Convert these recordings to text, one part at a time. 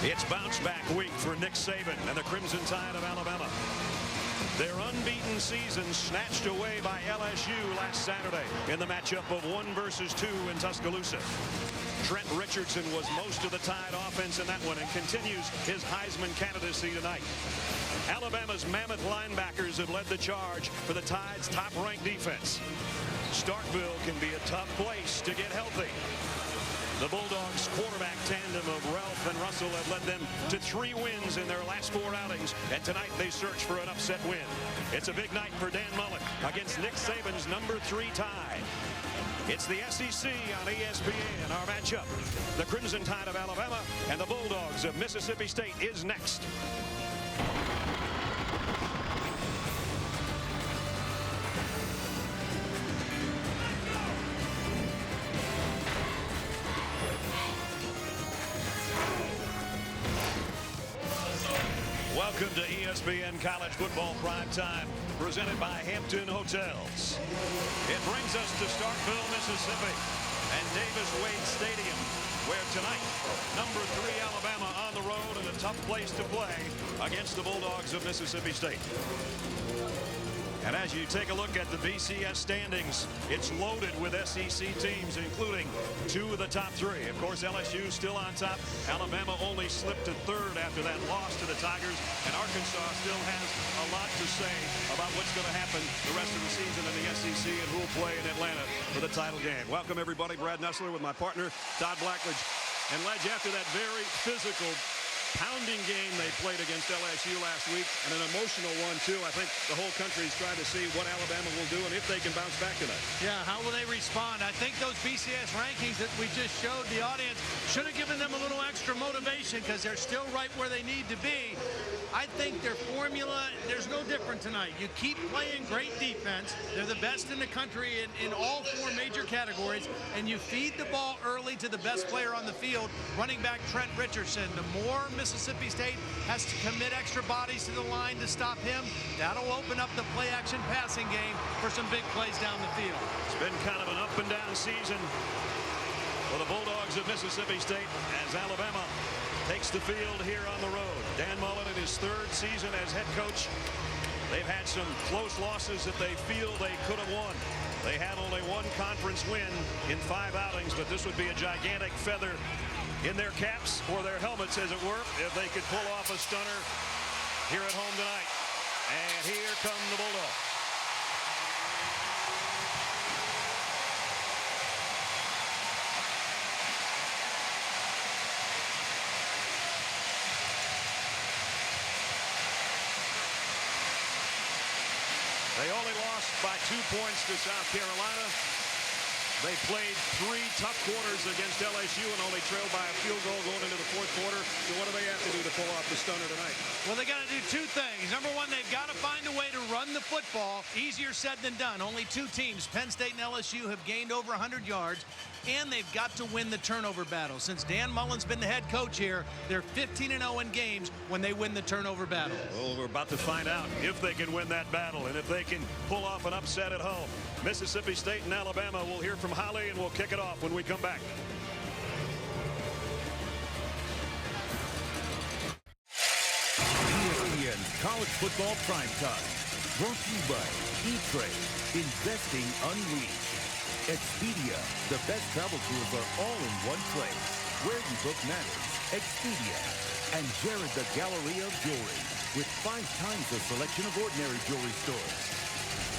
It's bounce back week for Nick Saban and the Crimson Tide of Alabama. Their unbeaten season snatched away by LSU last Saturday in the matchup of 1 versus 2 in Tuscaloosa. Trent Richardson was most of the Tide offense in that one and continues his Heisman candidacy tonight. Alabama's mammoth linebackers have led the charge for the Tide's top-ranked defense. Starkville can be a tough place to get healthy. The Bulldogs quarterback tandem of Ralph and Russell have led them to 3 wins in their last 4 outings, and tonight they search for an upset win. It's a big night for Dan Mullen against Nick Saban's number 3 Tide. It's the SEC on ESPN. Our matchup, the Crimson Tide of Alabama and the Bulldogs of Mississippi State, is next. Welcome to ESPN College Football Prime Time, presented by Hampton Hotels. It brings us to Starkville, Mississippi, and Davis-Wade Stadium, where tonight, number 3 Alabama on the road in a tough place to play against the Bulldogs of Mississippi State. And as you take a look at the BCS standings, it's loaded with SEC teams, including 2 of the top 3. Of course, LSU still on top. Alabama only slipped to 3rd after that loss to the Tigers. And Arkansas still has a lot to say about what's going to happen the rest of the season in the SEC and who will play in Atlanta for the title game. Welcome, everybody. Brad Nessler with my partner, Todd Blackledge. And Ledge, after that very physical pounding game they played against LSU last week, and an emotional one too. I think the whole country is trying to see what Alabama will do and if they can bounce back tonight. Yeah, how will they respond? I think those BCS rankings that we just showed the audience should have given them a little extra motivation, because they're still right where they need to be. I think their formula, there's no different tonight. You keep playing great defense. They're the best in the country in all 4 major categories, and you feed the ball early to the best player on the field, running back Trent Richardson. The more Mississippi State has to commit extra bodies to the line to stop him, that'll open up the play-action passing game for some big plays down the field. It's been kind of an up-and-down season for the Bulldogs of Mississippi State as Alabama takes the field here on the road. Dan Mullen in his 3rd season as head coach. They've had some close losses that they feel they could have won. They had only 1 conference win in 5 outings, but this would be a gigantic feather in their caps, or their helmets as it were, if they could pull off a stunner here at home tonight. And here come the Bulldogs. They only lost by 2 points to South Carolina. They played 3 tough quarters against LSU and only trailed by a field goal going into the 4th quarter. So what do they have to do to pull off the stunner tonight? Well, they got to do 2 things. Number 1, they've got to find a way to run the football. Easier said than done. Only 2 teams, Penn State and LSU, have gained over 100 yards. And they've got to win the turnover battle. Since Dan Mullen's been the head coach here, they're 15-0 in games when they win the turnover battle. Well, we're about to find out if they can win that battle and if they can pull off an upset at home. Mississippi State and Alabama. We'll hear from Holly, and we'll kick it off when we come back. ESPN College Football Primetime. Brought to you by E-Trade. Investing Unleashed. Expedia. The best travel tools are all in one place. Where you book matters. Expedia. And Jared, the Gallery of Jewelry, with 5 times the selection of ordinary jewelry stores.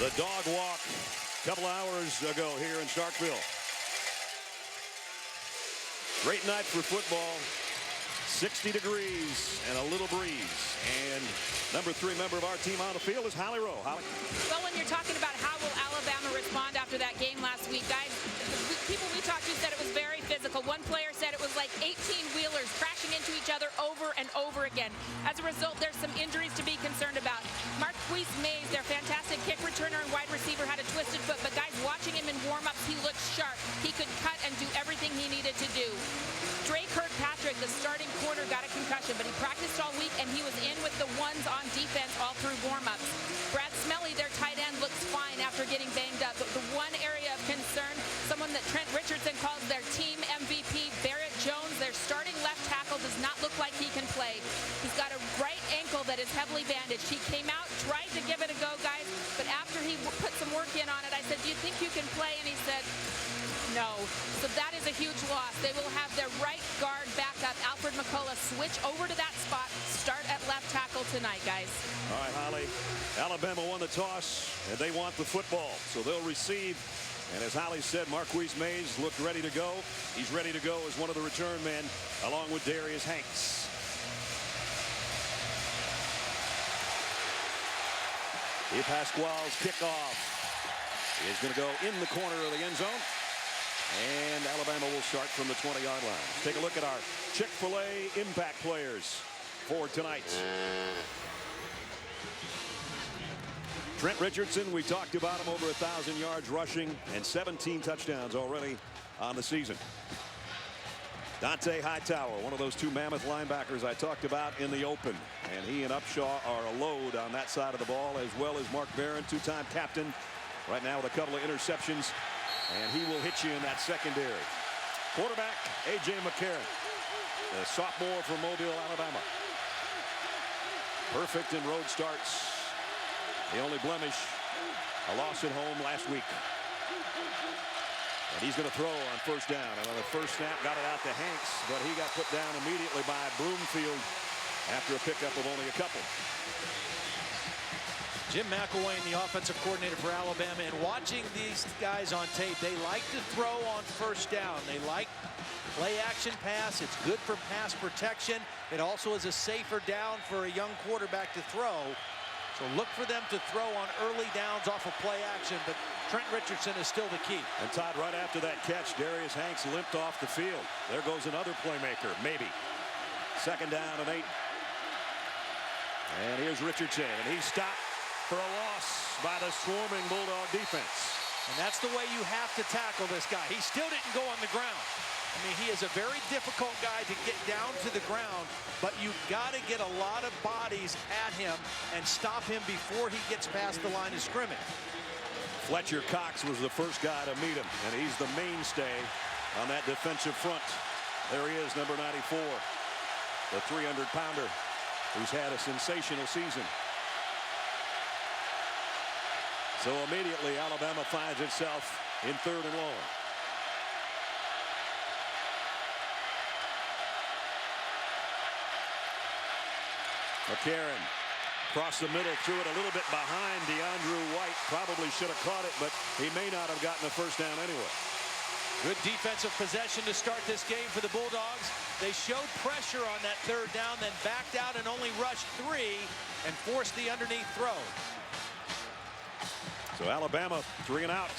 The dog walk a couple hours ago here in Starkville. Great night for football. 60 degrees and a little breeze. And number 3 member of our team on the field is Holly Rowe. Holly. Well, when you're talking about how will Alabama respond after that game last week, guys, people we talked to said it was very physical. One player said it was like 18-wheelers crashing into each other over and over again. As a result, there's some injuries to be concerned about. Marquise Mays, their fantastic kick returner and wide receiver, had a twisted foot, but guys, watching him in warm-ups, he looked sharp. He could cut and do everything he needed to do. Drake Kirkpatrick, the starting corner, got a concussion, but he practiced all week, and he was in with the ones on defense all through warm-ups. Brad Smelly, their tight end, looks fine after getting banged up. But the one area of concern, someone that Trent Richardson calls their team MVP, Barrett Jones, their starting left tackle does not look like he can play. He's got a right ankle that is heavily bandaged. He came out, tried to give it a go, guys, but after he put some work in on it, I said, do you think you can play? And he said, no. So that is a huge loss. They will have their right guard back up. Alfred McCullough switch over to that spot, start at left tackle tonight, guys. All right, Holly. Alabama won the toss, and they want the football, so they'll receive. And as Holly said, Marquise Mays looked ready to go. He's ready to go as one of the return men, along with Darius Hanks. Pasquale's kickoff is going to go in the corner of the end zone. And Alabama will start from the 20-yard line. Let's take a look at our Chick-fil-A impact players for tonight. Trent Richardson, we talked about him, over 1,000 yards rushing and 17 touchdowns already on the season. Dante Hightower, one of those two mammoth linebackers I talked about in the open. And he and Upshaw are a load on that side of the ball, as well as Mark Barron, two-time captain, right now with a couple of interceptions. And he will hit you in that secondary. Quarterback, A.J. McCarron, the sophomore from Mobile, Alabama. Perfect in road starts. The only blemish, a loss at home last week. And he's going to throw on first down. And on the first snap, got it out to Hanks, but he got put down immediately by Broomfield after a pickup of only a couple. Jim McElwain, the offensive coordinator for Alabama, and watching these guys on tape, they like to throw on first down. They like play action pass. It's good for pass protection. It also is a safer down for a young quarterback to throw. So look for them to throw on early downs off of play action, but Trent Richardson is still the key. And Todd, right after that catch, Darius Hanks limped off the field. There goes another playmaker, maybe. Second down and 8. And here's Richardson, and he's stopped for a loss by the swarming Bulldog defense. And that's the way you have to tackle this guy. He still didn't go on the ground. I mean, he is a very difficult guy to get down to the ground, but you've got to get a lot of bodies at him and stop him before he gets past the line of scrimmage. Fletcher Cox was the first guy to meet him, and he's the mainstay on that defensive front. There he is, number 94, the 300-pounder who's had a sensational season. So immediately Alabama finds itself in 3rd and long. McCarron across the middle, threw it a little bit behind DeAndre White. Probably should have caught it, but he may not have gotten the first down anyway. Good defensive possession to start this game for the Bulldogs. They showed pressure on that 3rd down, then backed out and only rushed 3 and forced the underneath throw. So Alabama 3 and out.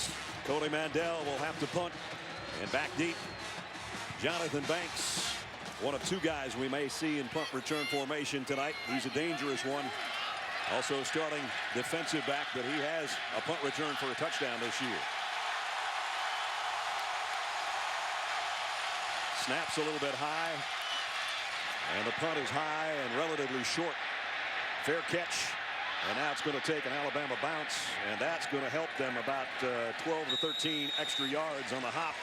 Cody Mandel will have to punt, and back deep, Jonathan Banks, one of 2 guys we may see in punt return formation tonight. He's a dangerous one. Also starting defensive back, but he has a punt return for a touchdown this year. Snaps a little bit high, and the punt is high and relatively short. Fair catch. And now it's going to take an Alabama bounce, and that's going to help them about 12 to 13 extra yards on the hop.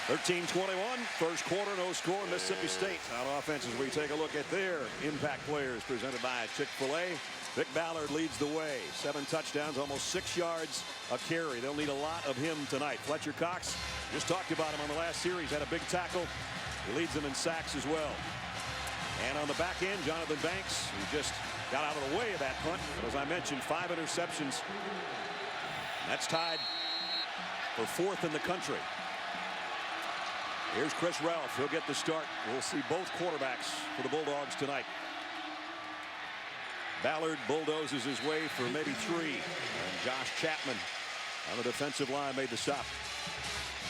13-21, first quarter, no score. Mississippi State on offense as we take a look at their impact players presented by Chick-fil-A. Vic Ballard leads the way. 7 touchdowns, almost 6 yards a carry. They'll need a lot of him tonight. Fletcher Cox, just talked about him on the last series, had a big tackle. He leads them in sacks as well. And on the back end, Jonathan Banks, who just got out of the way of that punt. But as I mentioned, 5 interceptions. That's tied for 4th in the country. Here's Chris Ralph. He'll get the start. We'll see both quarterbacks for the Bulldogs tonight. Ballard bulldozes his way for maybe 3. And Josh Chapman on the defensive line made the stop.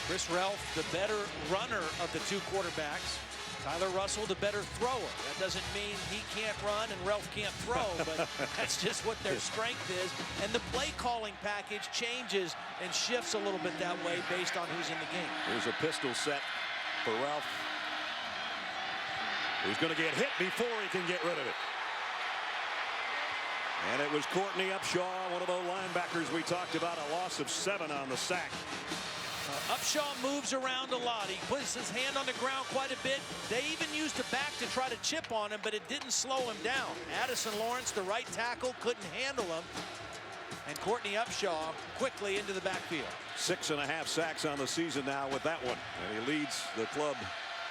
Chris Ralph, the better runner of the 2 quarterbacks. Tyler Russell, the better thrower. That doesn't mean he can't run and Ralph can't throw, but that's just what their strength is. And the play calling package changes and shifts a little bit that way based on who's in the game. Here's a pistol set for Ralph. He's going to get hit before he can get rid of it. And it was Courtney Upshaw, one of those linebackers we talked about, a loss of 7 on the sack. Upshaw moves around a lot. He puts his hand on the ground quite a bit. They even used a back to try to chip on him, but it didn't slow him down. Addison Lawrence, the right tackle, couldn't handle him. And Courtney Upshaw quickly into the backfield. 6.5 sacks on the season now with that one. And he leads the club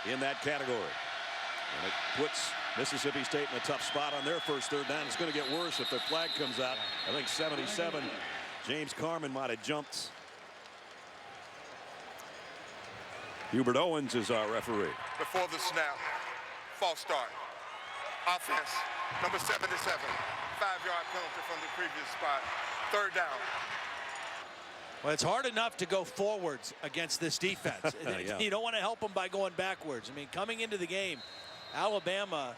in that category. And it puts Mississippi State in a tough spot on their first third down. It's going to get worse if the flag comes out. I think 77. James Carman might have jumped. Hubert Owens is our referee. Before the snap, false start. Offense, number 77. 5-yard penalty from the previous spot. Third down. Well, it's hard enough to go forwards against this defense. Yeah. You don't want to help them by going backwards. I mean, coming into the game, Alabama,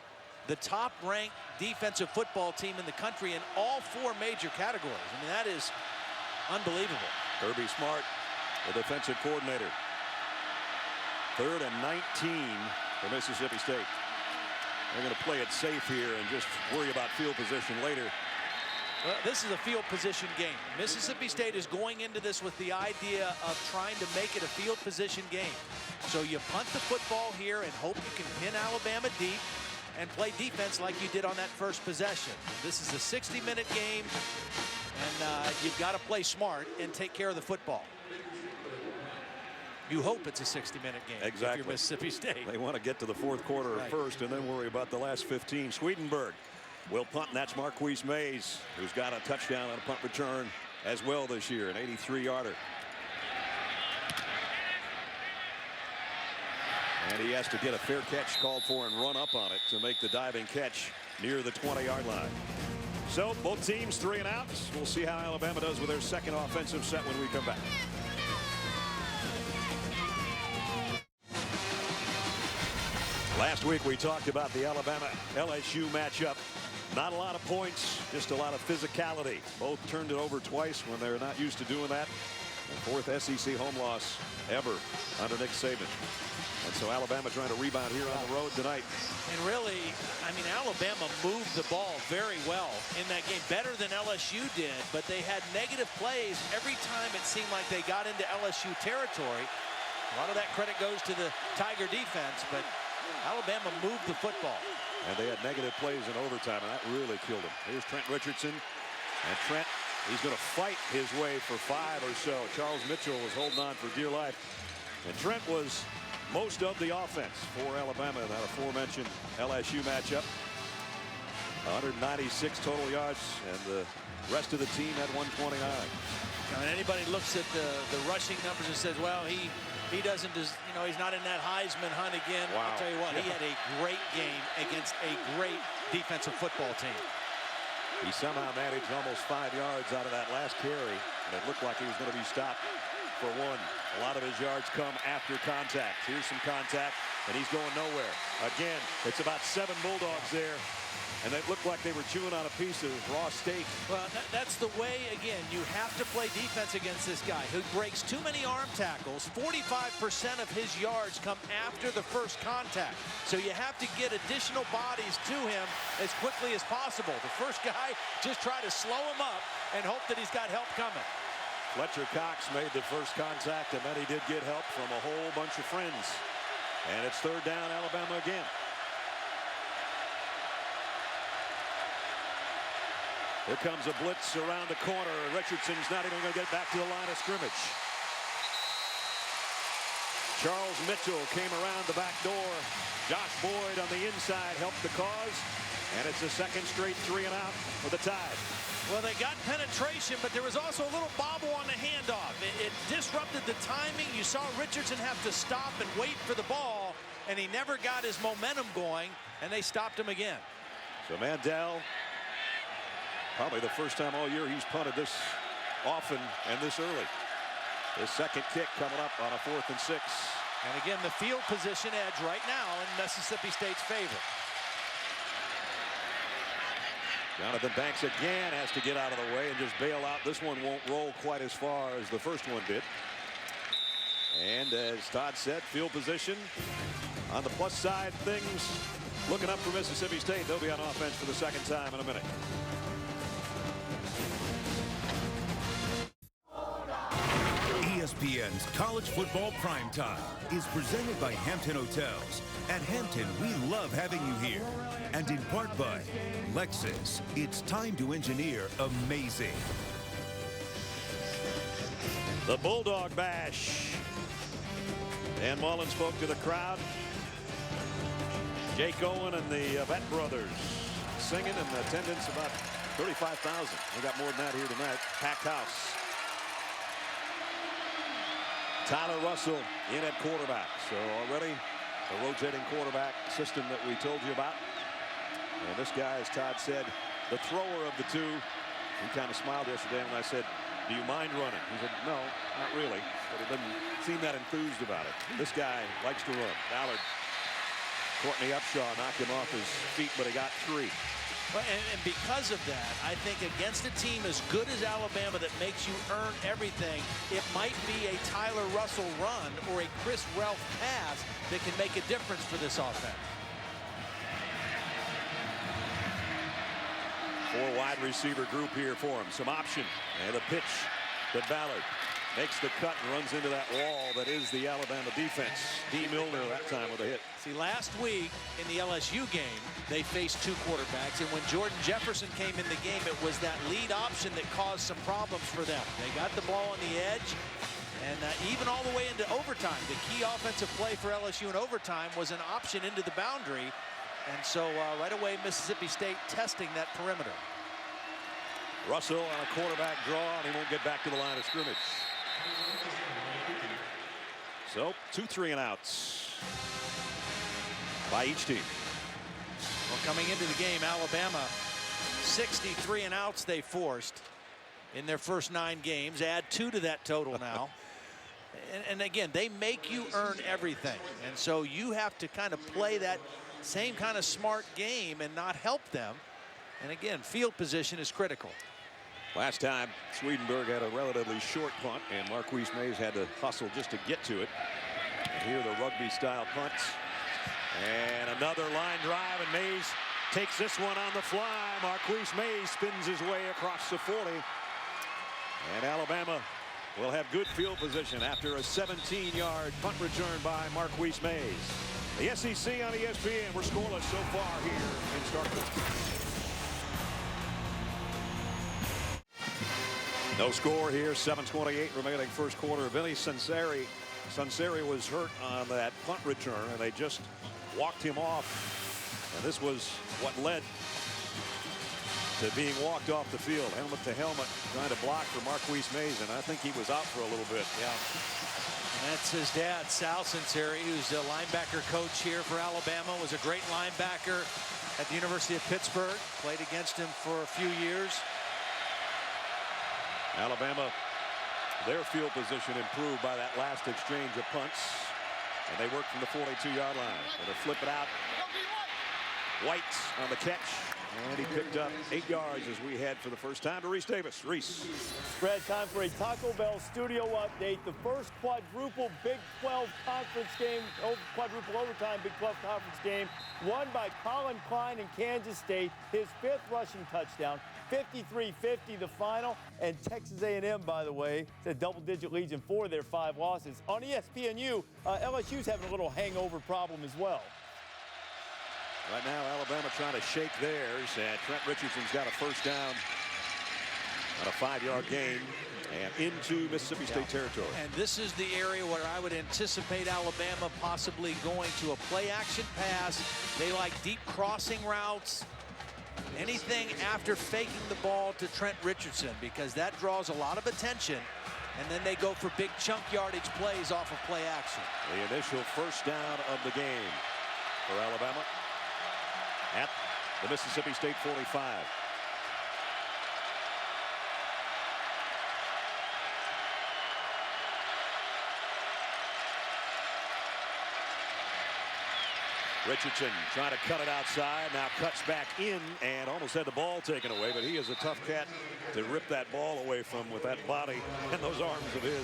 the top-ranked defensive football team in the country in all 4 major categories. I mean, that is unbelievable. Kirby Smart, the defensive coordinator. 3rd and 19 for Mississippi State. They're going to play it safe here and just worry about field position later. Well, this is a field position game. Mississippi State is going into this with the idea of trying to make it a field position game. So you punt the football here and hope you can pin Alabama deep and play defense like you did on that first possession. This is a 60-minute game, and you've got to play smart and take care of the football. You hope it's a 60-minute game. Exactly. If you're Mississippi State. They want to get to the 4th quarter first and then worry about the last 15. Swedenberg will punt, and that's Marquise Mays, who's got a touchdown on a punt return as well this year, an 83-yarder. And he has to get a fair catch called for and run up on it to make the diving catch near the 20-yard line. So both teams 3 and out. We'll see how Alabama does with their second offensive set when we come back. Last week we talked about the Alabama-LSU matchup. Not a lot of points, just a lot of physicality. Both turned it over twice when they're not used to doing that. The 4th SEC home loss ever under Nick Saban. And so Alabama trying to rebound here on the road tonight. And really, I mean, Alabama moved the ball very well in that game, better than LSU did, but they had negative plays every time it seemed like they got into LSU territory. A lot of that credit goes to the Tiger defense, but Alabama moved the football. And they had negative plays in overtime, and that really killed him. Here's Trent Richardson. And Trent, he's going to fight his way for 5 or so. Charles Mitchell was holding on for dear life. And Trent was most of the offense for Alabama in that aforementioned LSU matchup. 196 total yards, and the rest of the team had 129. Now, when anybody looks at the rushing numbers and says, well, he doesn't, you know, he's not in that Heisman hunt again. Wow. I'll tell you what, he had a great game against a great defensive football team. He somehow managed almost 5 yards out of that last carry, and it looked like he was going to be stopped for 1. A lot of his yards come after contact. Here's some contact, and he's going nowhere. Again, it's about 7 Bulldogs there, and it looked like they were chewing on a piece of raw steak. Well, that's the way, again, you have to play defense against this guy who breaks too many arm tackles. 45% of his yards come after the first contact. So you have to get additional bodies to him as quickly as possible. The first guy, just try to slow him up and hope that he's got help coming. Fletcher Cox made the first contact, and then he did get help from a whole bunch of friends. And it's 3rd down, Alabama again. Here comes a blitz around the corner. Richardson's not even going to get back to the line of scrimmage. Charles Mitchell came around the back door. Josh Boyd on the inside helped the cause. And it's a 2nd straight 3 and out for the Tide. Well, they got penetration, but there was also a little bobble on the handoff. It disrupted the timing. You saw Richardson have to stop and wait for the ball, and he never got his momentum going, and they stopped him again. So Mandel, probably the first time all year he's punted this often and this early. His 2nd kick coming up on a 4th and 6. And again, the field position edge right now in Mississippi State's favor. Jonathan Banks again has to get out of the way and just bail out. This one won't roll quite as far as the first one did. And as Todd said, field position on the plus side, things looking up for Mississippi State. They'll be on offense for the 2nd time in a minute. ESPN's College Football Primetime is presented by Hampton Hotels. At Hampton, we love having you here. And in part by Lexus. It's time to engineer amazing. The Bulldog Bash. Dan Mullen spoke to the crowd. Jake Owen and the Vett brothers singing, and the attendance about 35,000. We got more than that here tonight. Packed house. Tyler Russell in at quarterback. So already a rotating quarterback system that we told you about. And this guy, as Todd said, the thrower of the two. He kind of smiled yesterday when I said, "Do you mind running?" He said, "No, not really." But he didn't seem that enthused about it. This guy likes to run. Ballard. Courtney Upshaw knocked him off his feet, but he got 3. Well, and because of that, I think against a team as good as Alabama that makes you earn everything, it might be a Tyler Russell run or a Chris Relf pass that can make a difference for this offense. 4 wide receiver group here for him. Some option. And a pitch to Ballard. Makes the cut and runs into that wall that is the Alabama defense. D. Milner that time with a hit. See, last week in the LSU game, they faced 2 quarterbacks, and when Jordan Jefferson came in the game, it was that lead option that caused some problems for them. They got the ball on the edge, and even all the way into overtime. The key offensive play for LSU in overtime was an option into the boundary, and so right away Mississippi State testing that perimeter. Russell on a quarterback draw, and he won't get back to the line of scrimmage. So 2 3 and outs by each team. Well, coming into the game, Alabama 63 and outs they forced in their first 9 games. Add 2 to that total now. and again, they make you earn everything, and so you have to kind of play that same kind of smart game and not help them. And again, field position is critical. Last time, Swedenberg had a relatively short punt, and Marquise Mays had to hustle just to get to it. And here the rugby-style punts. And another line drive, and Mays takes this one on the fly. Marquise Mays spins his way across the 40. And Alabama will have good field position after a 17-yard punt return by Marquise Mays. The SEC on ESPN. We're scoreless so far here in Starkville. No score here, 7:28 remaining first quarter. Vinny Sunseri was hurt on that punt return, and they just walked him off. And this was what led to being walked off the field. Helmet to helmet, trying to block for Marquise Mays, and I think he was out for a little bit. Yeah. And that's his dad, Sal Sunseri, who's the linebacker coach here for Alabama, was a great linebacker at the University of Pittsburgh, played against him for a few years. Alabama, their field position improved by that last exchange of punts. And they work from the 42-yard line. And they flip it out. White on the catch. And he picked up 8 yards as we head for the first time to Reese Davis. Reese. Brad, time for a Taco Bell studio update. The first quadruple Big 12 conference game, quadruple overtime Big 12 conference game, won by Colin Klein in Kansas State. His 5th rushing touchdown. 53-50 the final, and Texas A&M, by the way, is a double-digit leads in 4 of their 5 losses. On ESPNU, LSU's having a little hangover problem as well. Right now, Alabama trying to shake theirs, and Trent Richardson's got a first down on a 5-yard gain and into Mississippi State territory. And this is the area where I would anticipate Alabama possibly going to a play-action pass. They like deep crossing routes. Anything after faking the ball to Trent Richardson, because that draws a lot of attention, and then they go for big chunk yardage plays off of play action. The initial first down of the game for Alabama at the Mississippi State 45. Richardson trying to cut it outside, now cuts back in and almost had the ball taken away, but he is a tough cat to rip that ball away from with that body and those arms of his.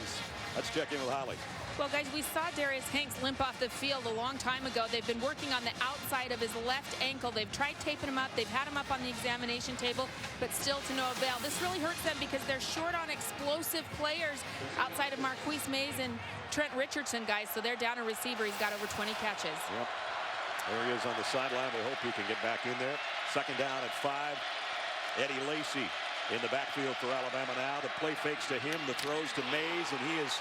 Let's check in with Holly. Well, guys, we saw Darius Hanks limp off the field a long time ago. They've been working on the outside of his left ankle. They've tried taping him up. They've had him up on the examination table, but still to no avail. This really hurts them because they're short on explosive players outside of Marquise Mays and Trent Richardson, guys. So they're down a receiver. He's got over 20 catches. Yep. There he is on the sideline. We hope he can get back in there. Second down at 5. Eddie Lacy in the backfield for Alabama now. The play fakes to him. The throws to Mays, and he is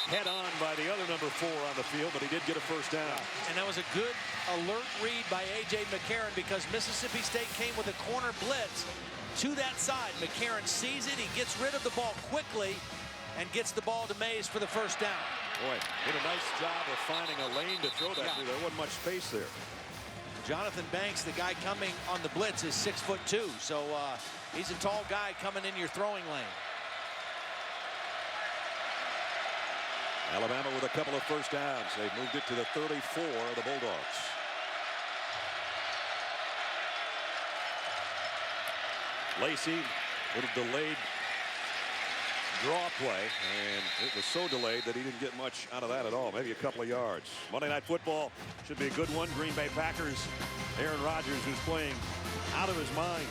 head on by the other number 4 on the field, but he did get a first down. And that was a good alert read by A.J. McCarron because Mississippi State came with a corner blitz to that side. McCarron sees it. He gets rid of the ball quickly and gets the ball to Mays for the first down. Boy, did a nice job of finding a lane to throw that through. There wasn't much space there. Jonathan Banks, the guy coming on the blitz, is 6'2", so he's a tall guy coming in your throwing lane. Alabama with a couple of first downs. They've moved it to the 34 of the Bulldogs. Lacy, little delayed draw play, and it was so delayed that he didn't get much out of that at all. Maybe a couple of yards. Monday Night Football should be a good one. Green Bay Packers, Aaron Rodgers, who's playing out of his mind.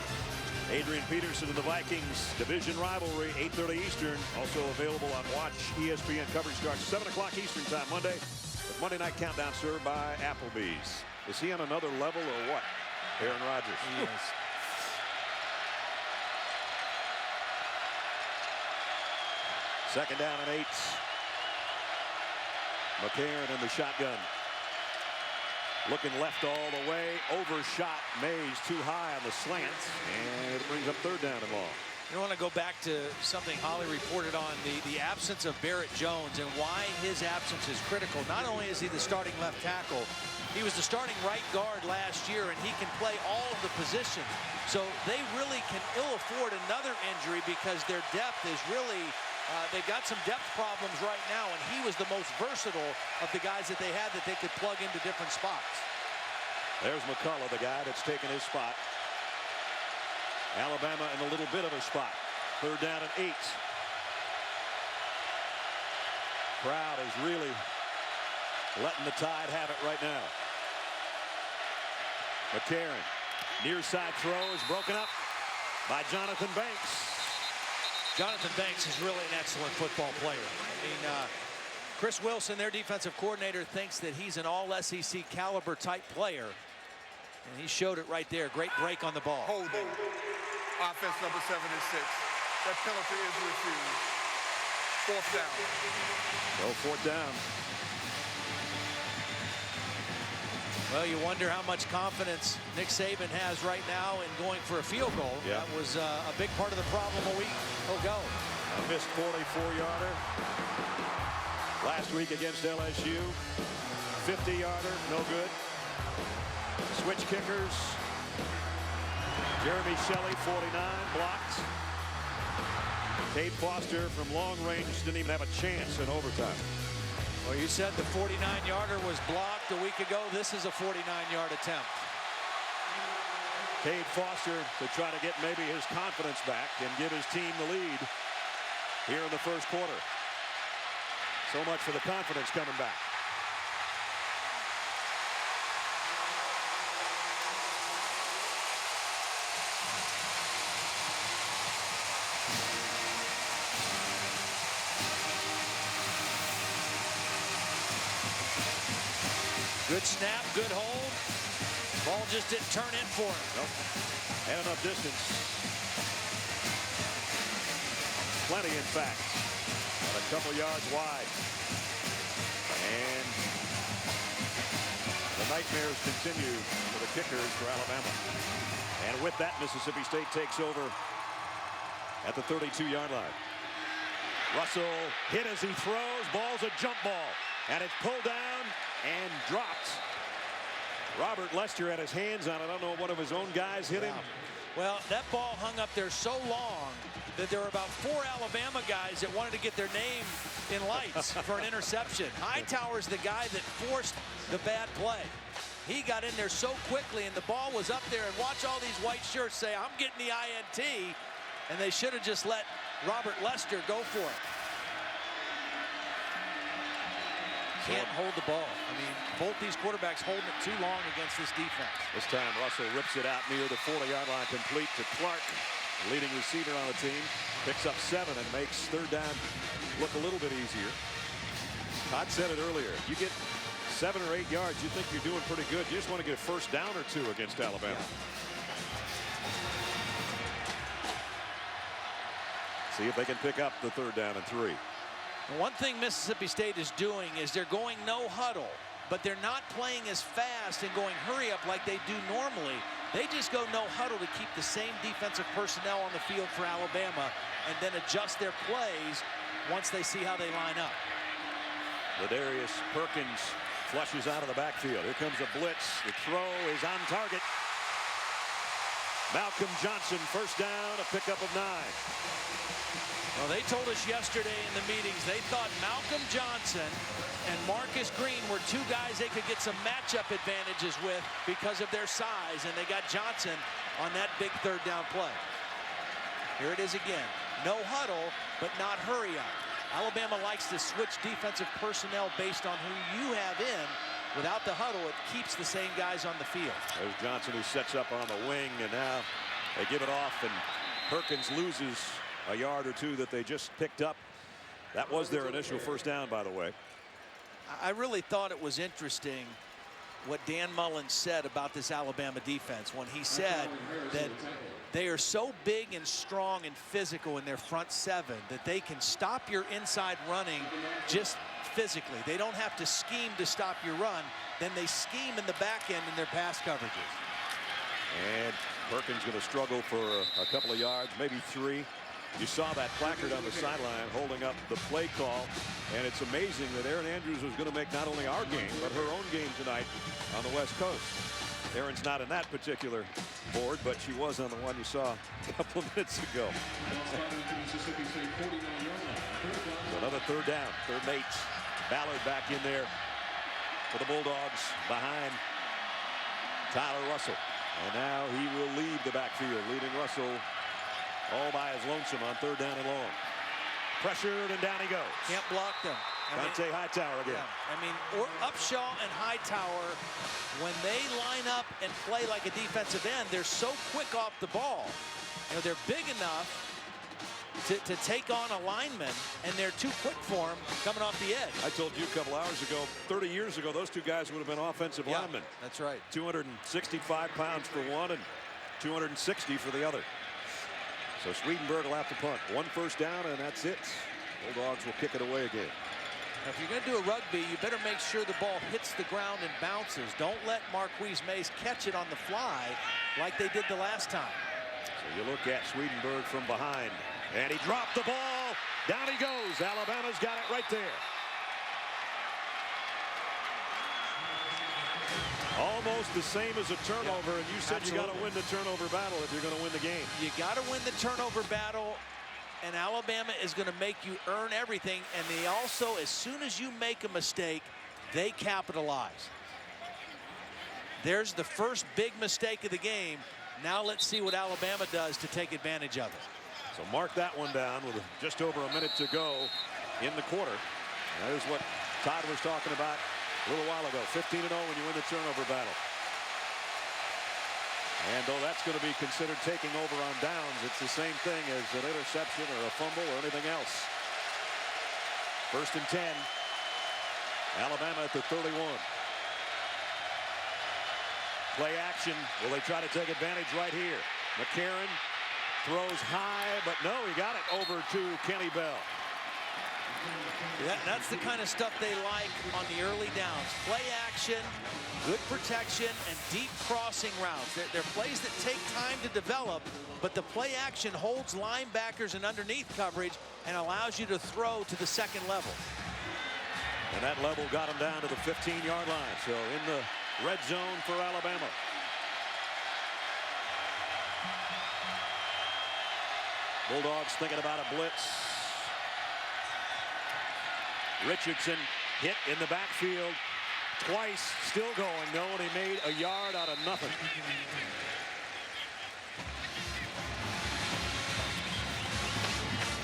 Adrian Peterson and the Vikings division rivalry, 8:30 Eastern. Also available on Watch. ESPN coverage starts 7 o'clock Eastern time Monday. The Monday Night Countdown served by Applebee's. Is he on another level or what? Aaron Rodgers. He is. Second down and 8. McCarron in the shotgun. Looking left all the way. Overshot Mays too high on the slant. And it brings up third down and long. You want to go back to something Holly reported on, the absence of Barrett Jones and why his absence is critical. Not only is he the starting left tackle, he was the starting right guard last year, and he can play all of the positions. So they really can ill afford another injury because their depth is really they've got some depth problems right now, and he was the most versatile of the guys that they had that they could plug into different spots. There's McCullough, the guy that's taken his spot. Alabama in a little bit of a spot. Third down and 8. Crowd is really letting the Tide have it right now. McCarron, near side throw is broken up by Jonathan Banks. Jonathan Banks is really an excellent football player. I mean, Chris Wilson, their defensive coordinator, thinks that he's an all-SEC caliber type player. And he showed it right there. Great break on the ball. Holding. Offense number 76. That penalty is refused. Fourth down. So fourth down. Well, you wonder how much confidence Nick Saban has right now in going for a field goal. Yeah. That was a big part of the problem a week ago. A missed 44-yarder last week against LSU. 50-yarder, no good. Switch kickers. Jeremy Shelley, 49, blocked. Cade Foster from long range didn't even have a chance in overtime. Well, you said the 49-yarder was blocked a week ago. This is a 49-yard attempt. Cade Foster to try to get maybe his confidence back and give his team the lead here in the first quarter. So much for the confidence coming back. Good snap, good hold. Ball just didn't turn in for him. Nope. Had enough distance. Plenty, in fact. But a couple yards wide. And the nightmares continue for the kickers for Alabama. And with that, Mississippi State takes over at the 32-yard line. Russell hit as he throws. Ball's a jump ball. And it's pulled down and dropped. Robert Lester had his hands on it. I don't know, one of his own guys hit him. Well, that ball hung up there so long that there were about 4 Alabama guys that wanted to get their name in lights for an interception. Hightower's the guy that forced the bad play. He got in there so quickly, and the ball was up there, and watch all these white shirts say, I'm getting the INT, and they should have just let Robert Lester go for it. Can't hold the ball. I mean, both these quarterbacks holding it too long against this defense. This time Russell rips it out near the 40-yard line, complete to Clark, leading receiver on the team. Picks up 7 and makes third down look a little bit easier. Todd said it earlier. You get 7 or 8 yards, you think you're doing pretty good. You just want to get a first down or 2 against Alabama. See if they can pick up the third down and 3. One thing Mississippi State is doing is they're going no huddle, but they're not playing as fast and going hurry up like they do normally. They just go no huddle to keep the same defensive personnel on the field for Alabama and then adjust their plays once they see how they line up. Ladarius Perkins flushes out of the backfield. Here comes a blitz. The throw is on target. Malcolm Johnson, first down, a pickup of 9. Well, they told us yesterday in the meetings they thought Malcolm Johnson and Marcus Green were 2 guys they could get some matchup advantages with because of their size, and they got Johnson on that big third down play. Here it is again. No huddle, but not hurry up. Alabama likes to switch defensive personnel based on who you have in. Without the huddle, it keeps the same guys on the field. There's Johnson, who sets up on the wing, and now they give it off, and Perkins loses a yard or 2 that they just picked up. That was their initial first down, by the way. I really thought it was interesting what Dan Mullen said about this Alabama defense when he said that they are so big and strong and physical in their front 7 that they can stop your inside running just physically. They don't have to scheme to stop your run. Then they scheme in the back end in their pass coverages. And Perkins going to struggle for a couple of yards, maybe 3. You saw that placard on the sideline holding up the play call, and it's amazing that Erin Andrews was going to make not only our game, but her own game tonight on the West Coast. Erin's not in that particular board, but she was on the one you saw a couple of minutes ago. So another third down, 3rd and 8. Ballard back in there for the Bulldogs behind Tyler Russell. And now he will leave the backfield, leading Russell all by his lonesome on 3rd down and long. Pressured, and down he goes. Can't block them. Dante Hightower again. Yeah. I mean, Upshaw and Hightower, when they line up and play like a defensive end, they're so quick off the ball. You know, they're big enough to take on a lineman, and they're too quick for him coming off the edge. I told you a couple hours ago, 30 years ago, those 2 guys would have been offensive linemen. That's right. 265 pounds for one and 260 for the other. So Swedenberg will have to punt. 1 first down, and that's it. Bulldogs will kick it away again. Now, if you're going to do a rugby, you better make sure the ball hits the ground and bounces. Don't let Marquise Mays catch it on the fly like they did the last time. So you look at Swedenberg from behind, and he dropped the ball. Down he goes. Alabama's got it right there. Almost the same as a turnover, and you said you got to win the turnover battle if you're going to win the game. You got to win the turnover battle, and Alabama is going to make you earn everything. And they also, as soon as you make a mistake, they capitalize. There's the first big mistake of the game. Now let's see what Alabama does to take advantage of it. So mark that one down with just over a minute to go in the quarter. And there's what Todd was talking about a little while ago. 15-0 when you win the turnover battle. And though that's going to be considered taking over on downs, it's the same thing as an interception or a fumble or anything else. 1st and 10. Alabama at the 31. Play action. Will they try to take advantage right here? McCarron throws high, but no, he got it over to Kenny Bell. That's the kind of stuff they like on the early downs. Play action, good protection, and deep crossing routes. They're plays that take time to develop, but the play action holds linebackers and underneath coverage and allows you to throw to the 2nd level. And that level got him down to the 15-yard line. So in the red zone for Alabama. Bulldogs thinking about a blitz. Richardson hit in the backfield. twice, still going, though, and he made a yard out of nothing.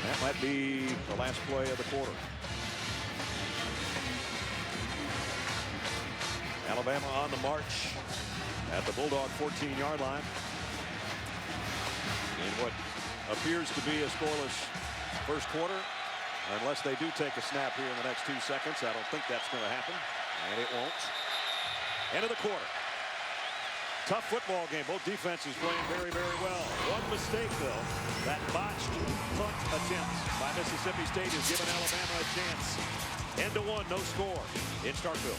That might be the last play of the quarter. Alabama on the march at the Bulldog 14-yard line. In what appears to be a scoreless first quarter, unless they do take a snap here in the next 2 seconds. I don't think that's going to happen, and it won't. End of the quarter. Tough football game. Both defenses playing very, very well. One mistake, though, that botched punt attempt by Mississippi State has given Alabama a chance. End to one, no score in Starkville.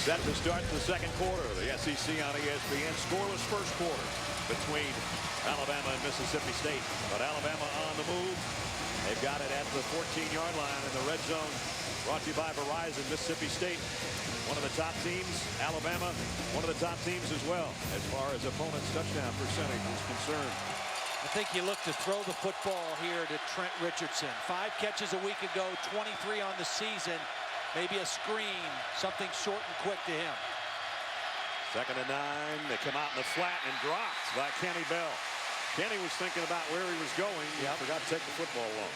Set to start the second quarter. The SEC on ESPN. Scoreless first quarter between Alabama and Mississippi State. But Alabama on the move. They've got it at the 14-yard line in the red zone. Brought to you by Verizon. Mississippi State, one of the top teams. Alabama, one of the top teams as well, as far as opponents' touchdown percentage is concerned. I think you look to throw the football here to Trent Richardson. 5 catches a week ago, 23 on the season. Maybe a screen, something short and quick to him. 2nd and 9. They come out in the flat and dropped by Kenny Bell. Kenny was thinking about where he was going. He forgot to take the football along.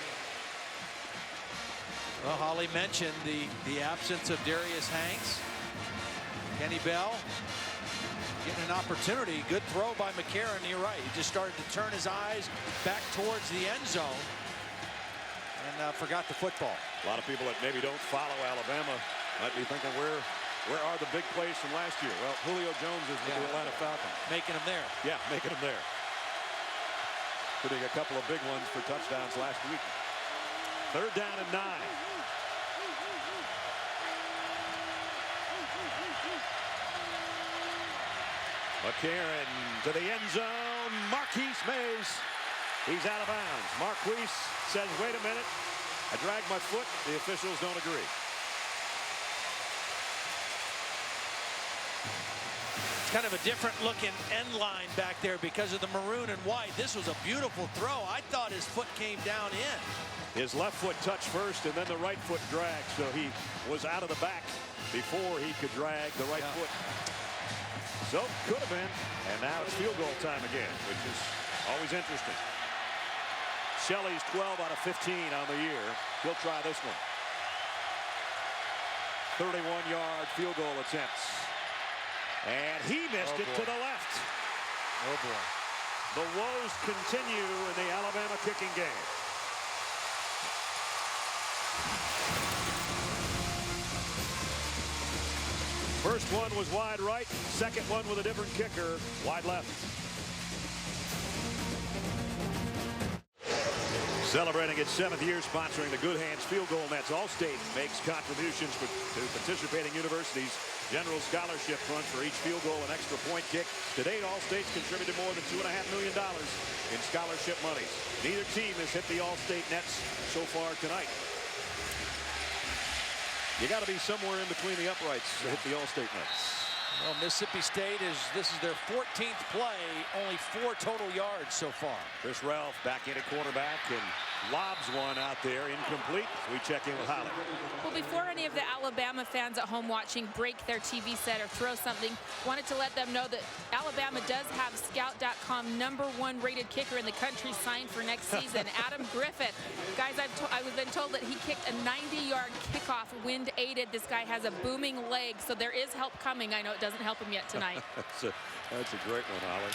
Well, Holly mentioned the absence of Darius Hanks. Kenny Bell getting an opportunity. Good throw by McCarron. You're right. He just started to turn his eyes back towards the end zone and forgot the football. A lot of people that maybe don't follow Alabama might be thinking, where are the big plays from last year? Well, Julio Jones is with the Atlanta Falcons. Making them there. Yeah, making them there. Putting a couple of big ones for touchdowns last week. 3rd down and 9. McCarron to the end zone. Marquise Mays. He's out of bounds. Marquise says, wait a minute. I dragged my foot. The officials don't agree. It's kind of a different looking end line back there because of the maroon and white. This was a beautiful throw. I thought his foot came down in. His left foot touched first and then the right foot dragged. So he was out of the back before he could drag the right foot. So could have been. And now it's field goal time again, which is always interesting. Shelley's 12 out of 15 on the year. He'll try this one. 31-yard field goal attempts. And he missed it to the left. Oh, boy. The woes continue in the Alabama kicking game. First one was wide right. Second one with a different kicker, wide left. Celebrating its 7th year sponsoring the Good Hands Field Goal Nets, Allstate makes contributions to participating universities. General scholarship fund for each field goal and extra point kick. To date, Allstate's contributed more than $2.5 million in scholarship monies. Neither team has hit the Allstate nets so far tonight. You got to be somewhere in between the uprights to hit the Allstate nets. Well, Mississippi State this is their 14th play, only 4 total yards so far. Chris Ralph back in at quarterback and lobs one out there, incomplete. We check in with Holly. Well, before any of the Alabama fans at home watching break their TV set or throw something, wanted to let them know that Alabama does have Scout.com #1 rated kicker in the country signed for next season, Adam Griffith. Guys, I've been told that he kicked a 90-yard kickoff, wind aided. This guy has a booming leg, so there is help coming. I know it doesn't help him yet tonight. That's a great one, Holly.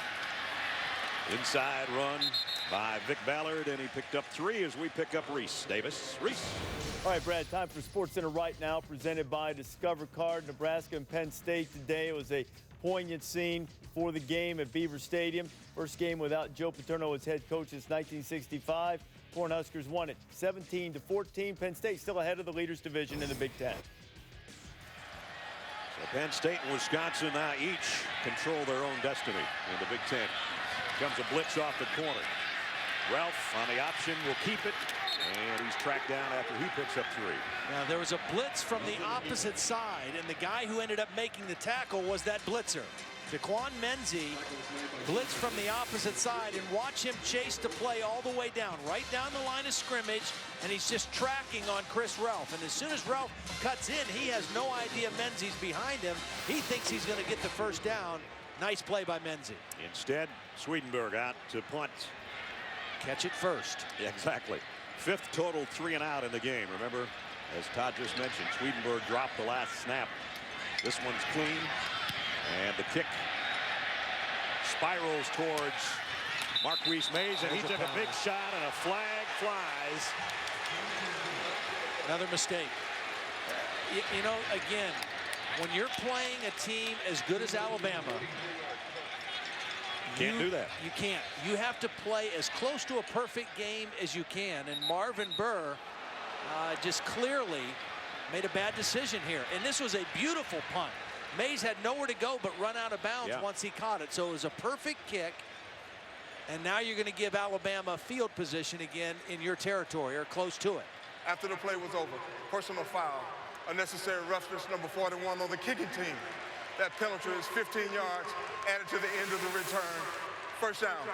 Inside run by Vic Ballard, and he picked up 3 as we pick up Reese Davis. Reese. All right, Brad, time for SportsCenter Right Now, presented by Discover Card. Nebraska and Penn State today. It was a poignant scene before the game at Beaver Stadium. First game without Joe Paterno as head coach since 1965. Cornhuskers won it 17-14. Penn State still ahead of the leaders division in the Big Ten. So Penn State and Wisconsin now each control their own destiny in the Big Ten. Comes a blitz off the corner. Ralph on the option will keep it, and he's tracked down after he picks up 3. Now, there was a blitz from the opposite side, and the guy who ended up making the tackle was that blitzer. Jaquan Menzie blitz from the opposite side, and watch him chase the play all the way down, right down the line of scrimmage, and he's just tracking on Chris Ralph. And as soon as Ralph cuts in, he has no idea Menzie's behind him. He thinks he's going to get the first down. Nice play by Menzie. Instead, Swedenberg out to punt. Catch it first. Yeah, exactly. 5th total 3 and out in the game. Remember, as Todd just mentioned, Swedenberg dropped the last snap. This one's clean, and the kick spirals towards Marquise Mays, and he took a big shot, and a flag flies. Another mistake. You know, again, when you're playing a team as good as Alabama, can't do that. You can't. You have to play as close to a perfect game as you can. And Marvin Burr just clearly made a bad decision here. And this was a beautiful punt. Mays had nowhere to go but run out of bounds once he caught it. So it was a perfect kick. And now you're going to give Alabama field position again in your territory or close to it. After the play was over, personal foul, unnecessary roughness, number 41 on the kicking team. That penalty is 15 yards added to the end of the return. First down.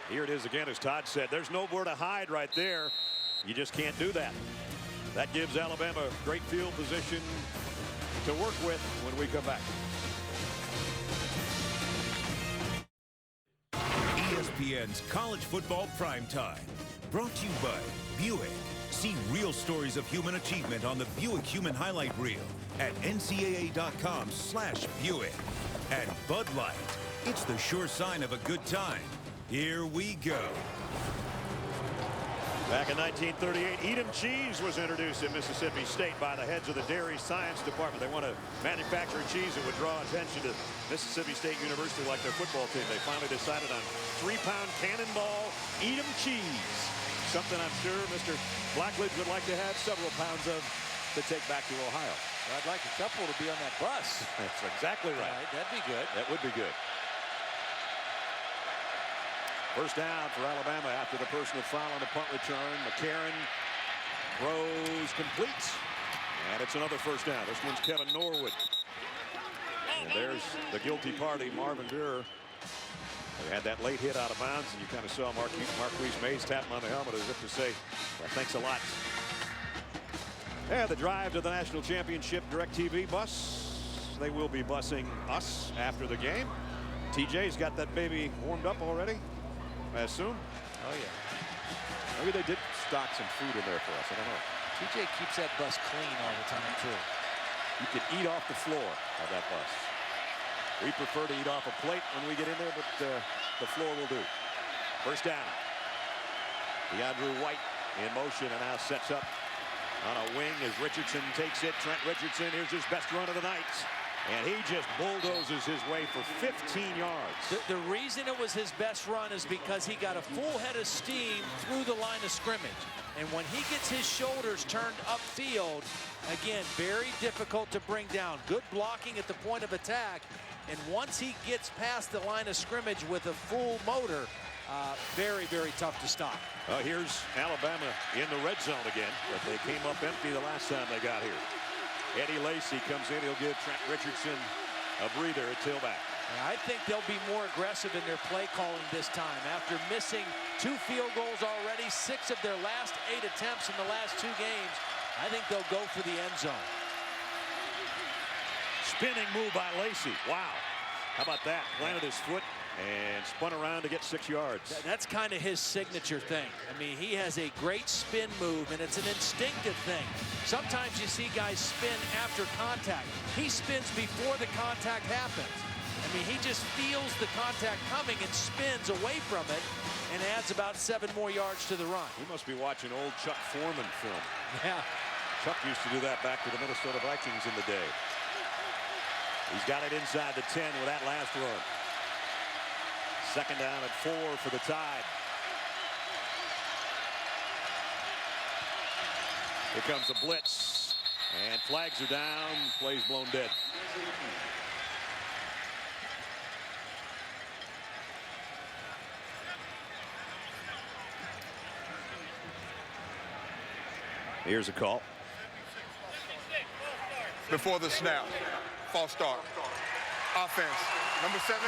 Here it is again, as Todd said. There's nowhere to hide right there. You just can't do that. That gives Alabama great field position to work with when we come back. ESPN's College Football Primetime. Brought to you by Buick. See real stories of human achievement on the Buick Human Highlight Reel at ncaa.com/Buick. And Bud Light. It's the sure sign of a good time. Here we go. Back in 1938, Edam cheese was introduced at Mississippi State by the heads of the Dairy Science Department. They want to manufacture cheese that would draw attention to Mississippi State University like their football team. They finally decided on 3-pound cannonball Edam cheese. Something I'm sure Mr. Blackledge would like to have several pounds of to take back to Ohio. Well, I'd like a couple to be on that bus. That's exactly right. That'd be good. That would be good. First down for Alabama after the personal foul on the punt return. McCarron throws complete. And it's another first down. This one's Kevin Norwood. And there's the guilty party, Marvin Burr. They had that late hit out of bounds, and you kind of saw Marquise Mays tap him on the helmet as if to say, well, thanks a lot. And the drive to the national championship DirecTV bus. They will be busing us after the game. TJ's got that baby warmed up already, I assume. Oh, yeah. Maybe they did stock some food in there for us. I don't know. TJ keeps that bus clean all the time, too. You can eat off the floor of that bus. We prefer to eat off a plate when we get in there, but the floor will do. First down. DeAndre White in motion and now sets up on a wing as Richardson takes it. Trent Richardson, here's his best run of the night. And he just bulldozes his way for 15 yards. The reason it was his best run is because he got a full head of steam through the line of scrimmage. And when he gets his shoulders turned upfield, again, very difficult to bring down. Good blocking at the point of attack. And once he gets past the line of scrimmage with a full motor, very, very tough to stop. Here's Alabama in the red zone again, but they came up empty the last time they got here. Eddie Lacy comes in. He'll give Trent Richardson a breather at tailback. I think they'll be more aggressive in their play calling this time. After missing 2 field goals already, 6 of their last 8 attempts in the last 2 games, I think they'll go for the end zone. Spinning move by Lacy. Wow. How about that? Planted his foot and spun around to get 6 yards. That's kind of his signature thing. I mean, he has a great spin move, and it's an instinctive thing. Sometimes you see guys spin after contact. He spins before the contact happens. I mean, he just feels the contact coming and spins away from it and adds about 7 more yards to the run. He must be watching old Chuck Foreman film. Yeah. Chuck used to do that back to the Minnesota Vikings in the day. He's got it inside the 10 with that last run. Second down at 4 for the Tide. Here comes a blitz, and flags are down. Plays blown dead. Here's a call. Before the snap, false start. Offense, number 76.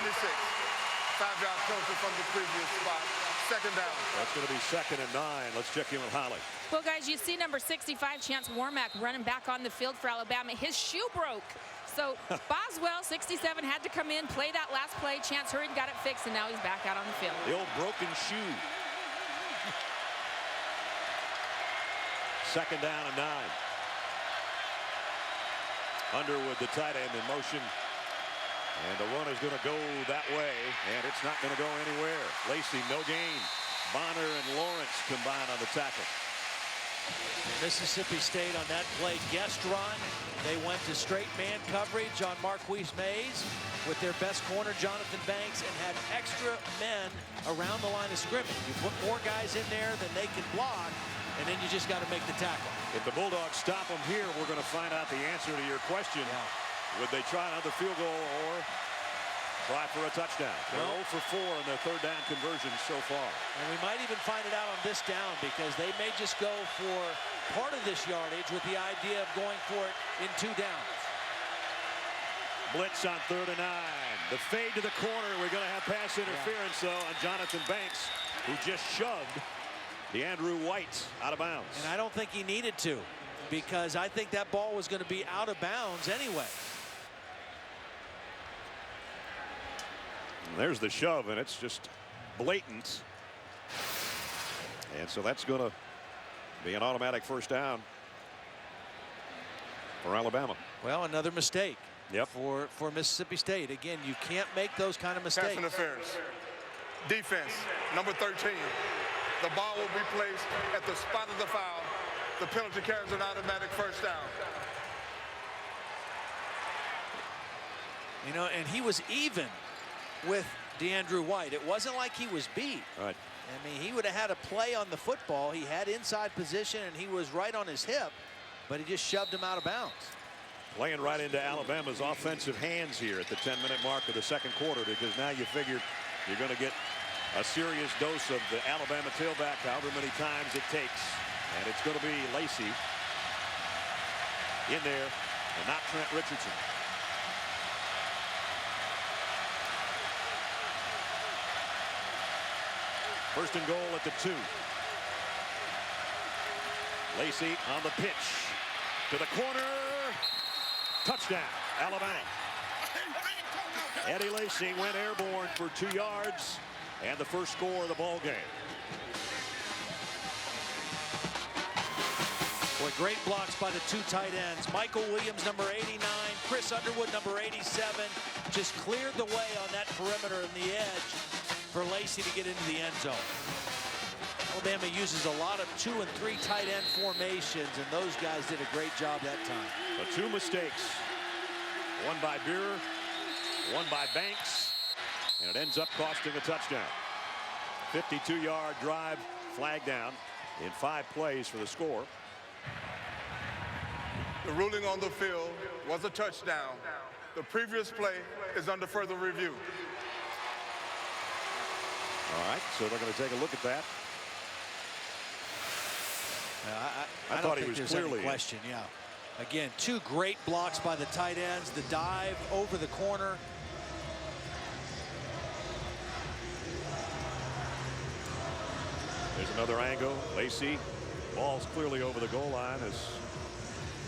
5-yard penalty from the previous spot. Second down. That's going to be 2nd and 9. Let's check in with Holly. Well, guys, you see number 65, Chance Warmack, running back on the field for Alabama. His shoe broke. So Boswell, 67, had to come in, play that last play. Chance hurried, got it fixed, and now he's back out on the field. The old broken shoe. 2nd down and 9. Underwood, the tight end, in motion. And the run is going to go that way, and it's not going to go anywhere. Lacey, no gain. Bonner and Lawrence combine on the tackle. Mississippi State on that play guest run. They went to straight man coverage on Marquise Mays with their best corner, Jonathan Banks, and had extra men around the line of scrimmage. You put more guys in there than they can block, and then you just got to make the tackle. If the Bulldogs stop them here, we're going to find out the answer to your question. Yeah. Would they try another field goal or try for a touchdown? They're 0 for 4 in their 3rd down conversions so far. And we might even find it out on this down, because they may just go for part of this yardage with the idea of going for it in 2 downs. Blitz on 3rd and 9. The fade to the corner. We're going to have pass interference, though, on Jonathan Banks, who just shoved DeAndrew White out of bounds. And I don't think he needed to, because I think that ball was going to be out of bounds anyway. And there's the shove, and it's just blatant. And so that's going to be an automatic 1st down for Alabama. Well, another mistake. Yep. For Mississippi State. Again, you can't make those kind of mistakes. Pass interference. Defense, number 13. The ball will be placed at the spot of the foul. The penalty carries an automatic 1st down. You know, and he was even with DeAndrew White. It wasn't like he was beat. Right. I mean, he would have had a play on the football. He had inside position, and he was right on his hip, but he just shoved him out of bounds. Playing right into Alabama's offensive hands here at the 10-minute mark of the 2nd quarter, because now you figure you're going to get a serious dose of the Alabama tailback however many times it takes. And it's going to be Lacey in there and not Trent Richardson. First and goal at the 2. Lacey on the pitch to the corner. Touchdown, Alabama. Eddie Lacey went airborne for 2 yards and the first score of the ball game. Boy, great blocks by the 2 tight ends. Michael Williams, number 89. Chris Underwood, number 87. Just cleared the way on that perimeter and the edge for Lacey to get into the end zone. Alabama uses a lot of 2 and 3 tight end formations, and those guys did a great job that time. The 2 mistakes. One by Buehrer, one by Banks, and it ends up costing a touchdown. 52-yard drive, flag down in 5 plays for the score. The ruling on the field was a touchdown. The previous play is under further review. All right, so they're going to take a look at that. I thought don't he was think clearly there's any question. Yeah. Again, 2 great blocks by the tight ends. The dive over the corner. There's another angle. Lacey, ball's clearly over the goal line as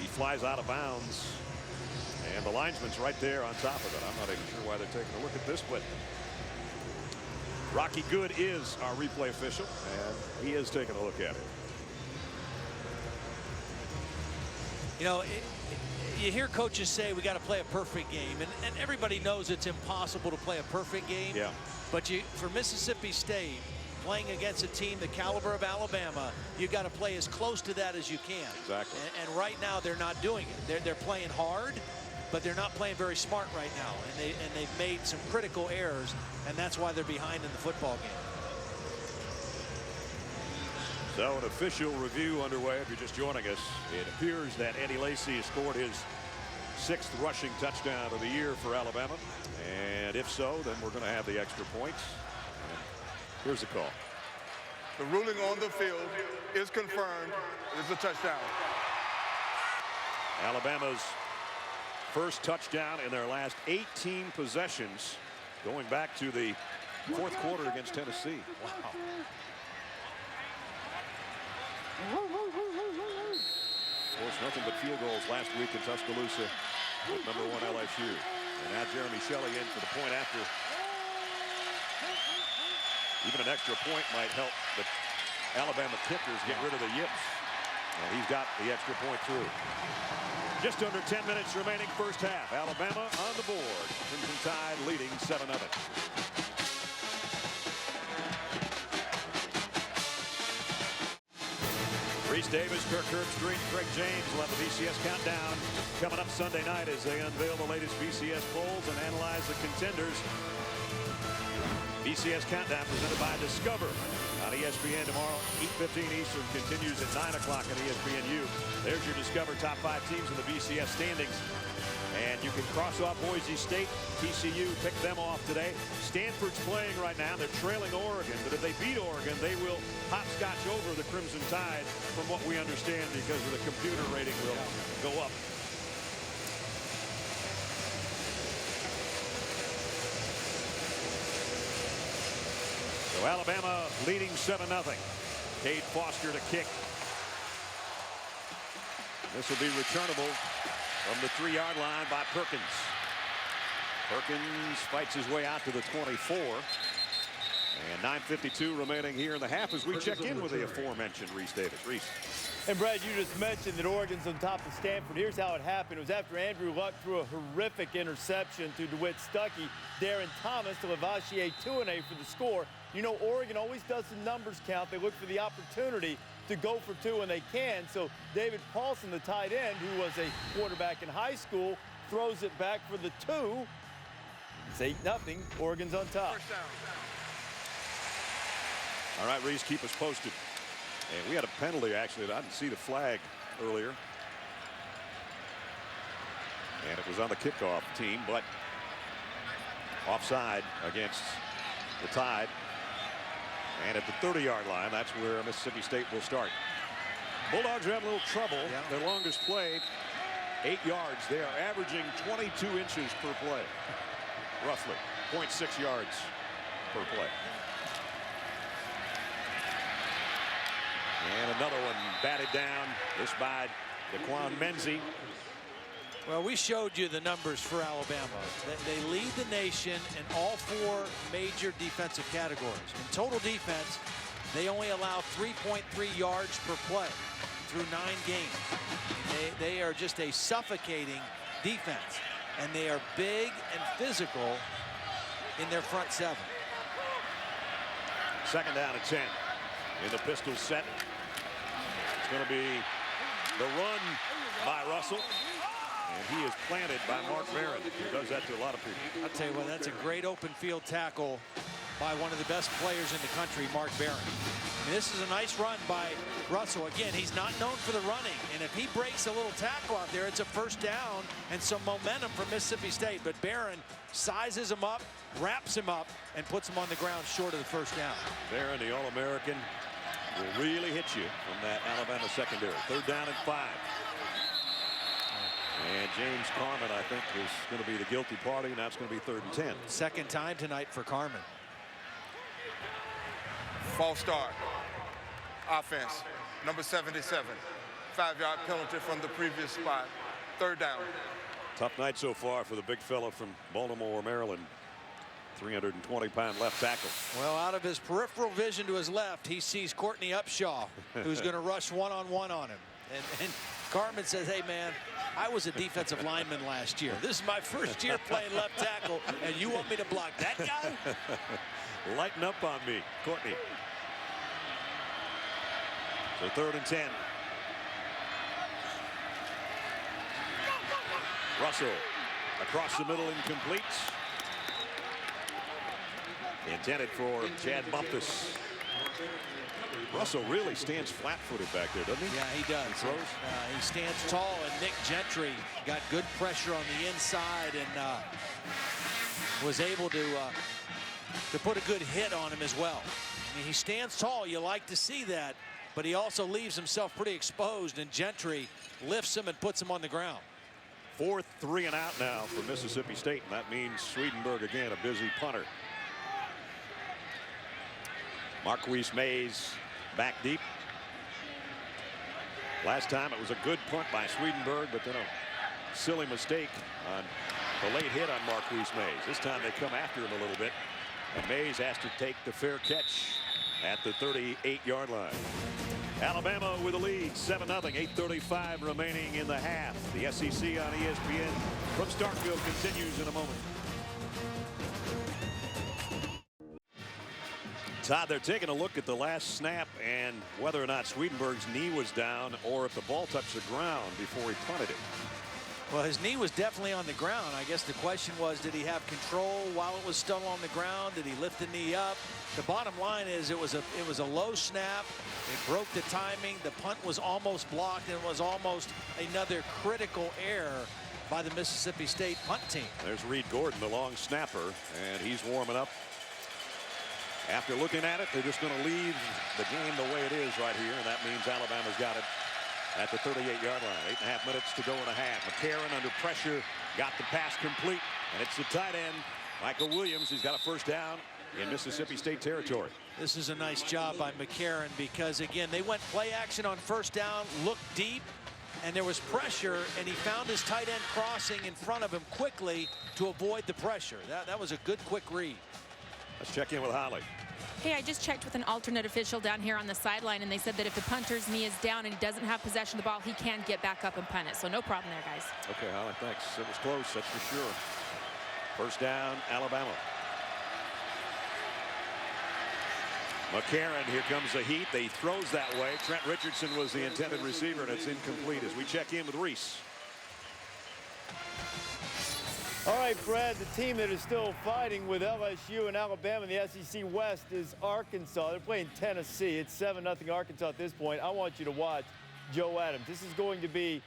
he flies out of bounds. And the linesman's right there on top of it. I'm not even sure why they're taking a look at this, but Rocky Good is our replay official, and he is taking a look at it. You know, you hear coaches say we got to play a perfect game, and everybody knows it's impossible to play a perfect game. Yeah. But for Mississippi State, playing against a team the caliber of Alabama, you got to play as close to that as you can. Exactly. And right now they're not doing it. They're playing hard, but they're not playing very smart right now. And they've made some critical errors, and that's why they're behind in the football game. So an official review underway. If you're just joining us, it appears that Eddie Lacey has scored his 6th rushing touchdown of the year for Alabama. And if so, then we're going to have the extra points. And here's the call. The ruling on the field is confirmed. It is a touchdown. Alabama's first touchdown in their last 18 possessions, going back to the fourth quarter against Tennessee. Wow. Of course, nothing but field goals last week in Tuscaloosa with #1 LSU. And now Jeremy Shelley in for the point after. Even an extra point might help the Alabama kickers get rid of the yips. And he's got the extra point through. Just under 10 minutes remaining first half. Alabama on the board. Crimson Tide leading 7-0. Reese Davis, Kirk Herbstreit, Craig James will have the BCS countdown coming up Sunday night as they unveil the latest BCS polls and analyze the contenders. BCS countdown presented by Discover on ESPN tomorrow. 8:15 Eastern continues at 9 o'clock on ESPNU. There's your Discover top 5 teams in the BCS standings. And you can cross off Boise State, TCU, pick them off today. Stanford's playing right now. They're trailing Oregon, but if they beat Oregon, they will hopscotch over the Crimson Tide, from what we understand, because of the computer rating will go up. So Alabama leading 7-0. Cade Foster to kick. This will be returnable from the 3-yard line by Perkins. Perkins fights his way out to the 24. And 9:52 remaining here in the half as we check in with the aforementioned Reese Davis. Reese. And Brad, you just mentioned that Oregon's on top of Stanford. Here's how it happened. It was after Andrew Luck threw a horrific interception to DeWitt Stuckey. Darren Thomas to Lavachier Tuanay for the score. You know, Oregon always does the numbers count. They look for the opportunity to go for 2 when they can. So David Paulson, the tight end, who was a quarterback in high school, throws it back for the 2. It's 8-0. Oregon's on top. First down. All right, Reese, keep us posted. And we had a penalty, actually. I didn't see the flag earlier. And it was on the kickoff team, but offside against the Tide. And at the 30-yard line, that's where Mississippi State will start. Bulldogs are having a little trouble. Their longest play, 8 yards. They are averaging 22 inches per play, roughly 0.6 yards per play. And another one batted down, this by Daquan Menzie. Well, we showed you the numbers for Alabama. They lead the nation in all 4 major defensive categories. In total defense, they only allow 3.3 yards per play through 9 games. They are just a suffocating defense, and they are big and physical in their front 7. Second down and 10 in the pistol set. It's going to be the run by Russell. And he is planted by Mark Barron, who does that to a lot of people. I'll tell you what, that's a great open field tackle by one of the best players in the country, Mark Barron. I mean, this is a nice run by Russell. Again, he's not known for the running. And if he breaks a little tackle out there, it's a first down and some momentum for Mississippi State. But Barron sizes him up, wraps him up, and puts him on the ground short of the first down. Barron, the All-American, will really hit you from that Alabama secondary. Third down and 5. And James Carman, I think, is going to be the guilty party. Now it's going to be 3rd and 10. Second time tonight for Carman. False start. Offense, number 77. 5-yard penalty from the previous spot. 3rd down. Tough night so far for the big fella from Baltimore, Maryland. 320-pound left tackle. Well, out of his peripheral vision to his left, he sees Courtney Upshaw, who's going to rush one-on-one on him. And Carman says, hey, man, I was a defensive lineman last year. This is my first year playing left tackle, and you want me to block that guy? Lighten up on me, Courtney. So 3rd and 10. Russell across the middle, incomplete. Intended for Chad Bumpus. Russell really stands flat-footed back there, doesn't he? Yeah, he does. He stands tall, and Nick Gentry got good pressure on the inside and was able to put a good hit on him as well. I mean, he stands tall. You like to see that. But he also leaves himself pretty exposed, and Gentry lifts him and puts him on the ground. 4th 3 and out now for Mississippi State, and that means Swedenberg again, a busy punter. Marquise Mays back deep. Last time it was a good punt by Swedenberg, but then a silly mistake on the late hit on Marquise Mays. This time they come after him a little bit, and Mays has to take the fair catch at the 38-yard line. Alabama with the lead, 7-0, 8:35 remaining in the half. The SEC on ESPN from Starkville continues in a moment. Todd, they're taking a look at the last snap and whether or not Swedenberg's knee was down or if the ball touched the ground before he punted it. Well, his knee was definitely on the ground. I guess the question was, did he have control while it was still on the ground? Did he lift the knee up? The bottom line is it was a low snap. It broke the timing. The punt was almost blocked, and it was almost another critical error by the Mississippi State punt team. There's Reed Gordon, the long snapper, and he's warming up. After looking at it, they're just going to leave the game the way it is right here, and that means Alabama's got it at the 38-yard line. 8.5 minutes to go in a half. McCarron under pressure, got the pass complete, and it's the tight end, Michael Williams, who's got a first down in Mississippi State territory. This is a nice job by McCarron because, again, they went play action on first down, looked deep, and there was pressure, and he found his tight end crossing in front of him quickly to avoid the pressure. That was a good, quick read. Let's check in with Holly. Hey, I just checked with an alternate official down here on the sideline, and they said that if the punter's knee is down and he doesn't have possession of the ball, he can get back up and punt it. So no problem there, guys. Okay, Holly, thanks. It was close, that's for sure. First down, Alabama. McCarron, here comes the heat. He throws that way. Trent Richardson was the intended receiver, and it's incomplete as we check in with Reese. All right, Fred, the team that is still fighting with LSU and Alabama in the SEC West is Arkansas. They're playing Tennessee. It's 7-0 Arkansas at this point. I want you to watch Joe Adams. This is going to be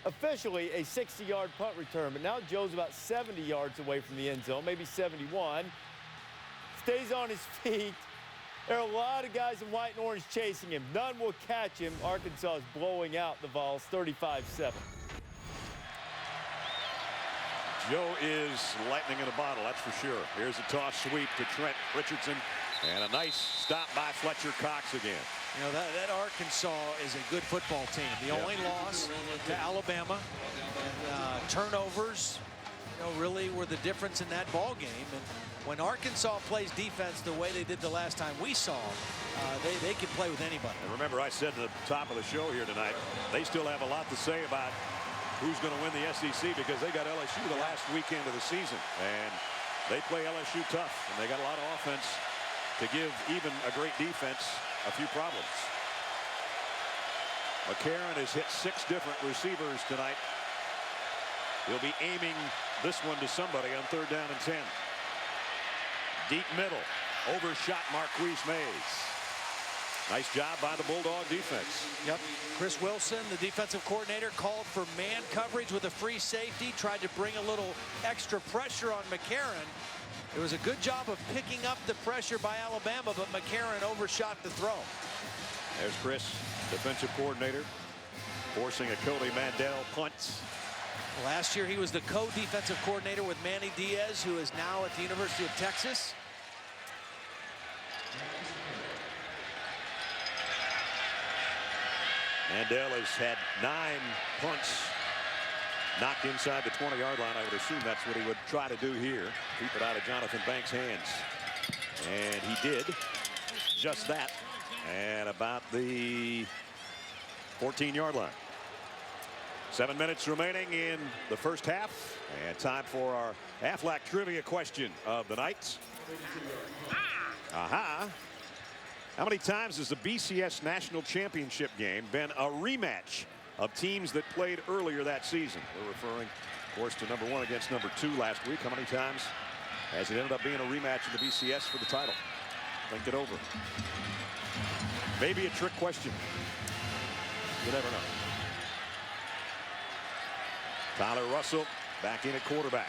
officially a 60-yard punt return, but now Joe's about 70 yards away from the end zone, maybe 71. Stays on his feet. There are a lot of guys in white and orange chasing him. None will catch him. Arkansas is blowing out the Vols 35-7. Joe is lightning in a bottle, that's for sure. Here's a toss sweep to Trent Richardson, and a nice stop by Fletcher Cox again. You know, that Arkansas is a good football team. The only loss to Alabama, and turnovers, you know, really were the difference in that ball game. And when Arkansas plays defense the way they did the last time we saw them, they can play with anybody. And remember, I said at the top of the show here tonight, they still have a lot to say about who's going to win the SEC because they got LSU the last weekend of the season, and they play LSU tough, and they got a lot of offense to give even a great defense a few problems. McCarron has hit 6 different receivers tonight. He'll be aiming this one to somebody on 3rd down and 10. Deep middle, overshot Marquise Mays. Nice job by the Bulldog defense. Yep. Chris Wilson, the defensive coordinator, called for man coverage with a free safety, tried to bring a little extra pressure on McCarron. It was a good job of picking up the pressure by Alabama, but McCarron overshot the throw. There's Chris, defensive coordinator, forcing a Cody Mandel punt. Last year he was the co-defensive coordinator with Manny Diaz, who is now at the University of Texas. Mandel has had 9 punts knocked inside the 20-yard line. I would assume that's what he would try to do here. Keep it out of Jonathan Banks' hands. And he did just that. And about the 14-yard line. 7 minutes remaining in the first half. And time for our Aflac trivia question of the night. Aha. How many times has the BCS National Championship game been a rematch of teams that played earlier that season? We're referring, of course, to number 1 against number 2 last week. How many times has it ended up being a rematch in the BCS for the title? Think it over. Maybe a trick question. You never know. Tyler Russell back in at quarterback.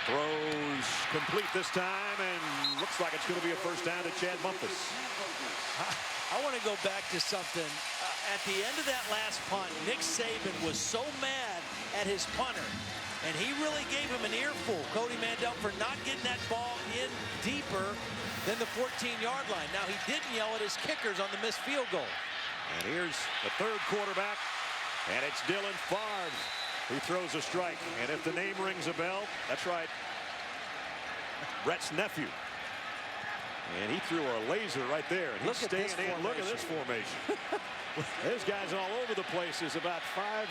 Throws complete this time, and looks like it's going to be a first down to Chad Bumpus. I want to go back to something. At the end of that last punt, Nick Saban was so mad at his punter, and he really gave him an earful, Cody Mandel, for not getting that ball in deeper than the 14-yard line. Now, he didn't yell at his kickers on the missed field goal. And here's the third quarterback, and it's Dylan Favre who throws a strike. And if the name rings a bell, that's right, Brett's nephew. And he threw a laser right there. And he's staying in. Look at this formation. There's guys all over the place. There's about 5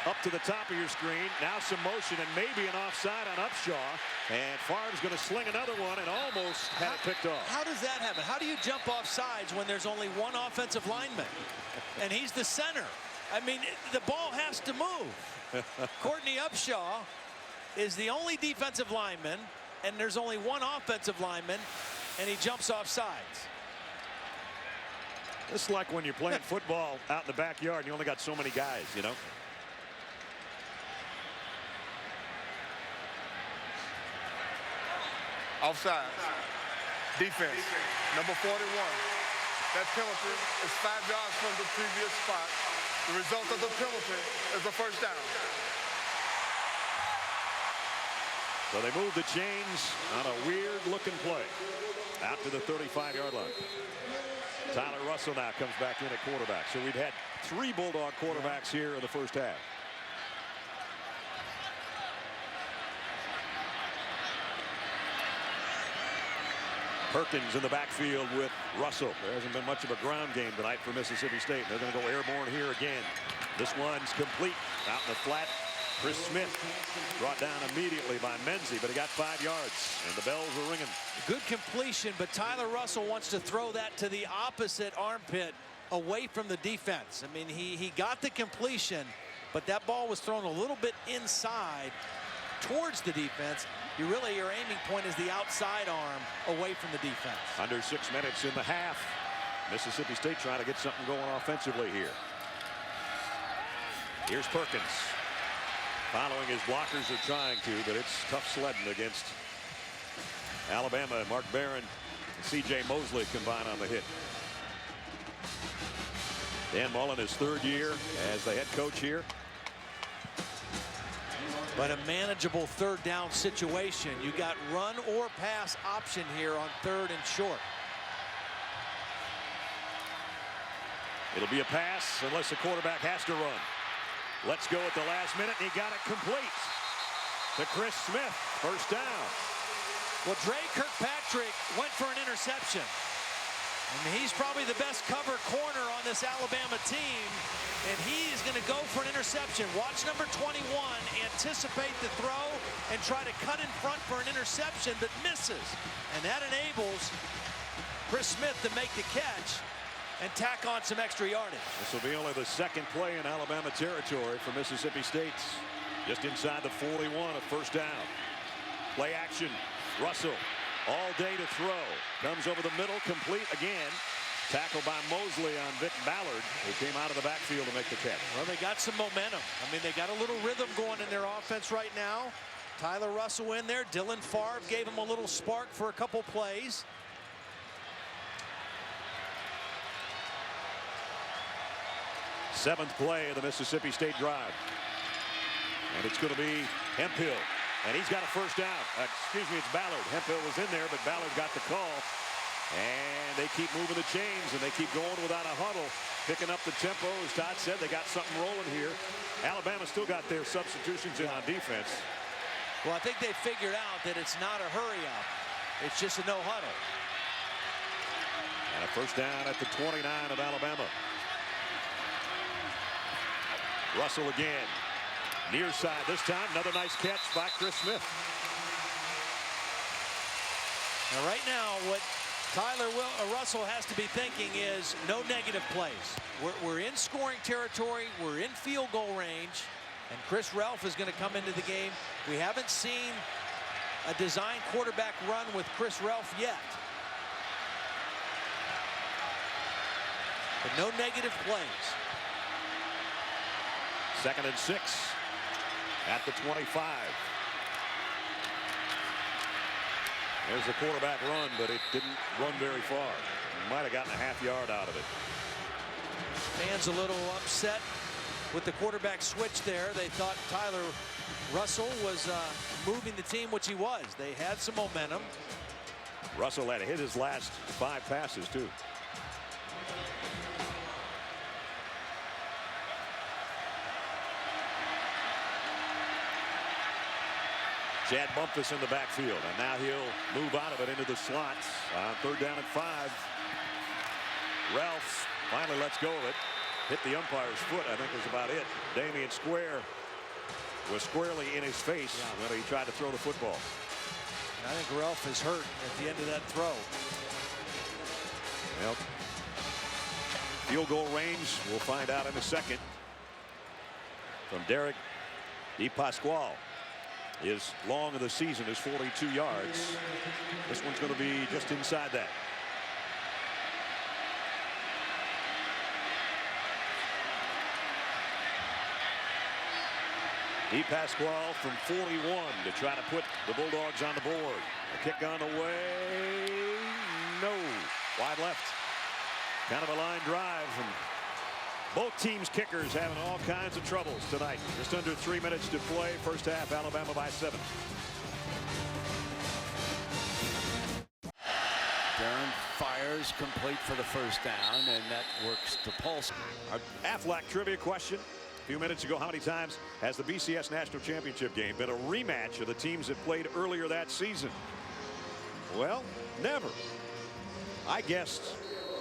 up to the top of your screen. Now some motion and maybe an offside on Upshaw. And Favre's going to sling another one and almost had it picked off. How does that happen? How do you jump off sides when there's only one offensive lineman? And he's the center. I mean, the ball has to move. Courtney Upshaw is the only defensive lineman, and there's only one offensive lineman, and he jumps off sides. It's like when you're playing football out in the backyard and you only got so many guys, you know. Offside. Defense. Number 41. That penalty is 5 yards from the previous spot. The result of the penalty is a first down. So they move the chains on a weird-looking play out to the 35-yard line. Tyler Russell now comes back in at quarterback. So we've had 3 Bulldog quarterbacks here in the first half. Perkins in the backfield with Russell. There hasn't been much of a ground game tonight for Mississippi State. They're going to go airborne here again. This one's complete out in the flat. Chris Smith brought down immediately by Menzie, but he got 5 yards, and the bells are ringing. Good completion, but Tyler Russell wants to throw that to the opposite armpit away from the defense. I mean, he got the completion, but that ball was thrown a little bit inside towards the defense. Your aiming point is the outside arm away from the defense. Under 6 minutes in the half. Mississippi State trying to get something going offensively here. Here's Perkins. Following his blockers are trying to, but it's tough sledding against Alabama. Mark Barron and C.J. Mosley combine on the hit. Dan Mullen, his 3rd year as the head coach here. But a manageable 3rd down situation. You got run or pass option here on 3rd and short. It'll be a pass unless the quarterback has to run. Let's go at the last minute, and he got it complete to Chris Smith. First down. Well, Dre Kirkpatrick went for an interception. I mean, he's probably the best cover corner on this Alabama team, and he's going to go for an interception. Watch number 21 anticipate the throw and try to cut in front for an interception, but misses. And that enables Chris Smith to make the catch and tack on some extra yardage. This will be only the 2nd play in Alabama territory for Mississippi State. Just inside the 41, a first down. Play action. Russell all day to throw. Comes over the middle, complete again. Tackled by Mosley on Vic Ballard, who came out of the backfield to make the catch. Well, they got some momentum. I mean, they got a little rhythm going in their offense right now. Tyler Russell in there. Dylan Favre gave him a little spark for a couple plays. Seventh play of the Mississippi State drive. And it's going to be Hemphill. And he's got a first down. Excuse me, it's Ballard. Hemphill was in there, but Ballard got the call. And they keep moving the chains, and they keep going without a huddle. Picking up the tempo. As Todd said, they got something rolling here. Alabama still got their substitutions in on defense. Well, I think they figured out that it's not a hurry up. It's just a no huddle. And a first down at the 29 of Alabama. Russell again. Near side this time. Another nice catch by Chris Smith. Now, right now, what Russell has to be thinking is no negative plays. We're in scoring territory. We're in field goal range. And Chris Relf is going to come into the game. We haven't seen a design quarterback run with Chris Relf yet. But no negative plays. 2nd and 6 at the 25. There's the quarterback run, but it didn't run very far. Might have gotten a half-yard out of it. Fans a little upset with the quarterback switch there. They thought Tyler Russell was moving the team, which he was. They had some momentum. Russell had hit his last 5 passes, too. Chad Bumpus in the backfield, and now he'll move out of it into the slots on 3rd down and 5. Ralph finally lets go of it. Hit the umpire's foot, I think was about it. Damian Square was squarely in his face when he tried to throw the football. And I think Ralph is hurt at the end of that throw. Well, field goal range, we'll find out in a second. From Derek DePasquale. His long of the season is 42 yards. This one's going to be just inside that. DePasquale from 41 to try to put the Bulldogs on the board. A kick on the way. No. Wide left. Kind of a line drive. And both teams' kickers having all kinds of troubles tonight. Just under 3 minutes to play. First half, Alabama by 7. Darren fires complete for the first down, and that works to Pulse. Our Aflac trivia question. A few minutes ago, how many times has the BCS National Championship game been a rematch of the teams that played earlier that season? Well, never. I guessed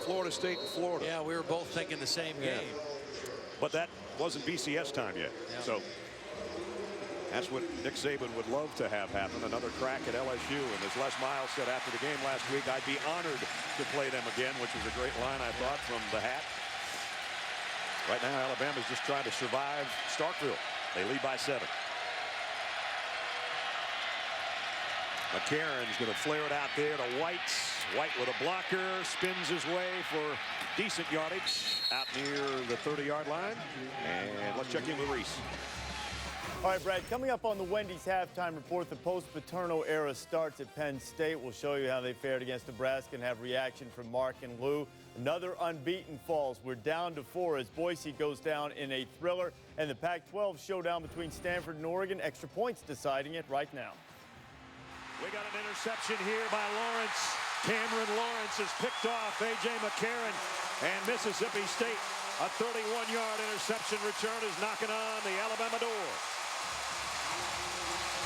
Florida State and Florida. Yeah, we were both thinking the same game. But that wasn't BCS time yet. Yeah. So that's what Nick Saban would love to have happen. Another crack at LSU. And as Les Miles said after the game last week, I'd be honored to play them again, which was a great line, I thought, from the hat. Right now, Alabama's just trying to survive Starkville. They lead by 7. McCarron's going to flare it out there to White. White with a blocker, spins his way for decent yardage out near the 30-yard line. And let's check in with Reese. All right, Brad, coming up on the Wendy's halftime report, the post-Paterno era starts at Penn State. We'll show you how they fared against Nebraska and have reaction from Mark and Lou. Another unbeaten falls. We're down to 4 as Boise goes down in a thriller. And the Pac-12 showdown between Stanford and Oregon. Extra points deciding it right now. We got an interception here by Lawrence. Cameron Lawrence is picked off A.J. McCarron, and Mississippi State, a 31-yard interception return, is knocking on the Alabama door.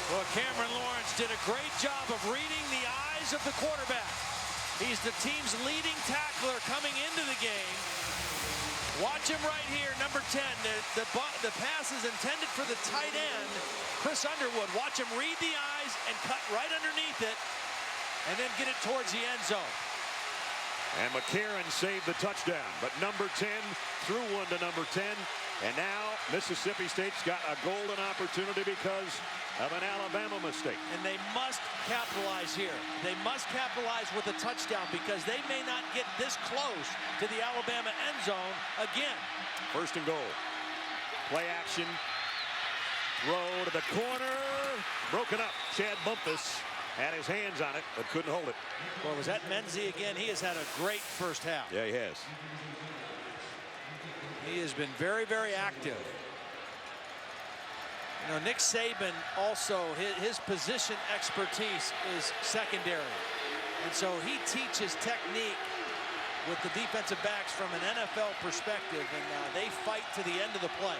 Well, Cameron Lawrence did a great job of reading the eyes of the quarterback. He's the team's leading tackler coming into the game. Watch him right here, number 10. The pass is intended for the tight end, Chris Underwood. Watch him read the eyes and cut right underneath it, and then get it towards the end zone. And McCarron saved the touchdown, but number 10 threw one to number 10. And now Mississippi State's got a golden opportunity because of an Alabama mistake. And they must capitalize here. They must capitalize with a touchdown because they may not get this close to the Alabama end zone again. 1st and goal. Play action. Throw to the corner. Broken up. Chad Bumpus had his hands on it, but couldn't hold it. Well, was that Menzie again? He has had a great first half. Yeah, he has. He has been very, very active. You know, Nick Saban also, his position expertise is secondary. And so he teaches technique with the defensive backs from an NFL perspective, and they fight to the end of the play.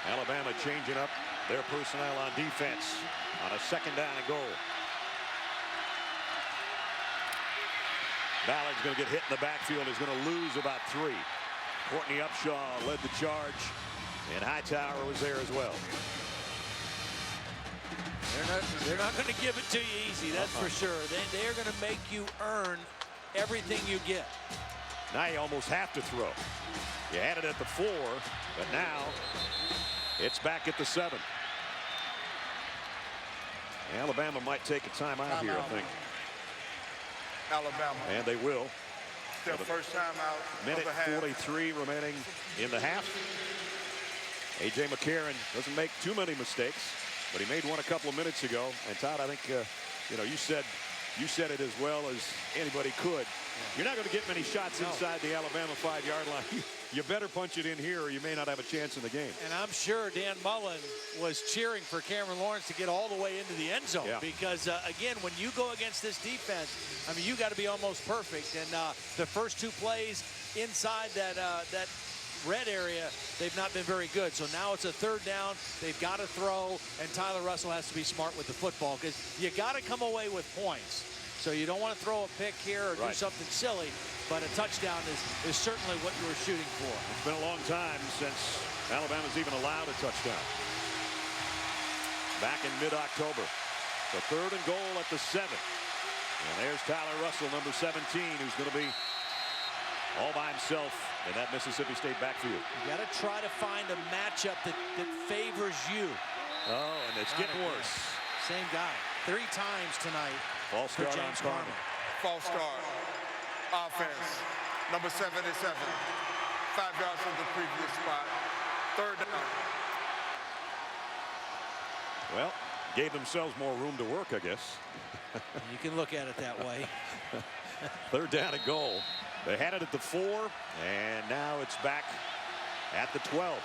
Alabama changing up their personnel on defense on a 2nd down and goal. Ballard's going to get hit in the backfield. He's going to lose about 3. Courtney Upshaw led the charge, and Hightower was there as well. They're not going to give it to you easy, that's for sure. They are going to make you earn everything you get. Now you almost have to throw. You had it at the 4, but now it's back at the 7. Alabama might take a timeout here, I think. Alabama. And they will. Their first time out. Minute 43 remaining in the half. A.J. McCarron doesn't make too many mistakes, but he made one a couple of minutes ago. And Todd, I think, you know, you said you said it as well as anybody could. You're not going to get many shots inside the Alabama 5-yard line. You better punch it in here or you may not have a chance in the game. And I'm sure Dan Mullen was cheering for Cameron Lawrence to get all the way into the end zone because, again, when you go against this defense, I mean, you got to be almost perfect. And the first 2 plays inside that red area, they've not been very good. So now it's a 3rd down. They've got to throw, and Tyler Russell has to be smart with the football because you got to come away with points. So you don't want to throw a pick here or do something silly, but a touchdown is certainly what you were shooting for. It's been a long time since Alabama's even allowed a touchdown. Back in mid-October. So 3rd and goal at the 7. And there's Tyler Russell, number 17, who's going to be all by himself in that Mississippi State backfield. You got to try to find a matchup that favors you. Oh, and it's getting worse. Same guy. 3 times tonight. False start on Carmen. False start. Offense. Number 77. 5 yards from the previous spot. 3rd down. Well, gave themselves more room to work, I guess. You can look at it that way. 3rd down and goal. They had it at the 4, and now it's back at the 12.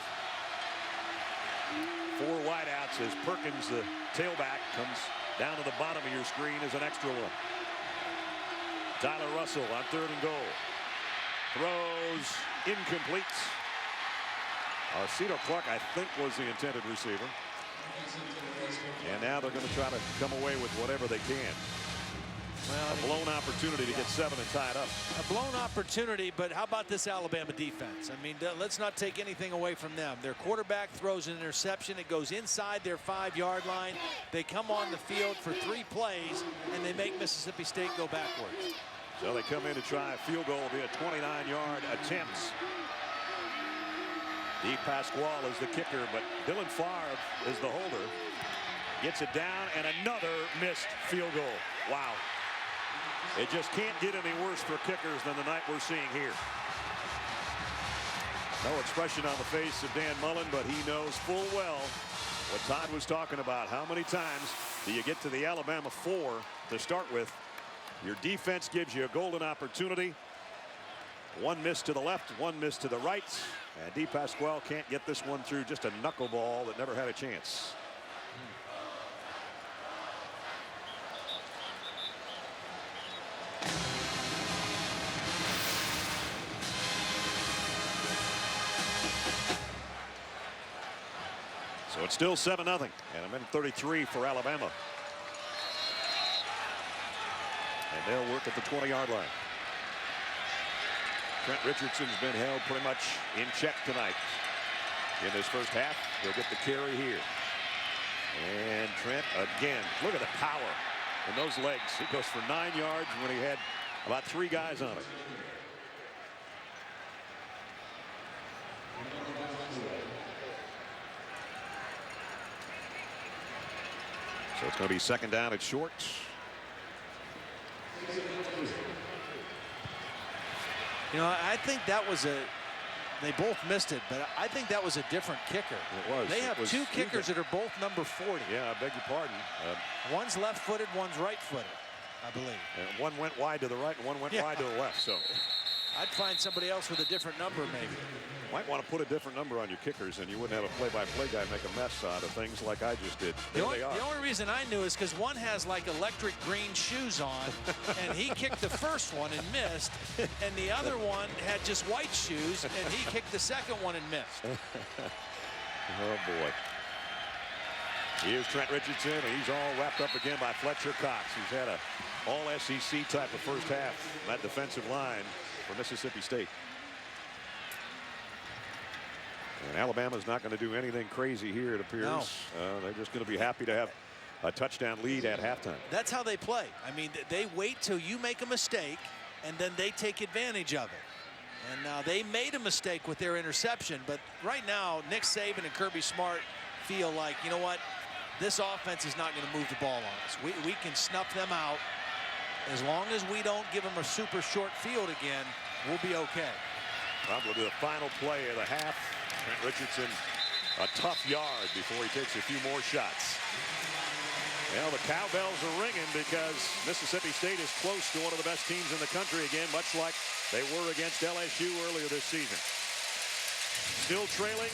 4 wideouts as Perkins, the tailback, comes down to the bottom of your screen as an extra one. Tyler Russell on 3rd and goal. Throws incomplete. Arcito Clark, I think, was the intended receiver. And now they're going to try to come away with whatever they can. Well, a blown opportunity to get 7 and tie it up. A blown opportunity, but how about this Alabama defense? I mean, let's not take anything away from them. Their quarterback throws an interception. It goes inside their 5-yard line. They come on the field for 3 plays, and they make Mississippi State go backwards. So they come in to try a field goal via 29-yard attempts. Di Pasquale is the kicker, but Dylan Favre is the holder. Gets it down, and another missed field goal. Wow. It just can't get any worse for kickers than the night we're seeing here. No expression on the face of Dan Mullen, but he knows full well what Todd was talking about. How many times do you get to the Alabama 4 to start with? Your defense gives you a golden opportunity. 1 miss to the left, 1 miss to the right. And Di Pasquale can't get this one through. Just a knuckleball that never had a chance. So it's still 7-0, and a minute 33 for Alabama. And they'll work at the 20-yard line. Trent Richardson's been held pretty much in check tonight. In this first half, he'll get the carry here. And Trent again, look at the power in those legs. He goes for 9 yards when he had about 3 guys on it. So it's going to be 2nd down at short. You know, I think that was they both missed it, but I think that was a different kicker. It was. They have 2 kickers that are both number 40. Yeah, I beg your pardon. One's left-footed, one's right-footed, I believe. One went wide to the right and one went wide to the left. So I'd find somebody else with a different number, maybe. Might want to put a different number on your kickers, and you wouldn't have a play-by-play guy make a mess out of things like I just did. The only reason I knew is because one has like electric green shoes on, and he kicked the first one and missed, and the other one had just white shoes, and he kicked the second one and missed. Oh, boy. Here's Trent Richardson, and he's all wrapped up again by Fletcher Cox, who's had a all-SEC type of first half on that defensive line for Mississippi State. And Alabama's not going to do anything crazy here, it appears. No. They're just going to be happy to have a touchdown lead at halftime. That's how they play. I mean, they wait till you make a mistake, and then they take advantage of it. And they made a mistake with their interception, but right now, Nick Saban and Kirby Smart feel like, you know what, this offense is not going to move the ball on us. We can snuff them out. As long as we don't give them a super short field again, we'll be okay. Probably the final play of the half. Trent Richardson, a tough yard before he takes a few more shots. Well, the cowbells are ringing because Mississippi State is close to one of the best teams in the country again, much like they were against LSU earlier this season. Still trailing,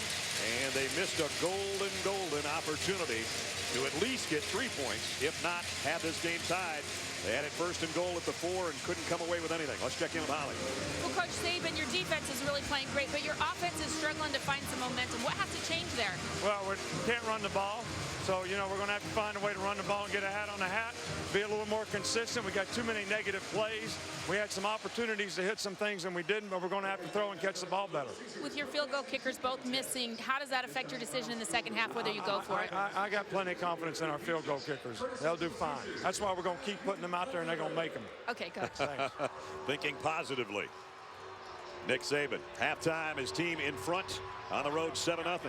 and they missed a golden opportunity to at least get 3 points, if not have this game tied. They had it first and goal at the 4 and couldn't come away with anything. Let's check in with Holly. Well, Coach Saban, your defense is really playing great, but your offense is struggling to find some momentum. What has to change there? Well, we can't run the ball. So, you know, we're going to have to find a way to run the ball and get a hat on the hat, be a little more consistent. We got too many negative plays. We had some opportunities to hit some things, and we didn't, but we're going to have to throw and catch the ball better. With your field goal kickers both missing, how does that affect your decision in the second half, whether you go for it? I got plenty of confidence in our field goal kickers. They'll do fine. That's why we're going to keep putting them out there, and they're going to make them. Okay, Coach. Thanks. Thinking positively. Nick Saban, halftime, his team in front on the road 7-0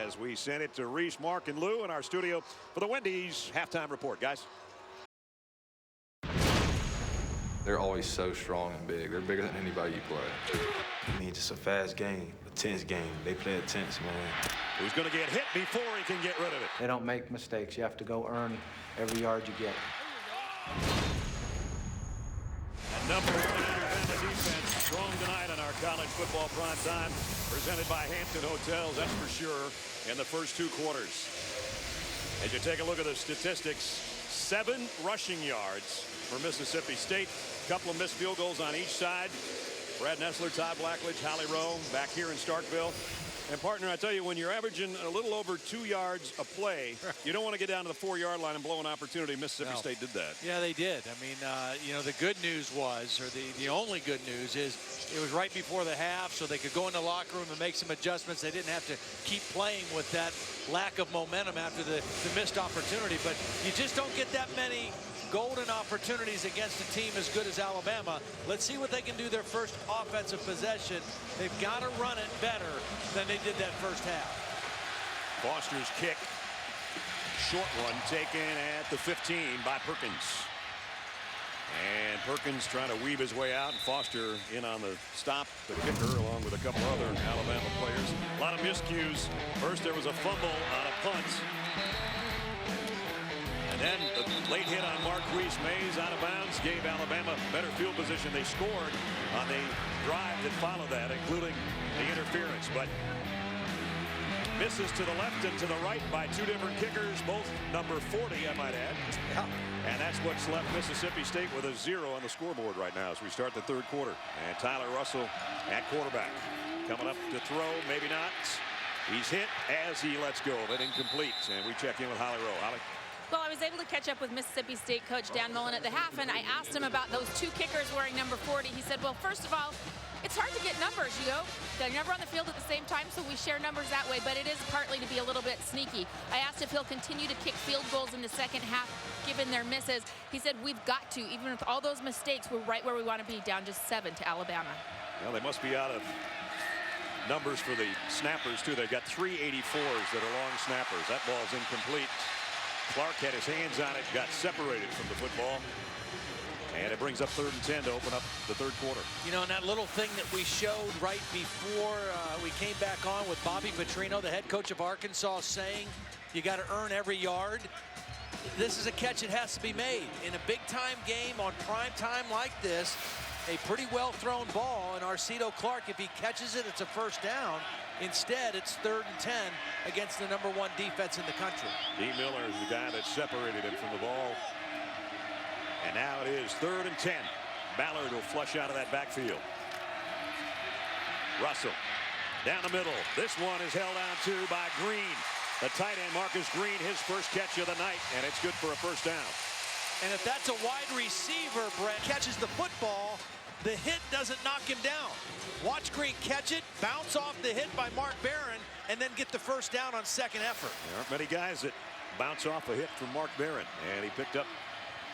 as we send it to Reese, Mark, and Lou in our studio for the Wendy's halftime report. Guys. They're always so strong and big. They're bigger than anybody you play. I mean, just a fast game, a tense game. They play it tense, man. Who's going to get hit before he can get rid of it? They don't make mistakes. You have to go earn every yard you get. And number 1 Alabama defense strong tonight on our college football prime time, presented by Hampton Hotels, that's for sure, in the first 2 quarters. As you take a look at the statistics, 7 rushing yards for Mississippi State. A couple of missed field goals on each side. Brad Nessler, Todd Blackledge, Holly Rowe back here in Starkville. And, partner, I tell you, when you're averaging a little over 2 yards a play, you don't want to get down to the 4-yard line and blow an opportunity. Mississippi State did that. Yeah, they did. I mean, you know, the good news was, or the only good news is, it was right before the half, so they could go in the locker room and make some adjustments. They didn't have to keep playing with that lack of momentum after the missed opportunity. But you just don't get that many golden opportunities against a team as good as Alabama. Let's see what they can do their first offensive possession. They've got to run it better than they did that first half. Foster's kick, short one, taken at the 15 by Perkins. And Perkins trying to weave his way out, and Foster in on the stop, the kicker, along with a couple other Alabama players. A lot of miscues. First there was a fumble on a punt. And then the late hit on Marquise Mays out of bounds gave Alabama better field position. They scored on the drive that followed that, including the interference. But misses to the left and to the right by 2 different kickers, both number 40, I might add. Yeah. And that's what's left Mississippi State with a 0 on the scoreboard right now as we start the 3rd quarter. And Tyler Russell at quarterback. Coming up to throw, maybe not. He's hit as he lets go, but incomplete. And we check in with Holly Rowe. Holly? Well, I was able to catch up with Mississippi State coach Dan Mullen at the half, and I asked him about those 2 kickers wearing number 40. He said, well, first of all, it's hard to get numbers, you know. They're never on the field at the same time, so we share numbers that way, but it is partly to be a little bit sneaky. I asked if he'll continue to kick field goals in the second half, given their misses. He said, we've got to. Even with all those mistakes, we're right where we want to be, down just 7 to Alabama. Well, they must be out of numbers for the snappers, too. They've got 3 84s that are long snappers. That ball's incomplete. Clark had his hands on it, got separated from the football. And it brings up 3rd and 10 to open up the 3rd quarter. You know, and that little thing that we showed right before we came back on with Bobby Petrino, the head coach of Arkansas, saying you got to earn every yard. This is a catch that has to be made. In a big-time game on prime time like this, a pretty well-thrown ball, and Arcito Clark, if he catches it, it's a first down. Instead, it's 3rd and 10 against the number 1 defense in the country. D. Miller is the guy that separated him from the ball. And now it is 3rd and 10. Ballard will flush out of that backfield. Russell down the middle. This one is held on to by Green. The tight end, Marcus Green, his first catch of the night, and it's good for a first down. And if that's a wide receiver, Brett, catches the football, the hit doesn't knock him down. Watch Green catch it, bounce off the hit by Mark Barron, and then get the first down on second effort. There aren't many guys that bounce off a hit from Mark Barron, and he picked up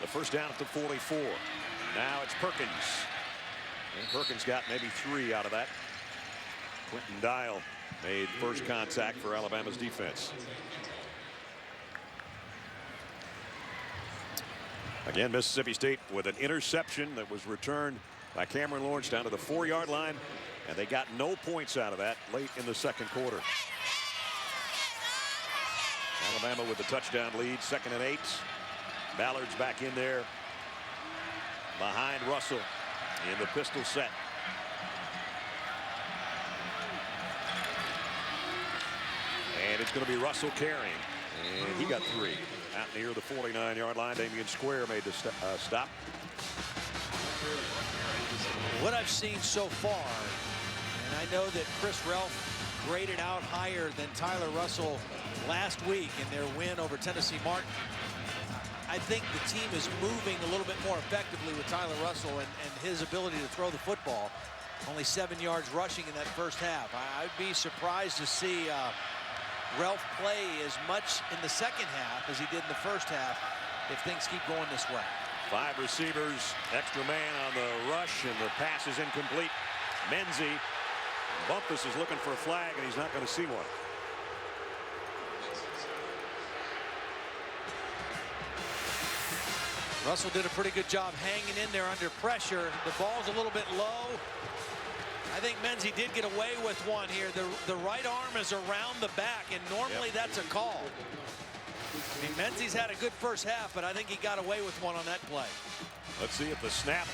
the first down at the 44. Now it's Perkins. And Perkins got maybe 3 out of that. Quentin Dial made first contact for Alabama's defense. Again, Mississippi State with an interception that was returned by Cameron Lawrence down to the 4-yard line, and they got no points out of that late in the 2nd quarter. Alabama with the touchdown lead, 2nd and 8. Ballard's back in there behind Russell in the pistol set. And it's going to be Russell carrying. And he got 3. Out near the 49-yard line. Damian Square made the stop. What I've seen so far, and I know that Chris Relf graded out higher than Tyler Russell last week in their win over Tennessee Martin. I think the team is moving a little bit more effectively with Tyler Russell and his ability to throw the football. Only 7 yards rushing in that first half. I'd be surprised to see Relf play as much in the second half as he did in the first half if things keep going this way. 5 receivers, extra man on the rush, and the pass is incomplete. Menzie, Bumpus is looking for a flag, and he's not going to see one. Russell did a pretty good job hanging in there under pressure. The ball's a little bit low. I think Menzie did get away with one here. The right arm is around the back, and normally that's a call. I mean, Menzie's had a good first half, but I think he got away with one on that play. Let's see if the snap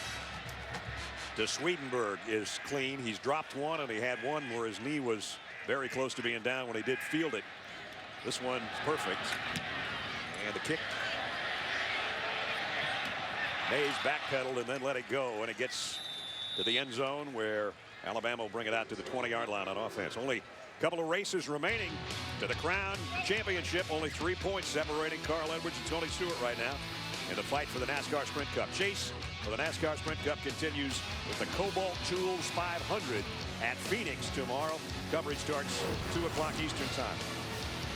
to Swedenberg is clean. He's dropped one, and he had one where his knee was very close to being down when he did field it. This one's perfect. And the kick. Mays backpedaled and then let it go, and it gets to the end zone where Alabama will bring it out to the 20-yard line on offense. Only a couple of races remaining to the Crown Championship. Only 3 points separating Carl Edwards and Tony Stewart right now in the fight for the NASCAR Sprint Cup. Chase for the NASCAR Sprint Cup continues with the Cobalt Jewels 500 at Phoenix tomorrow. Coverage starts 2 o'clock Eastern time.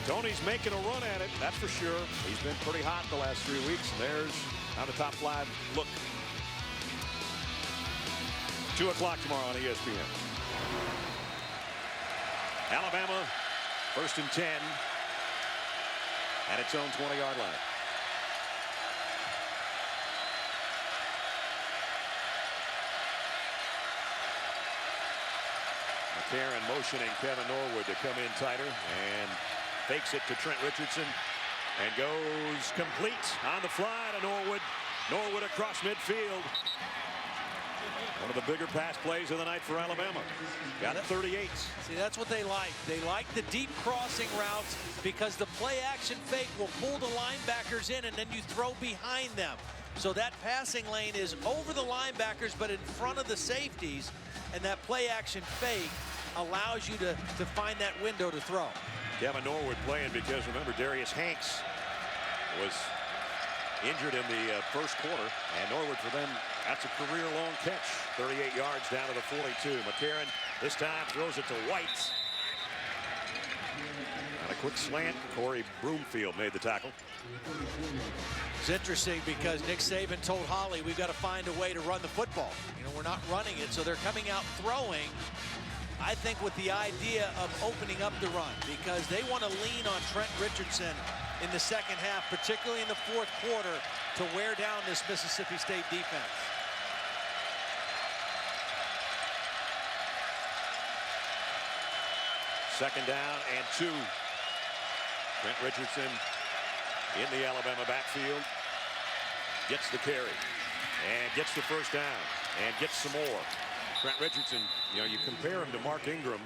Tony's making a run at it, that's for sure. He's been pretty hot the last 3 weeks, and there's how the top 5 look. 2 o'clock tomorrow on ESPN. Alabama, 1st and 10 at its own 20-yard line. McCarron motioning Kevin Norwood to come in tighter and fakes it to Trent Richardson and goes complete on the fly to Norwood. Norwood across midfield. One of the bigger pass plays of the night for Alabama. Got it 38. See, that's what they like. They like the deep crossing routes because the play action fake will pull the linebackers in and then you throw behind them. So that passing lane is over the linebackers but in front of the safeties, and that play action fake allows you to find that window to throw. Kevin Norwood playing because, remember, Darius Hanks was injured in the first quarter, and Norwood for them, that's a career-long catch. 38 yards down to the 42. McCarron this time throws it to White. On a quick slant, Corey Broomfield made the tackle. It's interesting because Nick Saban told Holly, we've got to find a way to run the football. You know, we're not running it, so they're coming out throwing, I think, with the idea of opening up the run because they want to lean on Trent Richardson in the second half, particularly in the fourth quarter, to wear down this Mississippi State defense. Second down and 2. Trent Richardson in the Alabama backfield. Gets the carry and gets the first down and gets some more. Trent Richardson, you know, you compare him to Mark Ingram,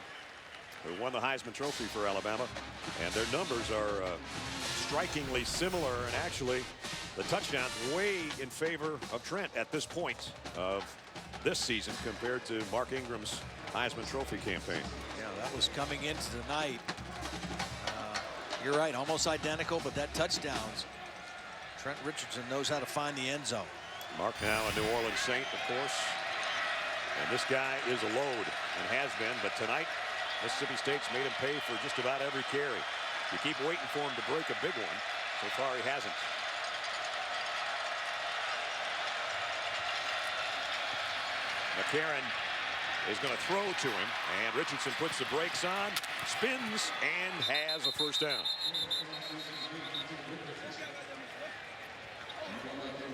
who won the Heisman Trophy for Alabama, and their numbers are strikingly similar, and actually the touchdowns way in favor of Trent at this point of this season compared to Mark Ingram's Heisman Trophy campaign. Yeah, that was coming into the night. You're right, almost identical, but that touchdowns. Trent Richardson knows how to find the end zone. Mark now a New Orleans Saint, of course. And this guy is a load and has been, but tonight Mississippi State's made him pay for just about every carry. You keep waiting for him to break a big one. So far he hasn't. McCarron is going to throw to him, and Richardson puts the brakes on, spins, and has a first down.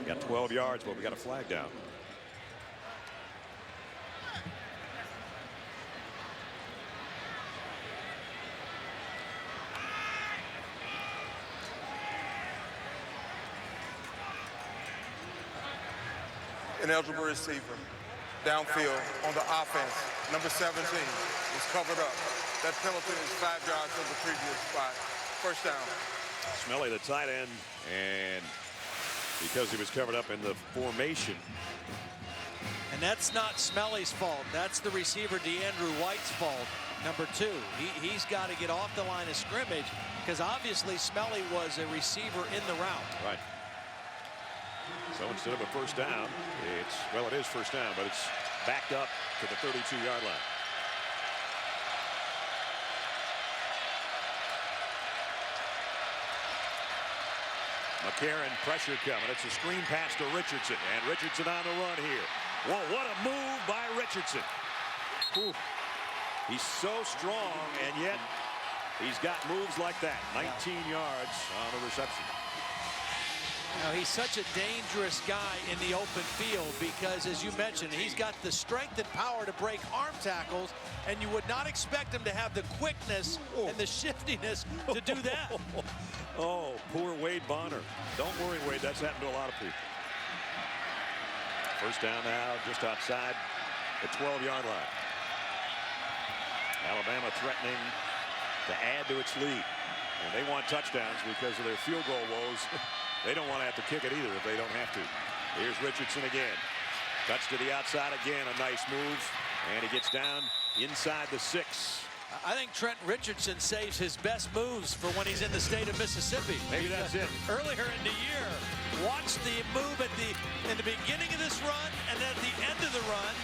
Got 12 yards, but we got a flag down. ineligible receiver downfield on the offense. Number 17 was covered up. That penalty is 5 yards from the previous spot. First down. Smelly, the tight end, and because he was covered up in the formation. And that's not Smelly's fault. That's the receiver, DeAndrew White's fault. Number 2, he's got to get off the line of scrimmage because obviously Smelly was a receiver in the route. Right. So instead of a first down, it is first down, but it's backed up to the 32-yard line. McCarron, pressure coming. It's a screen pass to Richardson, and Richardson on the run here. Whoa, what a move by Richardson. Whew. He's so strong, and yet he's got moves like that. 19 yards on the reception. Now, he's such a dangerous guy in the open field because, as you mentioned, he's got the strength and power to break arm tackles, and you would not expect him to have the quickness and the shiftiness to do that. Oh, poor Wade Bonner. Don't worry, Wade. That's happened to a lot of people. First down now, just outside the 12-yard line. Alabama threatening to add to its lead. And they want touchdowns because of their field goal woes. They don't want to have to kick it either if they don't have to. Here's Richardson again. Cuts to the outside again. A nice move. And he gets down inside the 6. I think Trent Richardson saves his best moves for when he's in the state of Mississippi. Maybe that's it. Earlier in the year, watch the move in the beginning of this run and then at the end of the run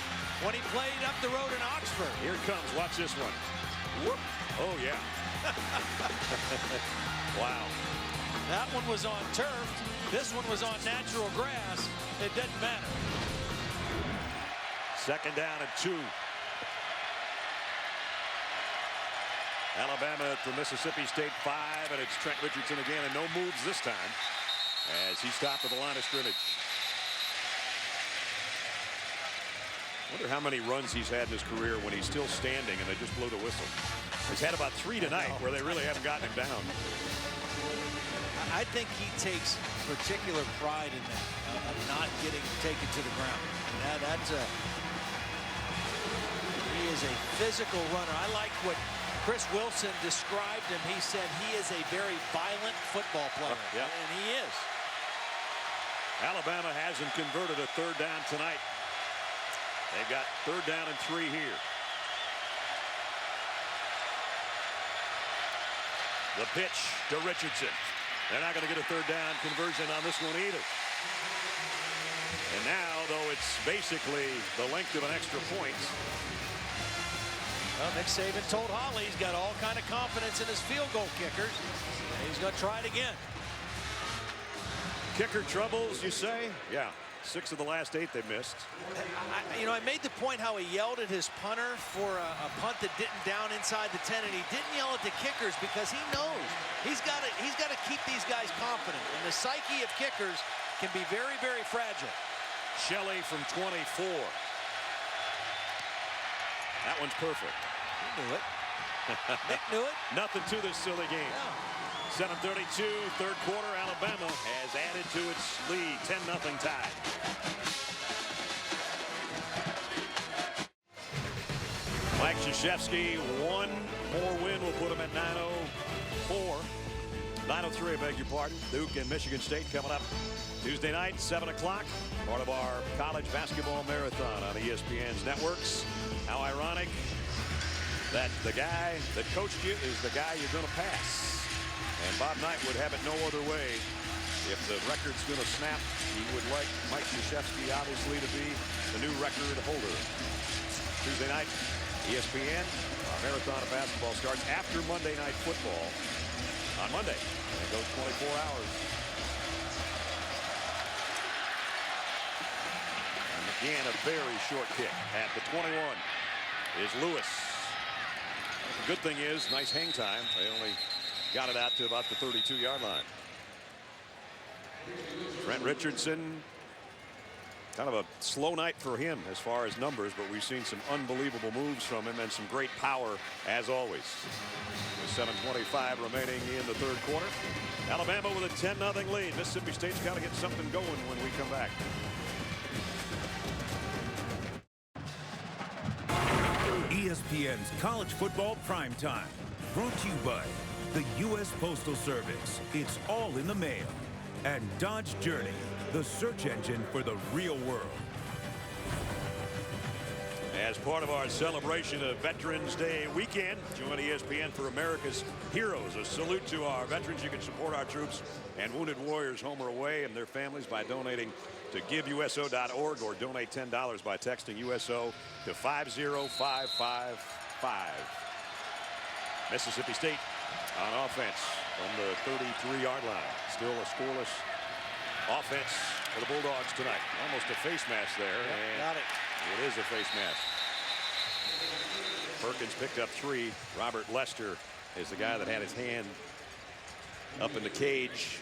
when he played up the road in Oxford. Here it comes. Watch this one. Whoop. Oh, yeah. Wow. That one was on turf. This one was on natural grass. It didn't matter. Second down and 2. Alabama to Mississippi State 5, and it's Trent Richardson again, and no moves this time as he stopped at the line of scrimmage. Wonder how many runs he's had in his career when he's still standing and they just blow the whistle. He's had about 3 tonight where they really haven't gotten him down. I think he takes particular pride in that, of not getting taken to the ground. He is a physical runner. I like what Chris Wilson described him. He said he is a very violent football player, and he is. Alabama hasn't converted a third down tonight. They've got third down and 3 here. The pitch to Richardson. They're not going to get a third down conversion on this one either. And now, though, it's basically the length of an extra point. Well, Nick Saban told Holly he's got all kind of confidence in his field goal kickers. And he's going to try it again. Kicker troubles, you say? Yeah. 6 of the last 8 they missed. I made the point how he yelled at his punter for a punt that didn't down inside the 10, and he didn't yell at the kickers because he knows he's got to keep these guys confident. And the psyche of kickers can be very, very fragile. Shelley from 24. That one's perfect. He knew it. Nick knew it. Nothing to this silly game. Yeah. 7:32, third quarter. Alabama has added to its lead. 10-0 tie. Mike Krzyzewski, one more win will put him at 904. 903, I beg your pardon. Duke and Michigan State coming up Tuesday night, 7 o'clock. Part of our college basketball marathon on ESPN's networks. How ironic that the guy that coached you is the guy you're going to pass. And Bob Knight would have it no other way. If the record's going to snap, he would like Mike Krzyzewski, obviously, to be the new record holder. Tuesday night, ESPN. Our marathon of basketball starts after Monday Night Football on Monday. And it goes 24 hours. And again, a very short kick at the 21 is Lewis. The good thing is, nice hang time. They only got it out to about the 32-yard line. Trent Richardson, kind of a slow night for him as far as numbers, but we've seen some unbelievable moves from him and some great power as always. With 7:25 remaining in the third quarter. Alabama with a 10-0 lead. Mississippi State's got to get something going when we come back. ESPN's College Football Primetime. Brought to you by the U.S. Postal Service. It's all in the mail. And Dodge Journey, the search engine for the real world. As part of our celebration of Veterans Day weekend, join ESPN for America's Heroes. A salute to our veterans. You can support our troops and wounded warriors home or away and their families by donating to giveuso.org or donate $10 by texting USO to 50555. Mississippi State on offense from the 33-yard line. Still a scoreless offense for the Bulldogs tonight. Almost a face mask there. And got it. It is a face mask. Perkins picked up 3. Robert Lester is the guy that had his hand up in the cage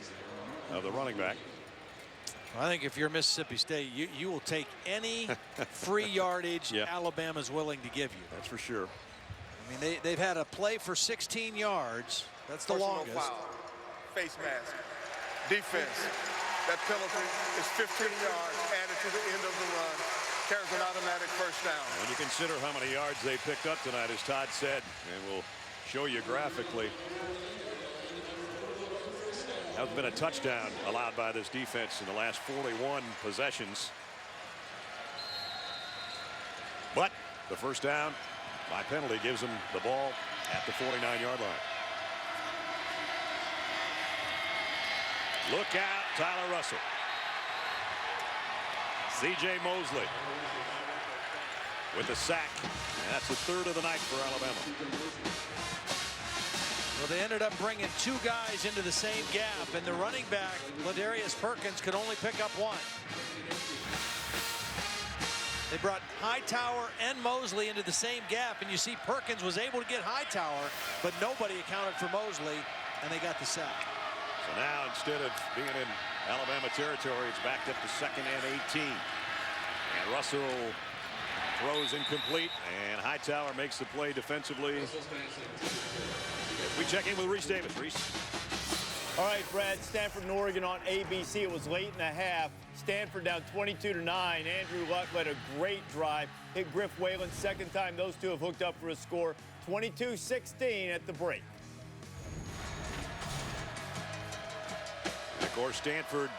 of the running back. I think if you're Mississippi State, you will take any free yardage Alabama's willing to give you. That's for sure. I mean, they've had a play for 16 yards. That's the longest. Foul. Face mask. Defense. That penalty is 15 yards added to the end of the run. Carries an automatic first down. When you consider how many yards they picked up tonight, as Todd said, and we'll show you graphically, hasn't been a touchdown allowed by this defense in the last 41 possessions. But the first down by penalty gives them the ball at the 49-yard line. Look out, Tyler Russell. C.J. Mosley with the sack. And that's the 3rd of the night for Alabama. Well, they ended up bringing 2 guys into the same gap, and the running back, Ladarius Perkins, could only pick up 1. They brought Hightower and Mosley into the same gap, and you see Perkins was able to get Hightower, but nobody accounted for Mosley, and they got the sack. So now, instead of being in Alabama territory, it's backed up to 2nd and 18. And Russell throws incomplete, and Hightower makes the play defensively. We check in with Reese Davis. Reese. All right, Brad, Stanford and Oregon on ABC. It was late in the half. Stanford down 22-9. Andrew Luck led a great drive. Hit Griff Whalen. 2nd time those two have hooked up for a score. 22-16 at the break. And of course, Stanford,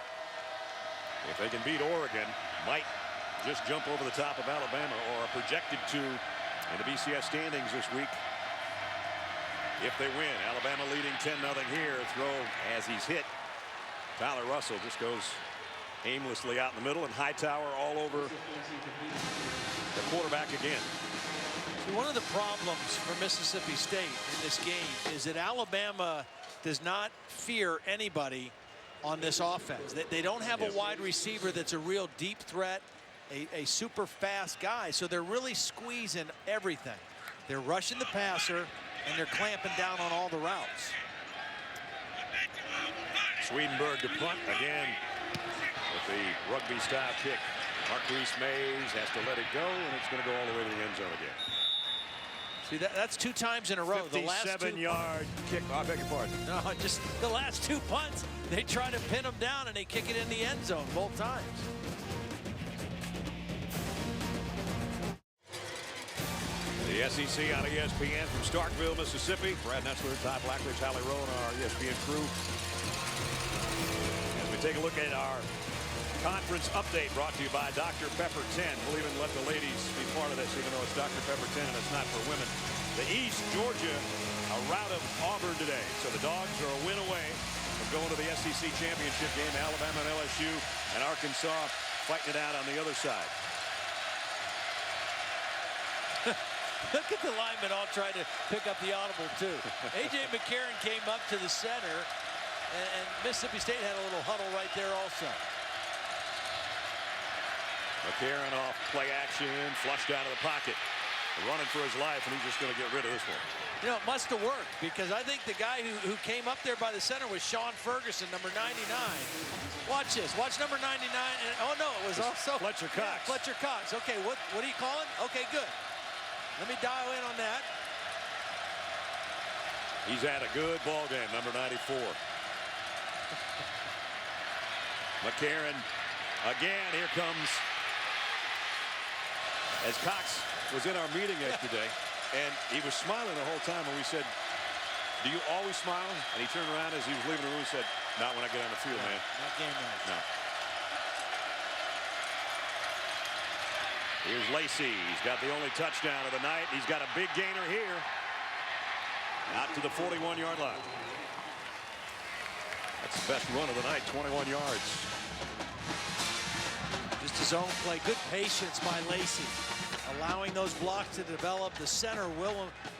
if they can beat Oregon, might just jump over the top of Alabama, or are projected to in the BCS standings this week. If they win, Alabama leading 10-0 here. Throw as he's hit. Tyler Russell just goes aimlessly out in the middle, and Hightower all over the quarterback again. See, one of the problems for Mississippi State in this game is that Alabama does not fear anybody on this offense. They don't have a wide receiver that's a real deep threat, a super fast guy, so they're really squeezing everything. They're rushing the passer, and they're clamping down on all the routes. Swedenberg to punt again with the rugby-style kick. Marquise Mays has to let it go, and it's going to go all the way to the end zone again. See, that's 2 times in a row. 57-yard kick. I beg your pardon. No, just the last 2 punts, they try to pin them down, and they kick it in the end zone both times. The SEC on ESPN from Starkville, Mississippi. Brad Nessler, Todd Blackridge, Hallie Rowe, and our ESPN crew. As we take a look at our conference update brought to you by Dr. Pepper 10. We'll even let the ladies be part of this, even though it's Dr. Pepper 10 and it's not for women. The East, Georgia, a rout of Auburn today. So the Dogs are a win away from going to the SEC championship game. Alabama and LSU and Arkansas fighting it out on the other side. Look at the linemen all trying to pick up the audible, too. A.J. McCarron came up to the center, and Mississippi State had a little huddle right there also. McCarron off play action, flushed out of the pocket. Running for his life, and he's just going to get rid of this one. You know, it must have worked, because I think the guy who came up there by the center was Sean Ferguson, number 99. Watch this. Watch number 99. And, oh, no, it was also Fletcher Cox. Yeah, Fletcher Cox. Okay, what do you call it? Okay, good. Let me dial in on that. He's had a good ball game, number 94. McCarron again. Here comes, as Cox was in our meeting yesterday. And he was smiling the whole time, and we said, do you always smile? And he turned around as he was leaving the room and said, not when I get on the field, man. Not game night. No. Here's Lacey. He's got the only touchdown of the night. He's got a big gainer here. Out to the 41-yard line. That's the best run of the night, 21 yards. Just his own play. Good patience by Lacey. Allowing those blocks to develop. The center,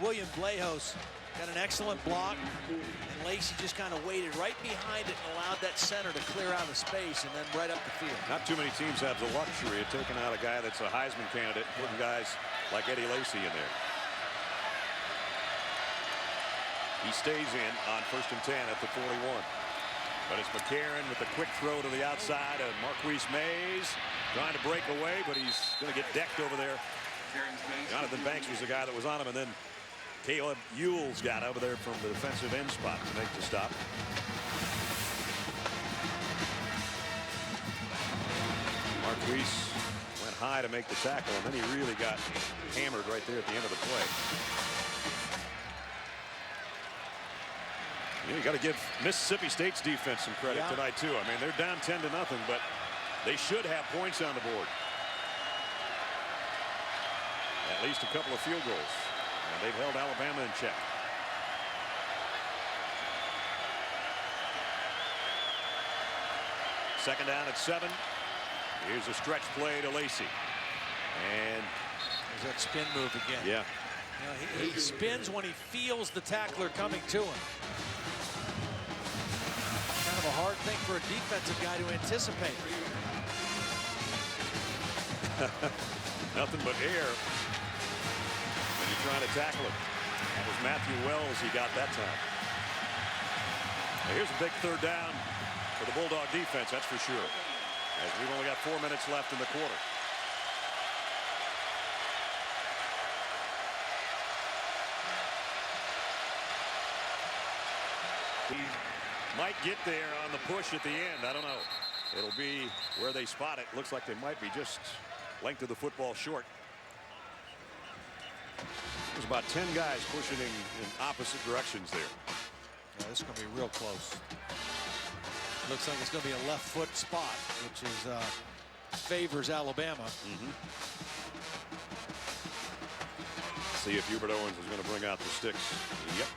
William Blahos, got an excellent block. And Lacey just kind of waited right behind it and allowed that center to clear out of space and then right up the field. Not too many teams have the luxury of taking out a guy that's a Heisman candidate, putting guys like Eddie Lacy in there. He stays in on 1st and 10 at the 41. But it's McCarron with the quick throw to the outside of Marquise Mays. Trying to break away, but he's going to get decked over there. Jonathan Banks was the guy that was on him, and then Caleb Ewell's got over there from the defensive end spot to make the stop. Marquise went high to make the tackle, and then he really got hammered right there at the end of the play. You got to give Mississippi State's defense some credit tonight, too. I mean, they're down 10-0, but they should have points on the board. At least a couple of field goals. And they've held Alabama in check. Second down at 7. Here's a stretch play to Lacey. And there's that spin move again. Yeah. You know, he spins when he feels the tackler coming to him. Kind of a hard thing for a defensive guy to anticipate. Nothing but air when you're trying to tackle him. That was Matthew Wells he got that time. Now here's a big 3rd down for the Bulldog defense, that's for sure. As we've only got 4 minutes left in the quarter. He might get there on the push at the end. I don't know. It'll be where they spot it. Looks like they might be just length of the football short. There's about 10 guys pushing in opposite directions there. Yeah, this is going to be real close. Looks like it's going to be a left foot spot, which is favors Alabama. See if Hubert Owens is going to bring out the sticks. Yep.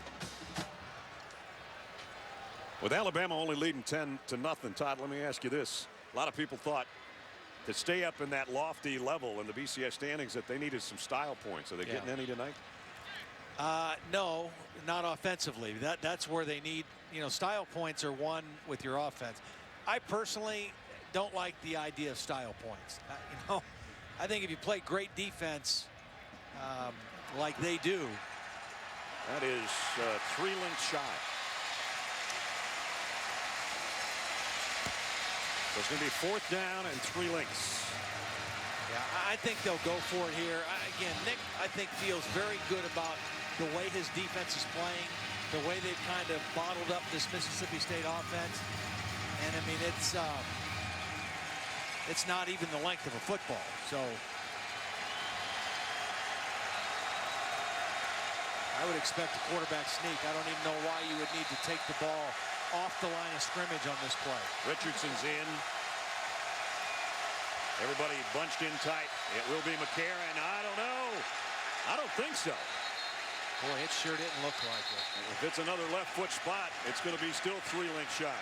With Alabama only leading 10-0, Todd, let me ask you this. A lot of people thought to stay up in that lofty level in the BCS standings that they needed some style points. Are they getting any tonight? No, not offensively. That's where they need, you know, style points are won with your offense. I personally don't like the idea of style points. You know, I think if you play great defense like they do. That is 3 lengths shy. So it's going to be 4th down and 3 lengths. Yeah, I think they'll go for it here. Again, Nick, I think, feels very good about the way his defense is playing, the way they've kind of bottled up this Mississippi State offense. And, I mean, it's not even the length of a football. So I would expect a quarterback sneak. I don't even know why you would need to take the ball off the line of scrimmage on this play. Richardson's in. Everybody bunched in tight. It will be McCarron. I don't know. I don't think so. Boy, it sure didn't look like it. If it's another left foot spot, it's going to be still 3 lengths shy.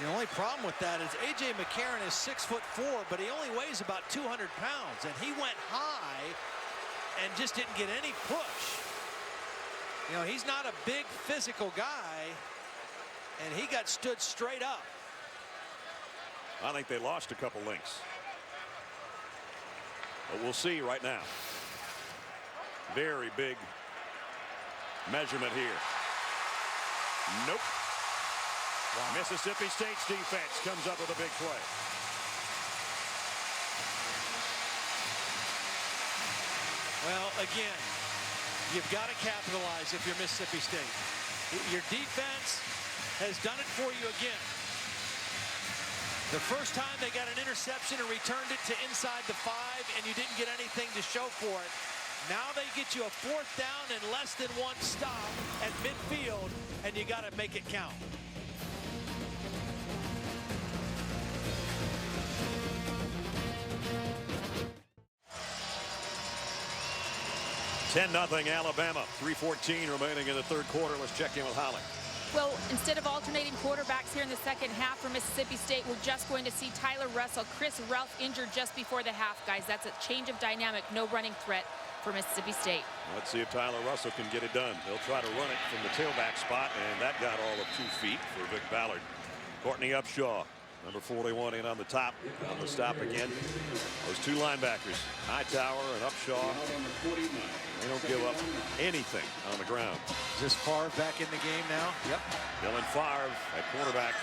The only problem with that is A.J. McCarron is 6'4", but he only weighs about 200 pounds, and he went high and just didn't get any push. You know, he's not a big physical guy, and he got stood straight up. I think they lost a couple lengths. But we'll see right now. Very big measurement here. Nope. Wow. Mississippi State's defense comes up with a big play. Well, again, you've got to capitalize if you're Mississippi State. Your defense has done it for you again. The first time they got an interception and returned it to inside the 5, and you didn't get anything to show for it. Now they get you a 4th down and less than 1 stop at midfield, and you got to make it count. $10-0 Alabama. 3:14 remaining in the third quarter. Let's check in with Holly. Well, instead of alternating quarterbacks here in the second half for Mississippi State, we're just going to see Tyler Russell, Chris Ralph injured just before the half, guys. That's a change of dynamic, no running threat for Mississippi State. Let's see if Tyler Russell can get it done. He'll try to run it from the tailback spot, and that got all of 2 feet for Vic Ballard. Courtney Upshaw, number 41, in on the top. On the stop again. Those 2 linebackers, Hightower and Upshaw. They don't give up anything on the ground. Is this Favre back in the game now? Yep. Dylan Favre at quarterback.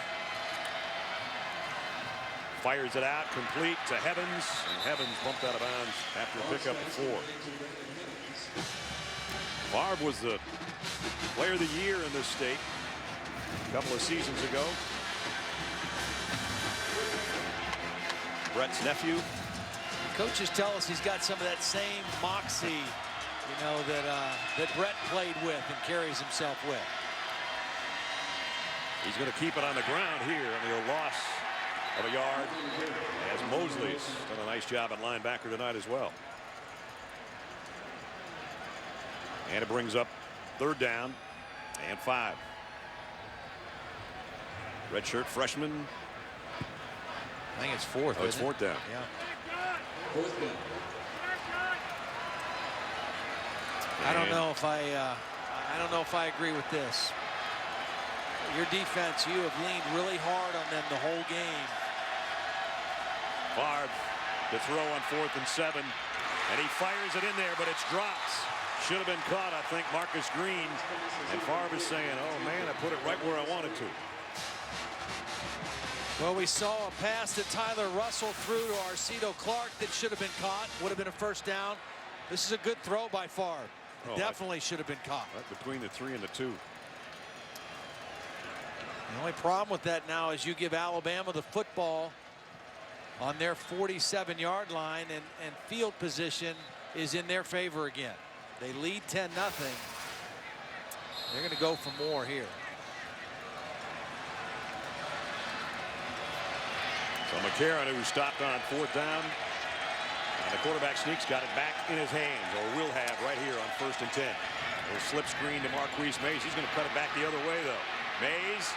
Fires it out, complete to Evans, and Evans bumped out of bounds after a pickup of 4. Favre was the player of the year in this state a couple of seasons ago. Brett's nephew. Coaches tell us he's got some of that same moxie, you know, that Brett played with and carries himself with. He's going to keep it on the ground here, and he'll loss of a yard, as Mosley's done a nice job at linebacker tonight as well. And it brings up 3rd down and 5. Redshirt freshman. I think it's 4th. Oh, it's 4th down. Yeah. I don't know if I agree with this. Your defense, you have leaned really hard on them the whole game. Favre to throw on 4th and 7, and he fires it in there, but it's dropped. Should have been caught, I think, Marcus Green. And Favre is saying, oh man, I put it right where I wanted to. Well, we saw a pass that Tyler Russell threw to Arcito Clark that should have been caught. Would have been a 1st down. This is a good throw by Favre. Definitely should have been caught. Right between the 3 and the 2. The only problem with that now is you give Alabama the football on their 47-yard line, and field position is in their favor again. They lead 10-0. They're going to go for more here. So McCarron, who stopped on 4th down, and the quarterback sneaks, got it back in his hands, or will have right here on 1st and 10. A slip screen to Marquise Mays. He's going to cut it back the other way, though. Mays,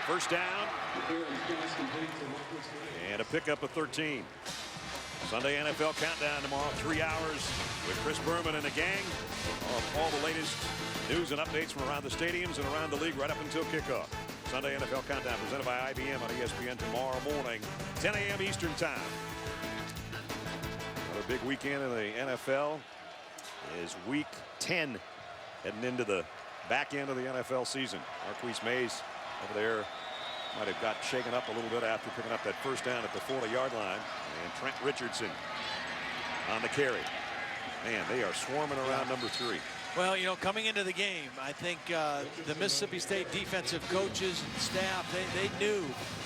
1st down, and a pickup of 13. Sunday NFL Countdown tomorrow, 3 hours with Chris Berman and the gang. All the latest news and updates from around the stadiums and around the league right up until kickoff. Sunday NFL Countdown presented by IBM on ESPN tomorrow morning, 10 a.m. Eastern Time. Another big weekend in the NFL is Week 10, heading into the back end of the NFL season. Marquise Mays over there might have got shaken up a little bit after picking up that 1st down at the 40-yard line. And Trent Richardson on the carry. Man, they are swarming around number 3. Well, you know, coming into the game, I think the Mississippi State defensive coaches and staff, they knew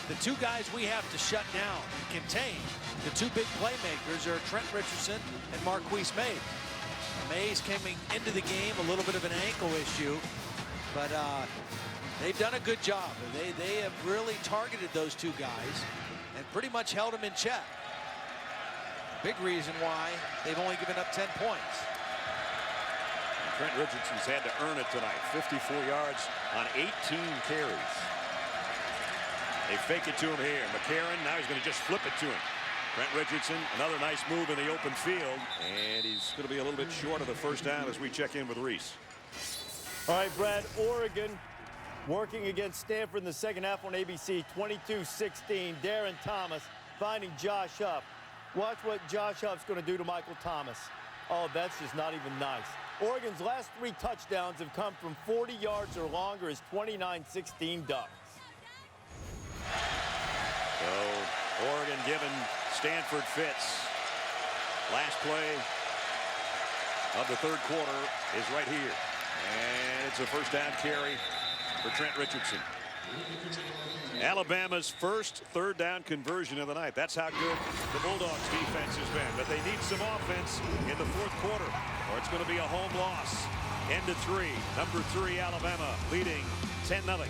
the 2 guys we have to shut down, contain. The 2 big playmakers are Trent Richardson and Marquise Mays. Mays coming into the game, a little bit of an ankle issue, but they've done a good job. They have really targeted those 2 guys and pretty much held them in check. Big reason why they've only given up 10 points. Trent Richardson's had to earn it tonight. 54 yards on 18 carries. They fake it to him here. McCarron, now he's going to just flip it to him. Trent Richardson, another nice move in the open field, and he's going to be a little bit short of the 1st down as we check in with Reese. All right, Brad, Oregon working against Stanford in the second half on ABC, 22-16. Darren Thomas finding Josh Huff. Watch what Josh Huff's going to do to Michael Thomas. Oh, that's just not even nice. Oregon's last 3 touchdowns have come from 40 yards or longer as 29-16 Ducks. So Oregon giving Stanford fits. Last play of the 3rd quarter is right here. And it's a 1st down carry for Trent Richardson. Alabama's first third down conversion of the night. That's how good the Bulldogs defense has been. But they need some offense in the fourth quarter, or it's going to be a home loss. End of 3. Number 3 Alabama leading 10-0.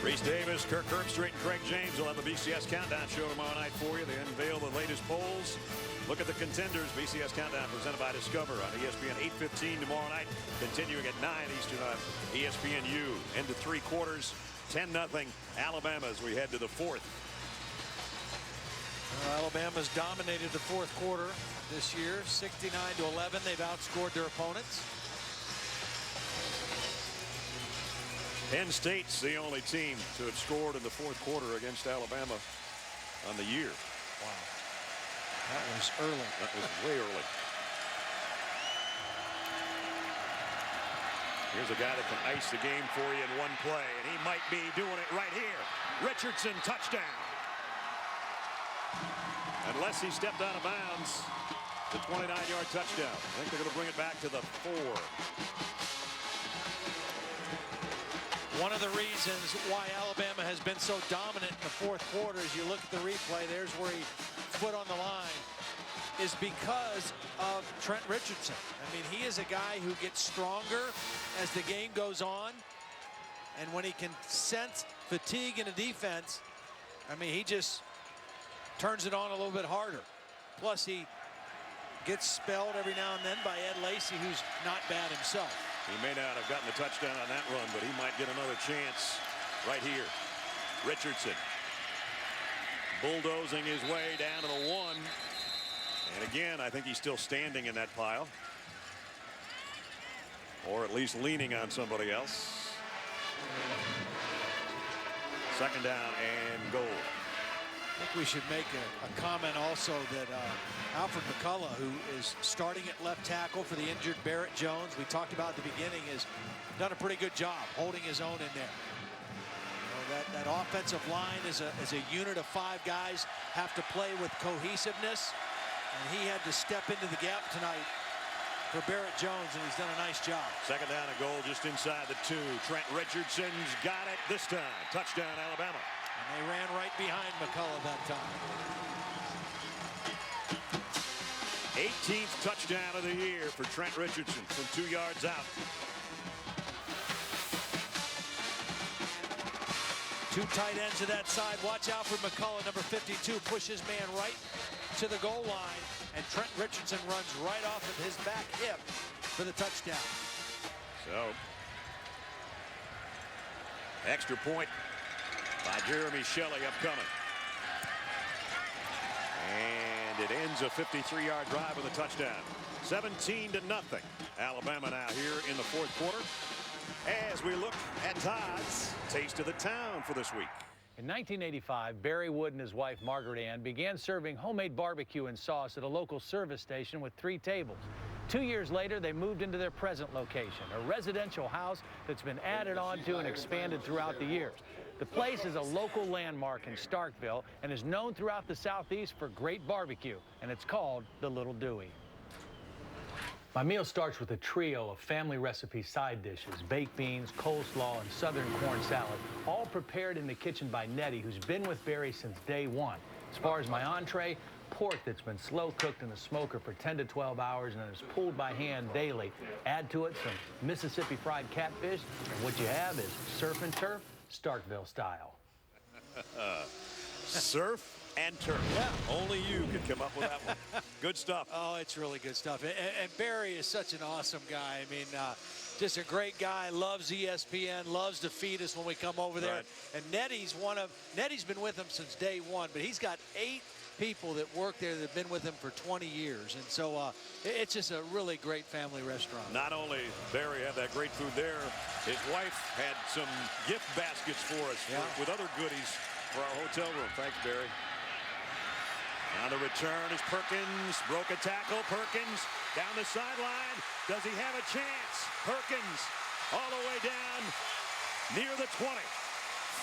Reese Davis, Kirk Herbstreit, and Craig James will have the BCS Countdown show tomorrow night for you. They unveil the latest polls. Look at the contenders. BCS Countdown presented by Discover on ESPN 8:15 tomorrow night. Continuing at 9 Eastern on ESPNU. End of 3 quarters. 10-0 Alabama as we head to the fourth. Alabama's dominated the fourth quarter this year. 69-11. They've outscored their opponents. Penn State's the only team to have scored in the fourth quarter against Alabama on the year. Wow. That was early. That was way early. Here's a guy that can ice the game for you in one play, and he might be doing it right here. Richardson, touchdown. Unless he stepped out of bounds, the 29-yard touchdown. I think they're going to bring it back to the 4. One of the reasons why Alabama has been so dominant in the fourth quarter, as you look at the replay, there's where he foot on the line, is because of Trent Richardson. I mean, he is a guy who gets stronger as the game goes on, and when he can sense fatigue in a defense, I mean, he just turns it on a little bit harder. Plus, he gets spelled every now and then by Ed Lacy, who's not bad himself. He may not have gotten a touchdown on that run, but he might get another chance right here. Richardson bulldozing his way down to the 1. And again, I think he's still standing in that pile. Or at least leaning on somebody else. Second down and goal. I think we should make a comment also that Alfred McCullough, who is starting at left tackle for the injured Barrett Jones, we talked about at the beginning, has done a pretty good job holding his own in there. You know, that offensive line as a unit of 5 guys have to play with cohesiveness, and he had to step into the gap tonight for Barrett Jones, and he's done a nice job. Second down and goal just inside the 2. Trent Richardson's got it this time. Touchdown, Alabama. And they ran right behind McCullough that time. 18th touchdown of the year for Trent Richardson from 2 yards out. 2 tight ends to that side. Watch out for McCullough, number 52, pushes man right to the goal line, and Trent Richardson runs right off of his back hip for the touchdown. So, extra point by Jeremy Shelley upcoming. And it ends a 53-yard drive with a touchdown. 17-0. Alabama now here in the fourth quarter. As we look at Todd's Taste of the Town for this week. In 1985, Barry Wood and his wife, Margaret Ann, began serving homemade barbecue and sauce at a local service station with 3 tables. 2 years later, they moved into their present location, a residential house that's been added on to and expanded throughout the years. The place is a local landmark in Starkville and is known throughout the Southeast for great barbecue, and it's called the Little Dewey. My meal starts with a trio of family recipe side dishes: baked beans, coleslaw, and southern corn salad, all prepared in the kitchen by Nettie, who's been with Barry since day one. As far as my entree, pork that's been slow cooked in the smoker for 10 to 12 hours and then is pulled by hand daily. Add to it some Mississippi fried catfish, and what you have is surf and turf, Starkville style. Surf and turf. Yeah. Only you could come up with that one. Good stuff. Oh, it's really good stuff. And Barry is such an awesome guy. I mean, just a great guy, loves ESPN, loves to feed us when we come over there. Right. And Nettie's been with him since day one, but he's got 8 people that work there that have been with him for 20 years. And so it's just a really great family restaurant. Not only Barry had that great food there, his wife had some gift baskets for us with other goodies for our hotel room. Thanks, Barry. Now the return is Perkins. Broke a tackle. Perkins down the sideline. Does he have a chance? Perkins all the way down near the 20.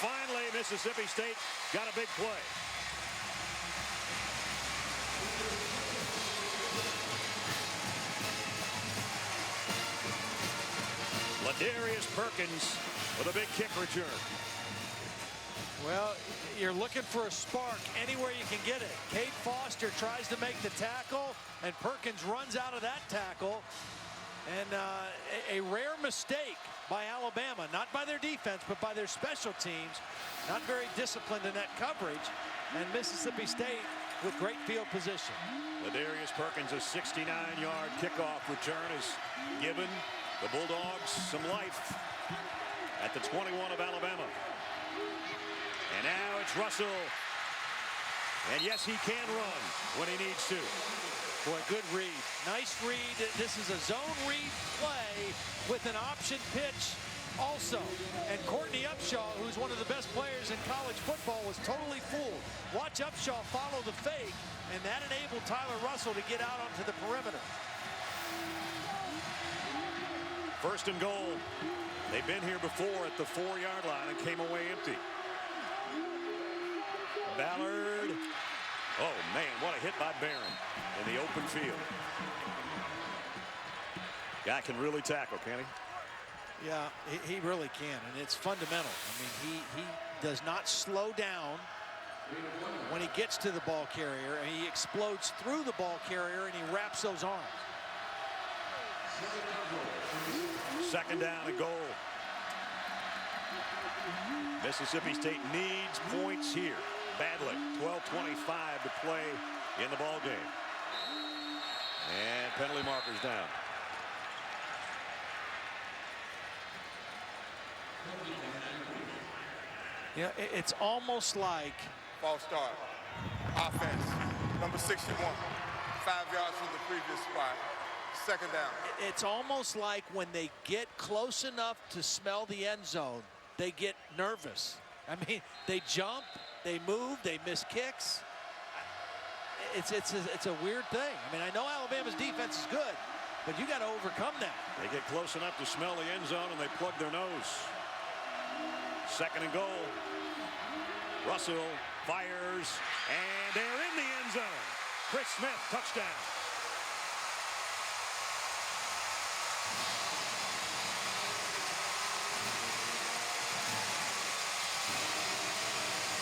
Finally, Mississippi State got a big play. Ladarius Perkins with a big kick return. Well, you're looking for a spark anywhere you can get it. Kate Foster tries to make the tackle, and Perkins runs out of that tackle. And a rare mistake by Alabama, not by their defense, but by their special teams. Not very disciplined in that coverage. And Mississippi State with great field position. Ladarius Perkins, a 69-yard kickoff return, has given the Bulldogs some life at the 21 of Alabama. And now it's Russell. And yes, he can run when he needs to. Boy, good read. Nice read. This is a zone read play with an option pitch also. And Courtney Upshaw, who's one of the best players in college football, was totally fooled. Watch Upshaw follow the fake, and that enabled Tyler Russell to get out onto the perimeter. First and goal. They've been here before at the 4-yard line and came away empty. Ballard. Oh, man, what a hit by Barron in the open field. Guy can really tackle, can he? Yeah, he really can, and it's fundamental. I mean, he does not slow down when he gets to the ball carrier, and he explodes through the ball carrier, and he wraps those arms. Second down and goal. Mississippi State needs points here badly. 12:25 to play in the ball game. And penalty markers down. Yeah, it's almost like false start. Offense, number 61. 5 yards from the previous spot. Second down. It's almost like when they get close enough to smell the end zone, they get nervous. I mean, they jump, they move, they miss kicks. It's a weird thing. I mean, I know Alabama's defense is good, but you got to overcome that. They get close enough to smell the end zone, and they plug their nose. Second and goal. Russell fires, and they're in the end zone. Chris Smith, touchdown.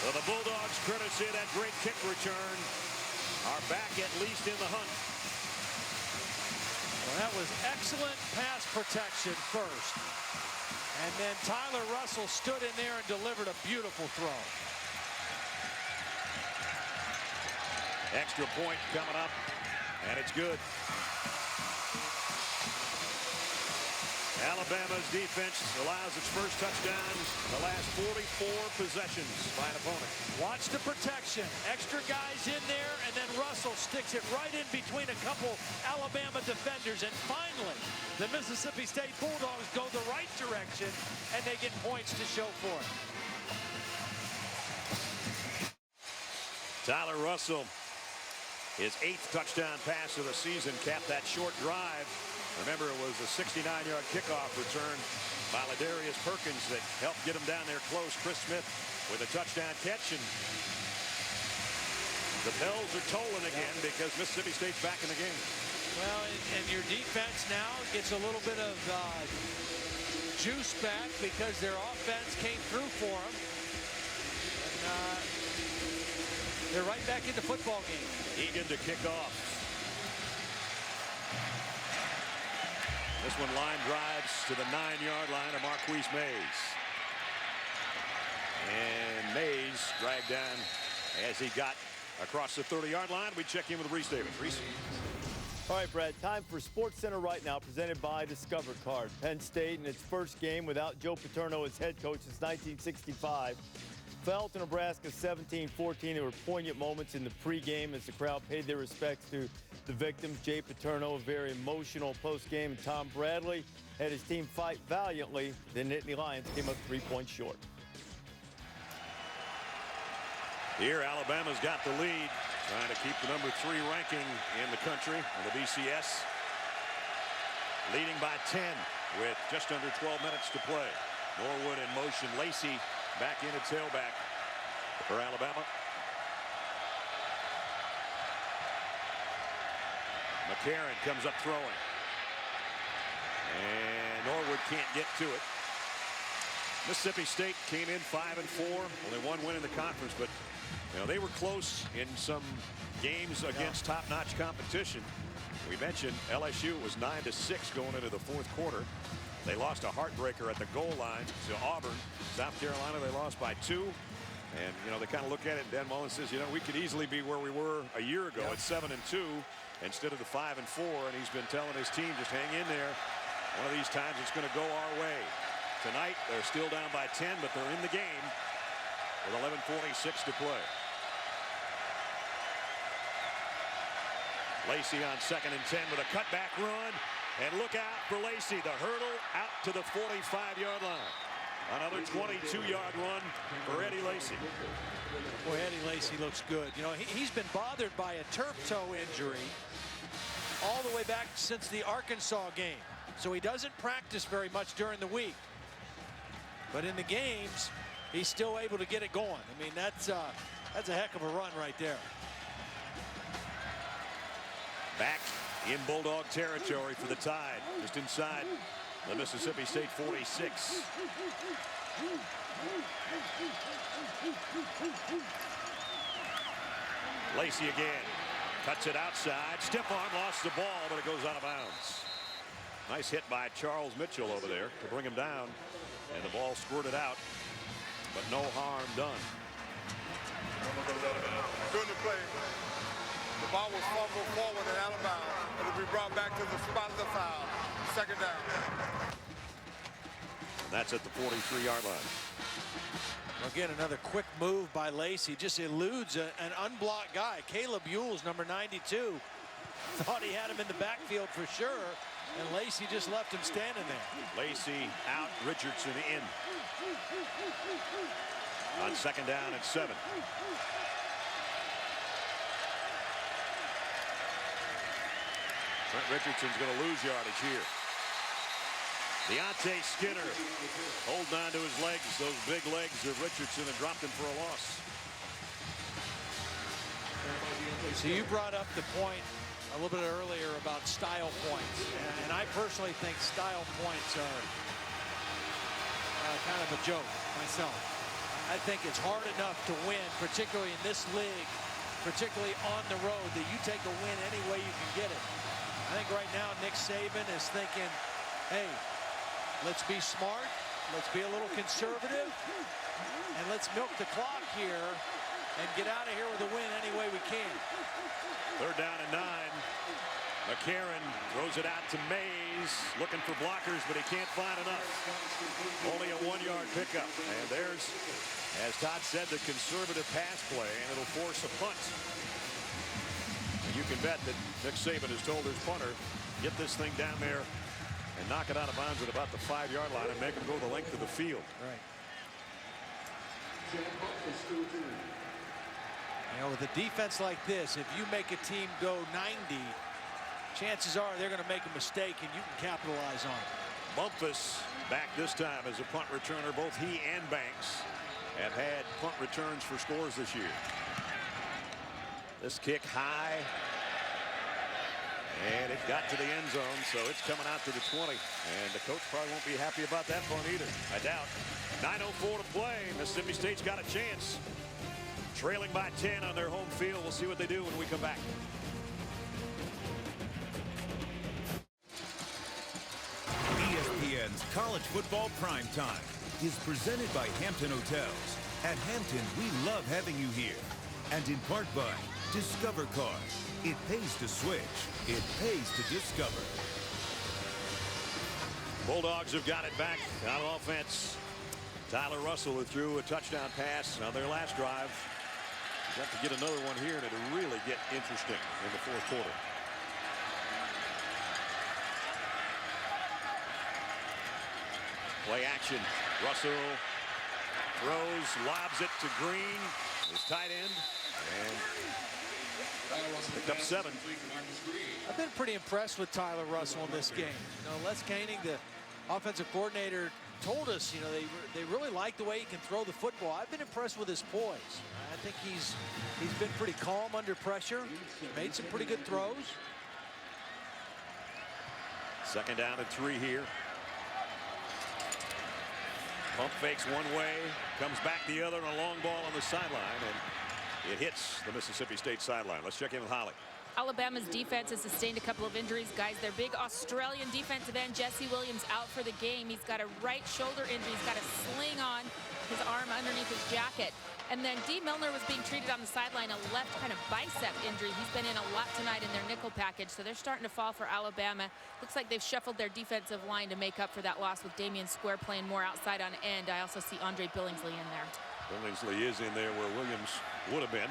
So the Bulldogs, courtesy of that great kick return, are back at least in the hunt. Well, that was excellent pass protection first. And then Tyler Russell stood in there and delivered a beautiful throw. Extra point coming up, and it's good. Alabama's defense allows its first touchdown the last 44 possessions by an opponent. Watch the protection. Extra guys in there, and then Russell sticks it right in between a couple Alabama defenders. And finally, the Mississippi State Bulldogs go the right direction, and they get points to show for it. Tyler Russell, his 8th touchdown pass of the season, capped that short drive. Remember, it was a 69-yard kickoff return by Ladarius Perkins that helped get him down there close. Chris Smith with a touchdown catch, and the bells are tolling again because Mississippi State's back in the game. Well, and your defense now gets a little bit of juice back because their offense came through for them. And they're right back in the football game. Egan to kick off. This one line drives to the 9-yard line of Marquise Mays. And Mays dragged down as he got across the 30-yard line. We check in with Reese Davis. Reese. All right, Brad, time for SportsCenter right now, presented by Discover Card. Penn State in its first game without Joe Paterno as head coach since 1965. Fell to Nebraska 17-14. There were poignant moments in the pregame as the crowd paid their respects to the victims. Jay Paterno, a very emotional postgame, and Tom Bradley had his team fight valiantly. The Nittany Lions came up 3 points short. Here, Alabama's got the lead, trying to keep the number 3 ranking in the country in the BCS. Leading by 10 with just under 12 minutes to play. Norwood in motion. Lacey back in at tailback for Alabama. McCarron comes up throwing. And Norwood can't get to it. Mississippi State came in 5-4, only one win in the conference, but they were close in some games against top-notch competition. We mentioned LSU was 9-6 going into the fourth quarter. They lost a heartbreaker at the goal line to Auburn. South Carolina, they lost by 2. And, they kind of look at it, and Dan Mullen says, we could easily be where we were a year ago at 7-2 instead of the 5-4. And he's been telling his team, just hang in there. One of these times it's going to go our way. Tonight, they're still down by 10, but they're in the game with 11:46 to play. Lacey on 2nd and 10 with a cutback run. And look out for Lacey. The hurdle out to the 45-yard line. Another 22-yard run for Eddie Lacy. Boy, Eddie Lacy looks good. He's been bothered by a turf toe injury all the way back since the Arkansas game. So he doesn't practice very much during the week. But in the games, he's still able to get it going. I mean, that's a heck of a run right there. Back in Bulldog territory for the Tide, just inside the Mississippi State 46. Lacey again, cuts it outside. Stiff arm, lost the ball, but it goes out of bounds. Nice hit by Charles Mitchell over there to bring him down, and the ball squirted out, but no harm done. During the play, the ball was fumbled forward and out of bounds. It'll be brought back to the spot of the foul. 2nd down. That's at the 43-yard line. Again, another quick move by Lacey. Just eludes an unblocked guy. Caleb Ewell's number 92. Thought he had him in the backfield for sure, and Lacey just left him standing there. Lacey out, Richardson in. On 2nd down and 7. Trent Richardson's going to lose yardage here. Deontay Skinner holding on to his legs, those big legs of Richardson, and dropped him for a loss. So you brought up the point a little bit earlier about style points, and I personally think style points are kind of a joke myself. I think it's hard enough to win, particularly in this league, particularly on the road, that you take a win any way you can get it. I think right now Nick Saban is thinking, hey, let's be smart, let's be a little conservative, and let's milk the clock here and get out of here with a win any way we can. 3rd down and 9. McCarron throws it out to Mays, looking for blockers, but he can't find enough. Only a 1-yard pickup. And there's, as Todd said, the conservative pass play, and it'll force a punt. And you can bet that Nick Saban has told his punter, get this thing down there and knock it out of bounds at about the 5-yard line and make him go the length of the field. Right. With a defense like this, if you make a team go 90, chances are they're going to make a mistake and you can capitalize on it. Bumpus back this time as a punt returner. Both he and Banks have had punt returns for scores this year. This kick high, and it got to the end zone, so it's coming out to the 20. And the coach probably won't be happy about that punt either, I doubt. 9:04 to play. Mississippi State's got a chance. Trailing by 10 on their home field. We'll see what they do when we come back. ESPN's College Football Primetime is presented by Hampton Hotels. At Hampton, we love having you here. And in part by Discover Cars. It pays to switch. It pays to discover. Bulldogs have got it back on offense. Tyler Russell, who threw a touchdown pass on their last drive. He's got to get another one here, and it'll really get interesting in the fourth quarter. Play action. Russell throws, lobs it to Green, his tight end, and picked up 7. I've been pretty impressed with Tyler Russell in this game. Les Koenig, the offensive coordinator, told us, they really like the way he can throw the football. I've been impressed with his poise. I think he's been pretty calm under pressure. He made some pretty good throws. 2nd down and 3 here. Pump fakes one way, comes back the other, and a long ball on the sideline, and it hits the Mississippi State sideline. Let's check in with Holly. Alabama's defense has sustained a couple of injuries, guys. Their big Australian defensive end, Jesse Williams, out for the game. He's got a right shoulder injury. He's got a sling on his arm underneath his jacket. And then D. Milner was being treated on the sideline, a left kind of bicep injury. He's been in a lot tonight in their nickel package, so they're starting to fall for Alabama. Looks like they've shuffled their defensive line to make up for that loss with Damian Square playing more outside on end. I also see Andre Billingsley in there. Billingsley is in there where Williams would have been.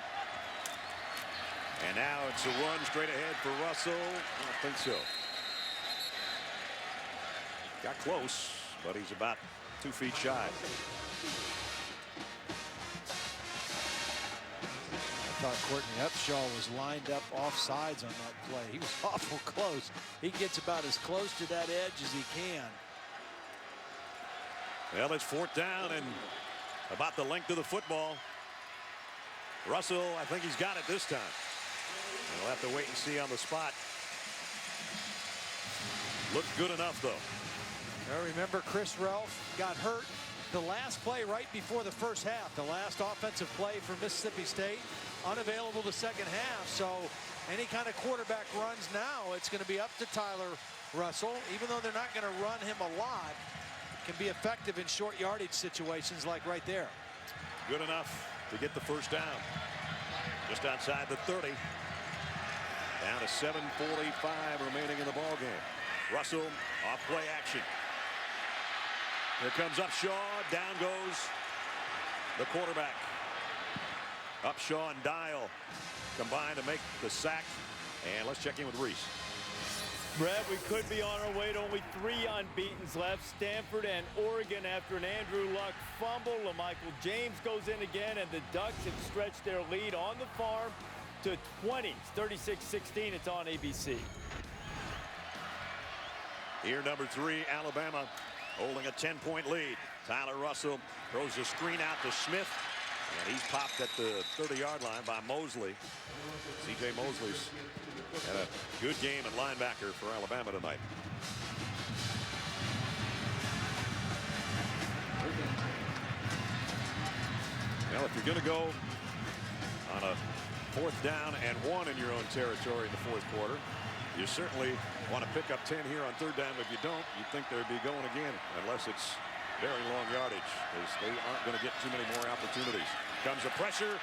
And now it's a run straight ahead for Russell. I don't think so. Got close, but he's about 2 feet shy. I thought Courtney Upshaw was lined up off sides on that play. He was awful close. He gets about as close to that edge as he can. Well, it's 4th down and about the length of the football. Russell, I think he's got it this time. We'll have to wait and see on the spot. Looked good enough, though. Now remember, Chris Relf got hurt the last play right before the first half. The last offensive play for Mississippi State, unavailable the second half. So any kind of quarterback runs now, it's going to be up to Tyler Russell. Even though they're not going to run him a lot, can be effective in short yardage situations like right there. Good enough to get the first down. Just outside the 30. Down to 7:45 remaining in the ball game. Russell off play action. Here comes Upshaw. Down goes the quarterback. Upshaw and Dial combine to make the sack. And let's check in with Reese. Brett, we could be on our way to only 3 unbeatens left. Stanford and Oregon after an Andrew Luck fumble. LaMichael James goes in again, and the Ducks have stretched their lead on the farm to 20. It's 36-16. It's on ABC. Here, number 3, Alabama holding a 10-point lead. Tyler Russell throws a screen out to Smith, and he's popped at the 30-yard line by Mosley. C.J. Mosley's had a good game at linebacker for Alabama tonight. Well, if you're going to go on a 4th down and 1 in your own territory in the 4th quarter, you certainly want to pick up 10 here on 3rd down. If you don't, you'd think they'd be going again, unless it's very long yardage, because they aren't going to get too many more opportunities. Comes a pressure.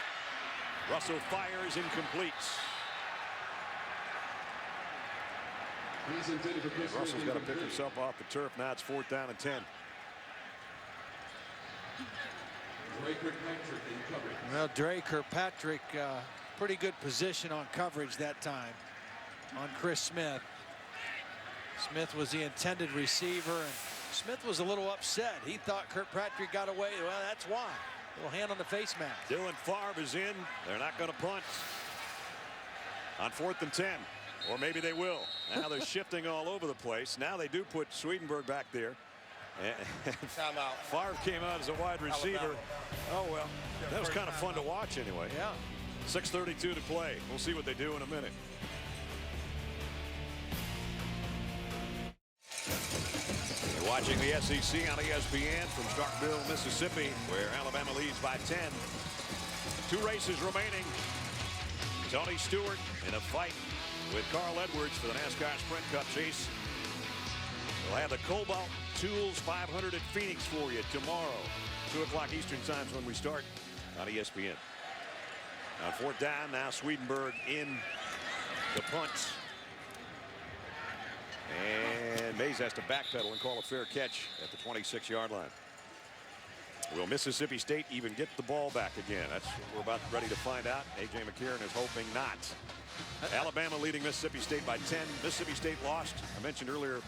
Russell fires, incomplete. Russell's got to pick himself off the turf. Now it's 4th down and 10. Well, Dre Kirkpatrick, pretty good position on coverage that time on Chris Smith. Smith was the intended receiver, and Smith was a little upset. He thought Kirkpatrick got away. Well, that's why. A little hand on the face mask. Dylan Favre is in. They're not going to punt on 4th and 10. Or maybe they will. Now they're shifting all over the place. Now they do put Swedenberg back there. Timeout. Favre came out as a wide receiver. Alabama. Oh, well, that was kind of fun to watch anyway. Yeah. 6:32 to play. We'll see what they do in a minute. You're watching the SEC on ESPN from Starkville, Mississippi, where Alabama leads by 10. 2 races remaining. Tony Stewart in a fight with Carl Edwards for the NASCAR Sprint Cup chase. We'll have the Cobalt Tools 500 at Phoenix for you tomorrow. 2 o'clock Eastern time is when we start on ESPN. On 4th down, now Swedenberg in the punt. And Mays has to backpedal and call a fair catch at the 26-yard line. Will Mississippi State even get the ball back again? That's what we're about ready to find out. A.J. McCarron is hoping not. Alabama leading Mississippi State by 10. Mississippi State lost, I mentioned earlier,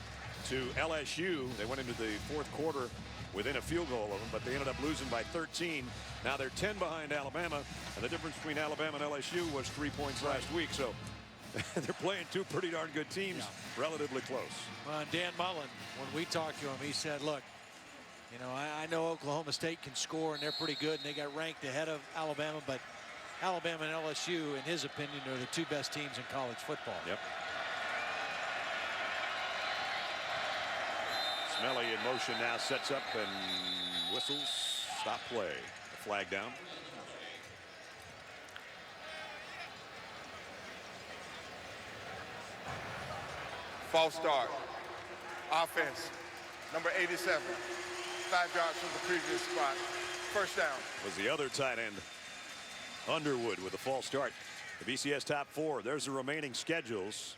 to LSU. They went into the 4th quarter within a field goal of them, but they ended up losing by 13. Now they're 10 behind Alabama, and the difference between Alabama and LSU was 3 points last week. So they're playing 2 pretty darn good teams, relatively close. Well, Dan Mullen, when we talked to him, he said, look, you know, I know Oklahoma State can score, and they're pretty good, and they got ranked ahead of Alabama, but Alabama and LSU, in his opinion, are the 2 best teams in college football. Yep. Smelly in motion now, sets up and whistles. Stop play. The flag down. False start. Offense, number 87. 5 yards from the previous spot. First down. Was the other tight end, Underwood, with a false start. The BCS top 4. There's the remaining schedules.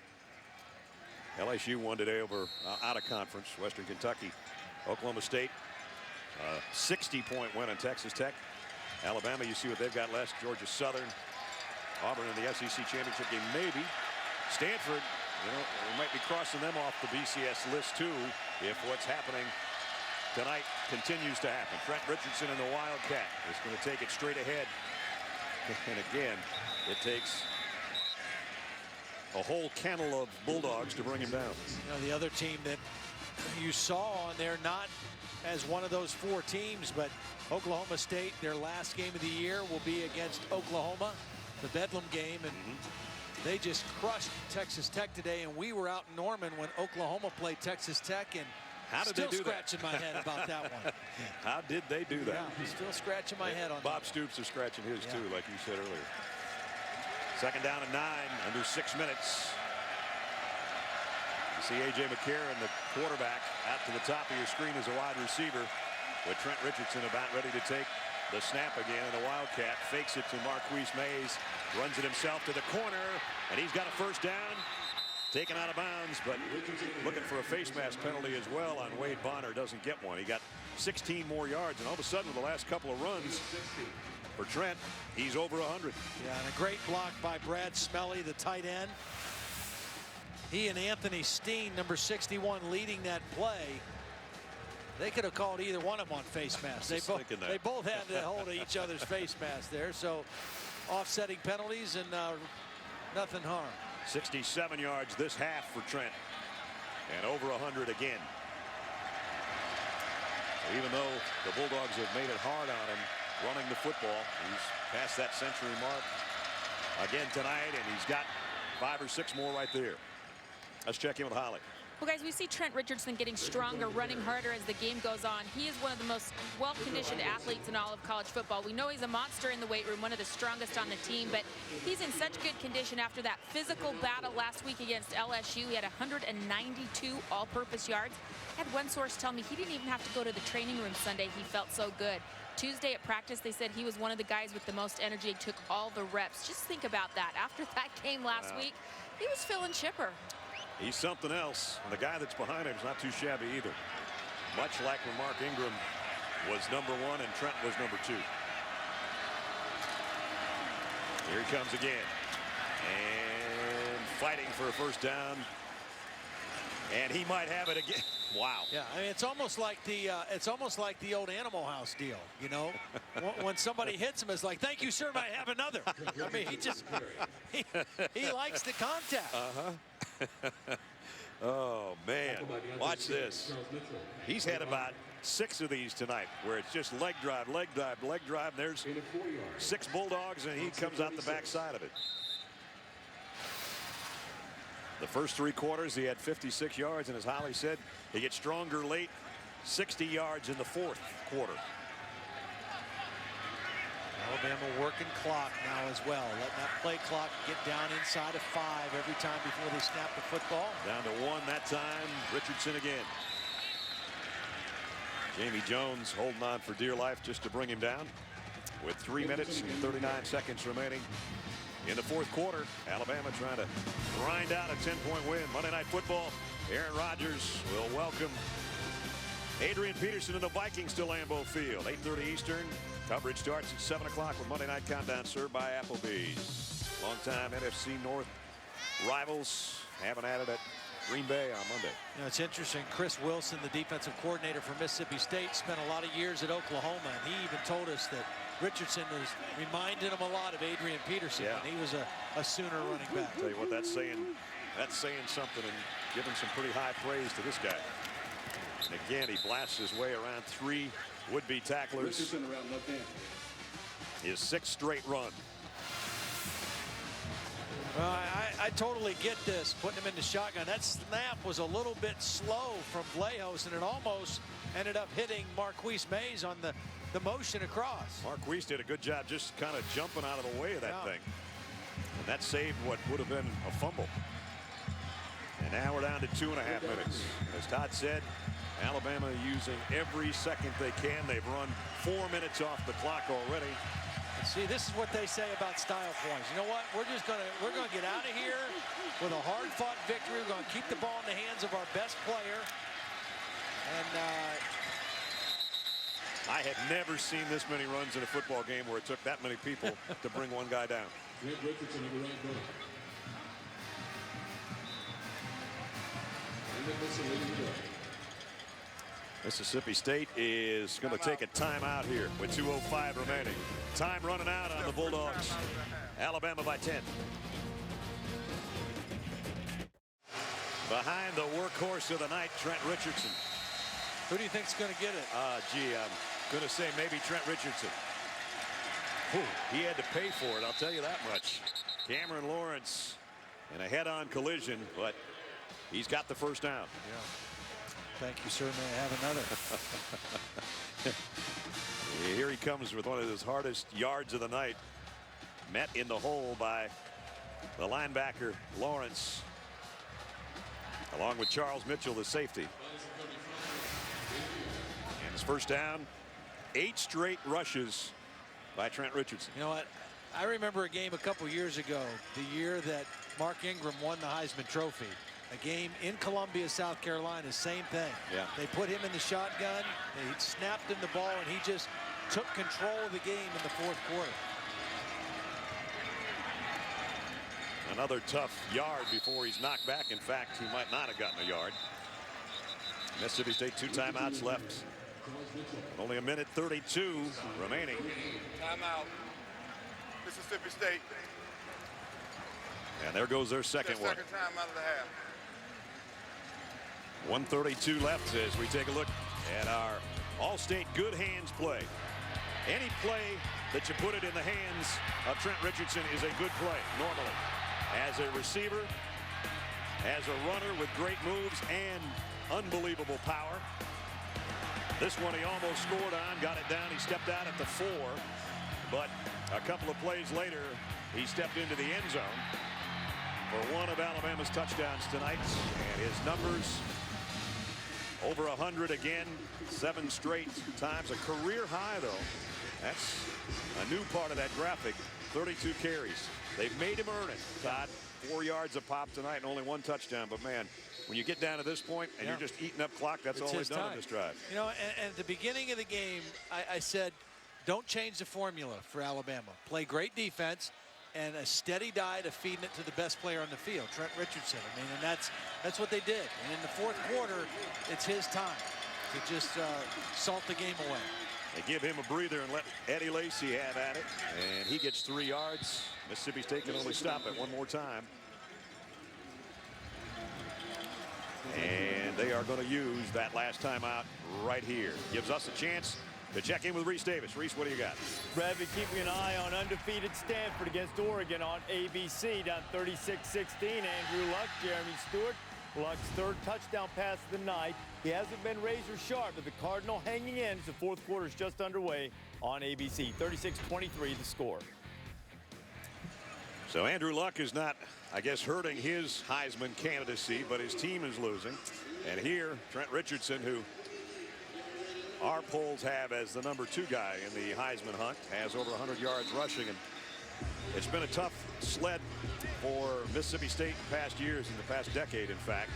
LSU won today over out of conference. Western Kentucky. Oklahoma State. 60-point win on Texas Tech. Alabama, you see what they've got left. Georgia Southern. Auburn in the SEC championship game, maybe. Stanford, you know, we might be crossing them off the BCS list too if what's happening tonight continues to happen. Trent Richardson and the Wildcat is going to take it straight ahead. And again, it takes a whole kennel of Bulldogs to bring him down. You know, the other team that you saw on there, not as one of those 4 teams, but Oklahoma State, their last game of the year will be against Oklahoma, the Bedlam game, and they just crushed Texas Tech today. And we were out in Norman when Oklahoma played Texas Tech, and how did still they do scratching that? my head about that one. How did they do that? Yeah, still scratching my head on Bob that. Stoops is scratching his too, like you said earlier. Second down and 9, under 6 minutes. You see A.J. McCarron, the quarterback, out to the top of your screen as a wide receiver, with Trent Richardson about ready to take the snap again, and the Wildcat fakes it to Marquise Mays, runs it himself to the corner, and he's got a first down. Taken out of bounds, but looking for a face mask penalty as well on Wade Bonner. Doesn't get one. He got 16 more yards, and all of a sudden, with the last couple of runs for Trent, he's over 100. Yeah, and a great block by Brad Smelly, the tight end. He and Anthony Steen, number 61, leading that play. They could have called either one of them on face masks. They both had to hold each other's face mask there. So offsetting penalties and nothing harm. 67 yards this half for Trent, and over 100 again. So even though the Bulldogs have made it hard on him running the football, he's past that century mark again tonight, and he's got 5 or 6 more right there. Let's check in with Holly. Well, guys, we see Trent Richardson getting stronger, running harder as the game goes on. He is one of the most well-conditioned athletes in all of college football. We know he's a monster in the weight room, one of the strongest on the team, but he's in such good condition after that physical battle last week against LSU. He had 192 all-purpose yards. I had one source tell me he didn't even have to go to the training room Sunday. He felt so good. Tuesday at practice, they said he was one of the guys with the most energy. He took all the reps. Just think about that. After that game last week, he was feeling chipper. He's something else. And the guy that's behind him is not too shabby either. Much like when Mark Ingram was number 1 and Trent was number 2. Here he comes again. And fighting for a first down. And he might have it again. Wow. Yeah, I mean, it's almost like the old Animal House deal, you know. When somebody hits him, it's like, thank you, sir, may I have another? I mean, he likes the contact. Oh, man. Watch this. He's had about 6 of these tonight where it's just leg drive, leg drive, leg drive. There's 6 Bulldogs, and he comes out the backside of it. The first 3 quarters, he had 56 yards, and as Holly said, he gets stronger late. 60 yards in the 4th quarter. Alabama working clock now as well. Letting that play clock get down inside of 5 every time before they snap the football. Down to 1 that time. Richardson again. Jamie Jones holding on for dear life just to bring him down. With 3 minutes and 39 seconds remaining in the 4th quarter. Alabama trying to grind out a 10-point win. Monday Night Football. Aaron Rodgers will welcome Adrian Peterson and the Vikings to Lambeau Field. 8:30 Eastern. Coverage starts at 7 o'clock with Monday Night Countdown, served by Applebee's. Longtime NFC North rivals having at it at Green Bay on Monday. You know, it's interesting. Chris Wilson, the defensive coordinator for Mississippi State, spent a lot of years at Oklahoma, and he even told us that Richardson was reminded him a lot of Adrian Peterson when he was a Sooner running back. Tell you what, that's saying something and giving some pretty high praise to this guy. And again, he blasts his way around 3 would-be tacklers. His 6th straight run. Well, I totally get this, putting him in the shotgun. That snap was a little bit slow from Vlahos, and it almost ended up hitting Marquise Mays on the motion across. Marquise did a good job just kind of jumping out of the way of that thing. And that saved what would have been a fumble. And now we're down to 2.5 minutes. As Todd said, Alabama using every second they can. They've run 4 minutes off the clock already. And see, this is what they say about style points. You know what? We're gonna get out of here with a hard-fought victory. We're gonna keep the ball in the hands of our best player. And I have never seen this many runs in a football game where it took that many people to bring one guy down. Mississippi State is going to take a timeout here with 2:05 remaining. Time running out on the Bulldogs. Alabama by 10. Behind the workhorse of the night, Trent Richardson. Who do you think's going to get it? Gee, I'm going to say maybe Trent Richardson. Whew, he had to pay for it, I'll tell you that much. Cameron Lawrence in a head-on collision, but he's got the first down. Yeah. Thank you, sir. May I have another? Here he comes with one of his hardest yards of the night. Met in the hole by the linebacker Lawrence, along with Charles Mitchell, the safety. And his first down, 8 straight rushes by Trent Richardson. You know what? I remember a game a couple years ago, the year that Mark Ingram won the Heisman Trophy. A game in Columbia, South Carolina, same thing. Yeah. They put him in the shotgun, they snapped him the ball, and he just took control of the game in the fourth quarter. Another tough yard before he's knocked back. In fact, he might not have gotten a yard. Mississippi State 2 timeouts left. Only a minute 32 remaining. Timeout. Mississippi State. And there goes their second one. Second timeout of the half. 1:32 left as we take a look at our All-State good hands play. Any play that you put it in the hands of Trent Richardson is a good play normally. As a receiver, as a runner with great moves and unbelievable power. This one he almost scored on, got it down. He stepped out at the 4, but a couple of plays later he stepped into the end zone for one of Alabama's touchdowns tonight, and his numbers over 100 again, 7 straight times. A career high, though. That's a new part of that graphic. 32 carries. They've made him earn it, Todd. 4 yards a pop tonight and only 1 touchdown. But, man, when you get down to this point and you're just eating up clock, that's all they've done in this drive. You know, and at the beginning of the game, I said, don't change the formula for Alabama. Play great defense and a steady diet of feeding it to the best player on the field, Trent Richardson. I mean, and that's what they did. And in the fourth quarter, it's his time to just salt the game away. They give him a breather and let Eddie Lacy have at it, and he gets 3 yards. Mississippi State can only stop it one more time. And they are going to use that last timeout right here. Gives us a chance to check in with Reese Davis. Reese, what do you got? Brad, we're keeping an eye on undefeated Stanford against Oregon on ABC. Down 36-16. Andrew Luck, Jeremy Stewart. Luck's 3rd touchdown pass of the night. He hasn't been razor sharp, but the Cardinal hanging in as the fourth quarter is just underway on ABC. 36-23 the score. So Andrew Luck is not, I guess, hurting his Heisman candidacy, but his team is losing. And here, Trent Richardson, who our polls have as the number 2 guy in the Heisman hunt, has over 100 yards rushing. And it's been a tough sled for Mississippi State in past years, in the past decade, in fact.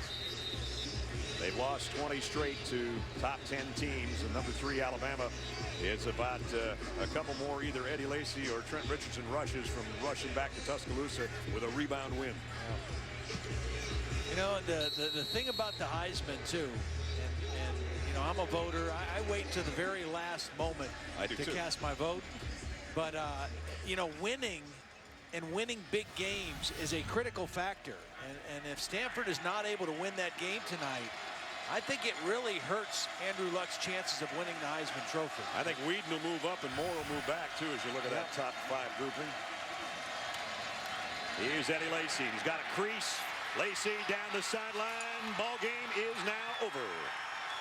They've lost 20 straight to top 10 teams. And number 3, Alabama, is about a couple more either Eddie Lacy or Trent Richardson rushes from rushing back to Tuscaloosa with a rebound win. You know, the thing about the Heisman, too, and you know, I'm a voter. I wait to the very last moment to cast my vote. But, you know, winning big games is a critical factor. And if Stanford is not able to win that game tonight, I think it really hurts Andrew Luck's chances of winning the Heisman Trophy. I think Whedon will move up and Moore will move back, too, as you look at that top 5 grouping. Here's Eddie Lacy. He's got a crease. Lacy down the sideline. Ball game is now over.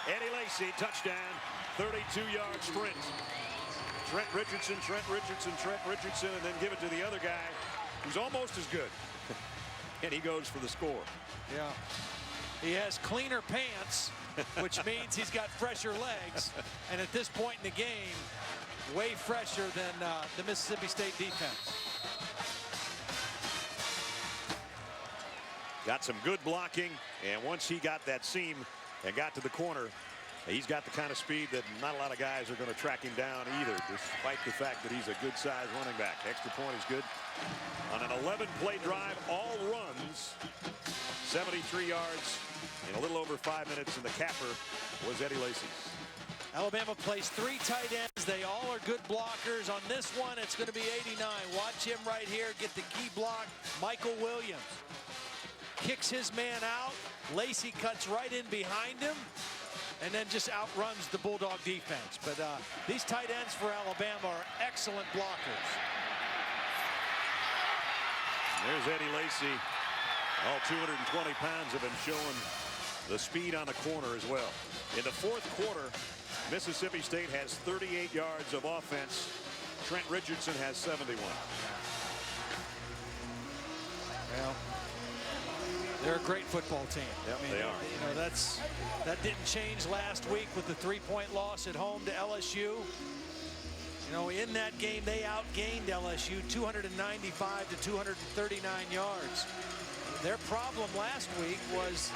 Eddie Lacy, touchdown, 32-yard sprint. Trent Richardson, and then give it to the other guy who's almost as good. And he goes for the score. Yeah. He has cleaner pants, which means he's got fresher legs. And at this point in the game, way fresher than the Mississippi State defense. Got some good blocking, and once he got that seam and got to the corner, he's got the kind of speed that not a lot of guys are going to track him down either, despite the fact that he's a good-sized running back. Extra point is good. On an 11-play drive, all runs, 73 yards in a little over 5 minutes, and the capper was Eddie Lacy. Alabama plays 3 tight ends. They all are good blockers. On this one, it's going to be 89. Watch him right here get the key block. Michael Williams kicks his man out. Lacy cuts right in behind him and then just outruns the Bulldog defense. But these tight ends for Alabama are excellent blockers. There's Eddie Lacy. All 220 pounds of him showing the speed on the corner as well. In the fourth quarter, Mississippi State has 38 yards of offense. Trent Richardson has 71. Well, they're a great football team. Yep, I mean, they are. You know, that didn't change last week with the 3-point loss at home to LSU. You know, in that game, they outgained LSU 295 to 239 yards. Their problem last week was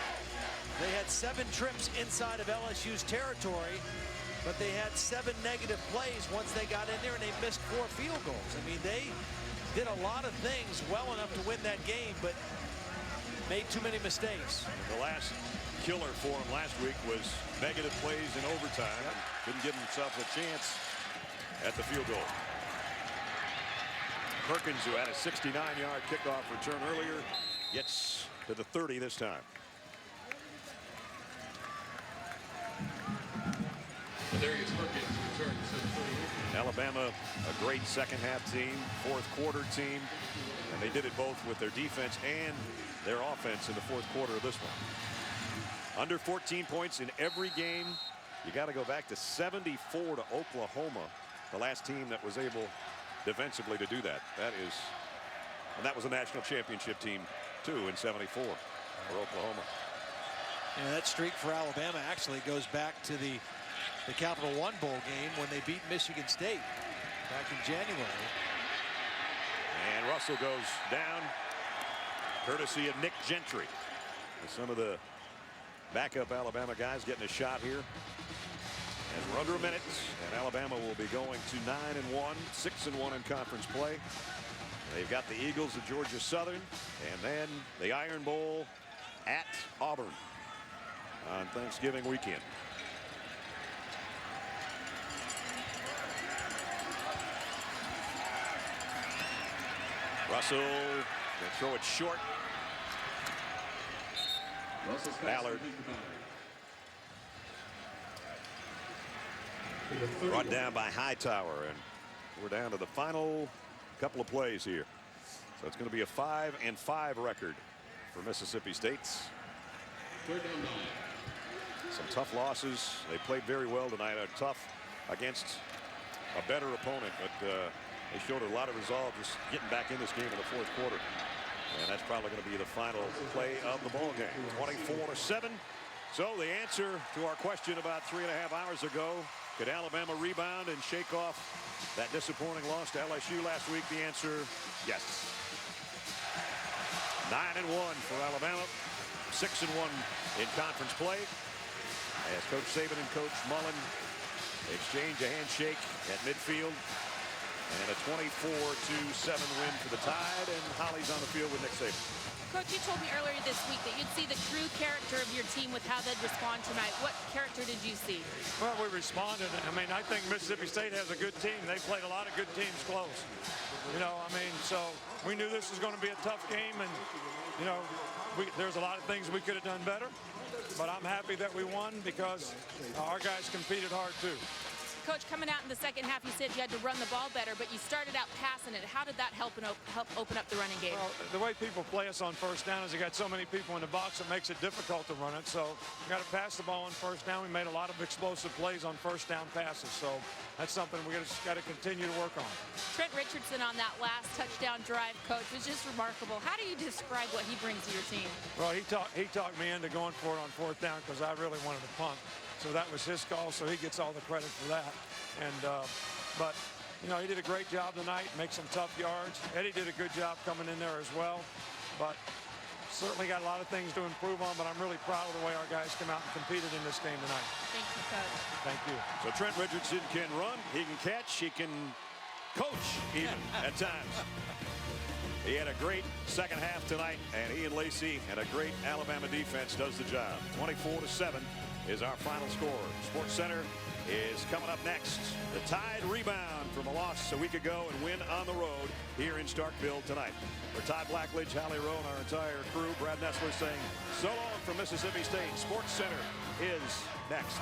they had 7 trips inside of LSU's territory, but they had 7 negative plays once they got in there, and they missed 4 field goals. I mean, they did a lot of things well enough to win that game, but made too many mistakes. The last killer for him last week was negative plays in overtime. Didn't give himself a chance at the field goal. Perkins, who had a 69-yard kickoff return earlier, gets to the 30 this time. Darius Perkins returns to the 38. Alabama, a great second half team, fourth quarter team, and they did it both with their defense and their offense in the fourth quarter of this one. Under 14 points in every game. You got to go back to 74 to Oklahoma, the last team that was able defensively to do that. And that was a national championship team too in 74 for Oklahoma. You know, that streak for Alabama actually goes back to the Capital One Bowl game when they beat Michigan State back in January. And Russell goes down, courtesy of Nick Gentry. Some of the backup Alabama guys getting a shot here. And we're under a minute, and Alabama will be going to 9-1, 6-1 in conference play. They've got the Eagles of Georgia Southern, and then the Iron Bowl at Auburn on Thanksgiving weekend. Russell going to throw it short. Ballard brought down by Hightower, and we're down to the final couple of plays here. So it's going to be a 5-5 record for Mississippi State. Some tough losses. They played very well tonight. Tough against a better opponent, but they showed a lot of resolve just getting back in this game in the fourth quarter. And that's probably going to be the final play of the ball game. 24-7. So the answer to our question about 3.5 hours ago, could Alabama rebound and shake off that disappointing loss to LSU last week? The answer, yes. 9-1 for Alabama, 6-1 in conference play. As Coach Saban and Coach Mullen exchange a handshake at midfield. And a 24-7 win for the Tide, and Holly's on the field with Nick Saban. Coach, you told me earlier this week that you'd see the true character of your team with how they'd respond tonight. What character did you see? Well, we responded. I mean, I think Mississippi State has a good team. They played a lot of good teams close. You know, I mean, so we knew this was going to be a tough game, and, you know, there's a lot of things we could have done better. But I'm happy that we won because our guys competed hard, too. Coach, coming out in the second half, you said you had to run the ball better, but you started out passing it. How did that help open up the running game? Well, the way people play us on first down is they got so many people in the box, it makes it difficult to run it. So you got to pass the ball on first down. We made a lot of explosive plays on first down passes. So that's something we just got to continue to work on. Trent Richardson on that last touchdown drive, Coach, was just remarkable. How do you describe what he brings to your team? Well, he talked me into going for it on fourth down because I really wanted to punt. So that was his call, so he gets all the credit for that. And but you know, he did a great job tonight, make some tough yards. Eddie did a good job coming in there as well, but certainly got a lot of things to improve on. But I'm really proud of the way our guys came out and competed in this game tonight. Thank you, Coach. Thank you. So Trent Richardson can run, he can catch, he can coach even at times. He had a great second half tonight, and Ian Lacey and a great Alabama defense does the job. 24-7 is our final score. Sports Center is coming up next. The Tide rebound from a loss a week ago and win on the road here in Starkville tonight. For Todd Blackledge, Hallie Rowe, and our entire crew, Brad Nessler saying so long from Mississippi State. Sports Center is next.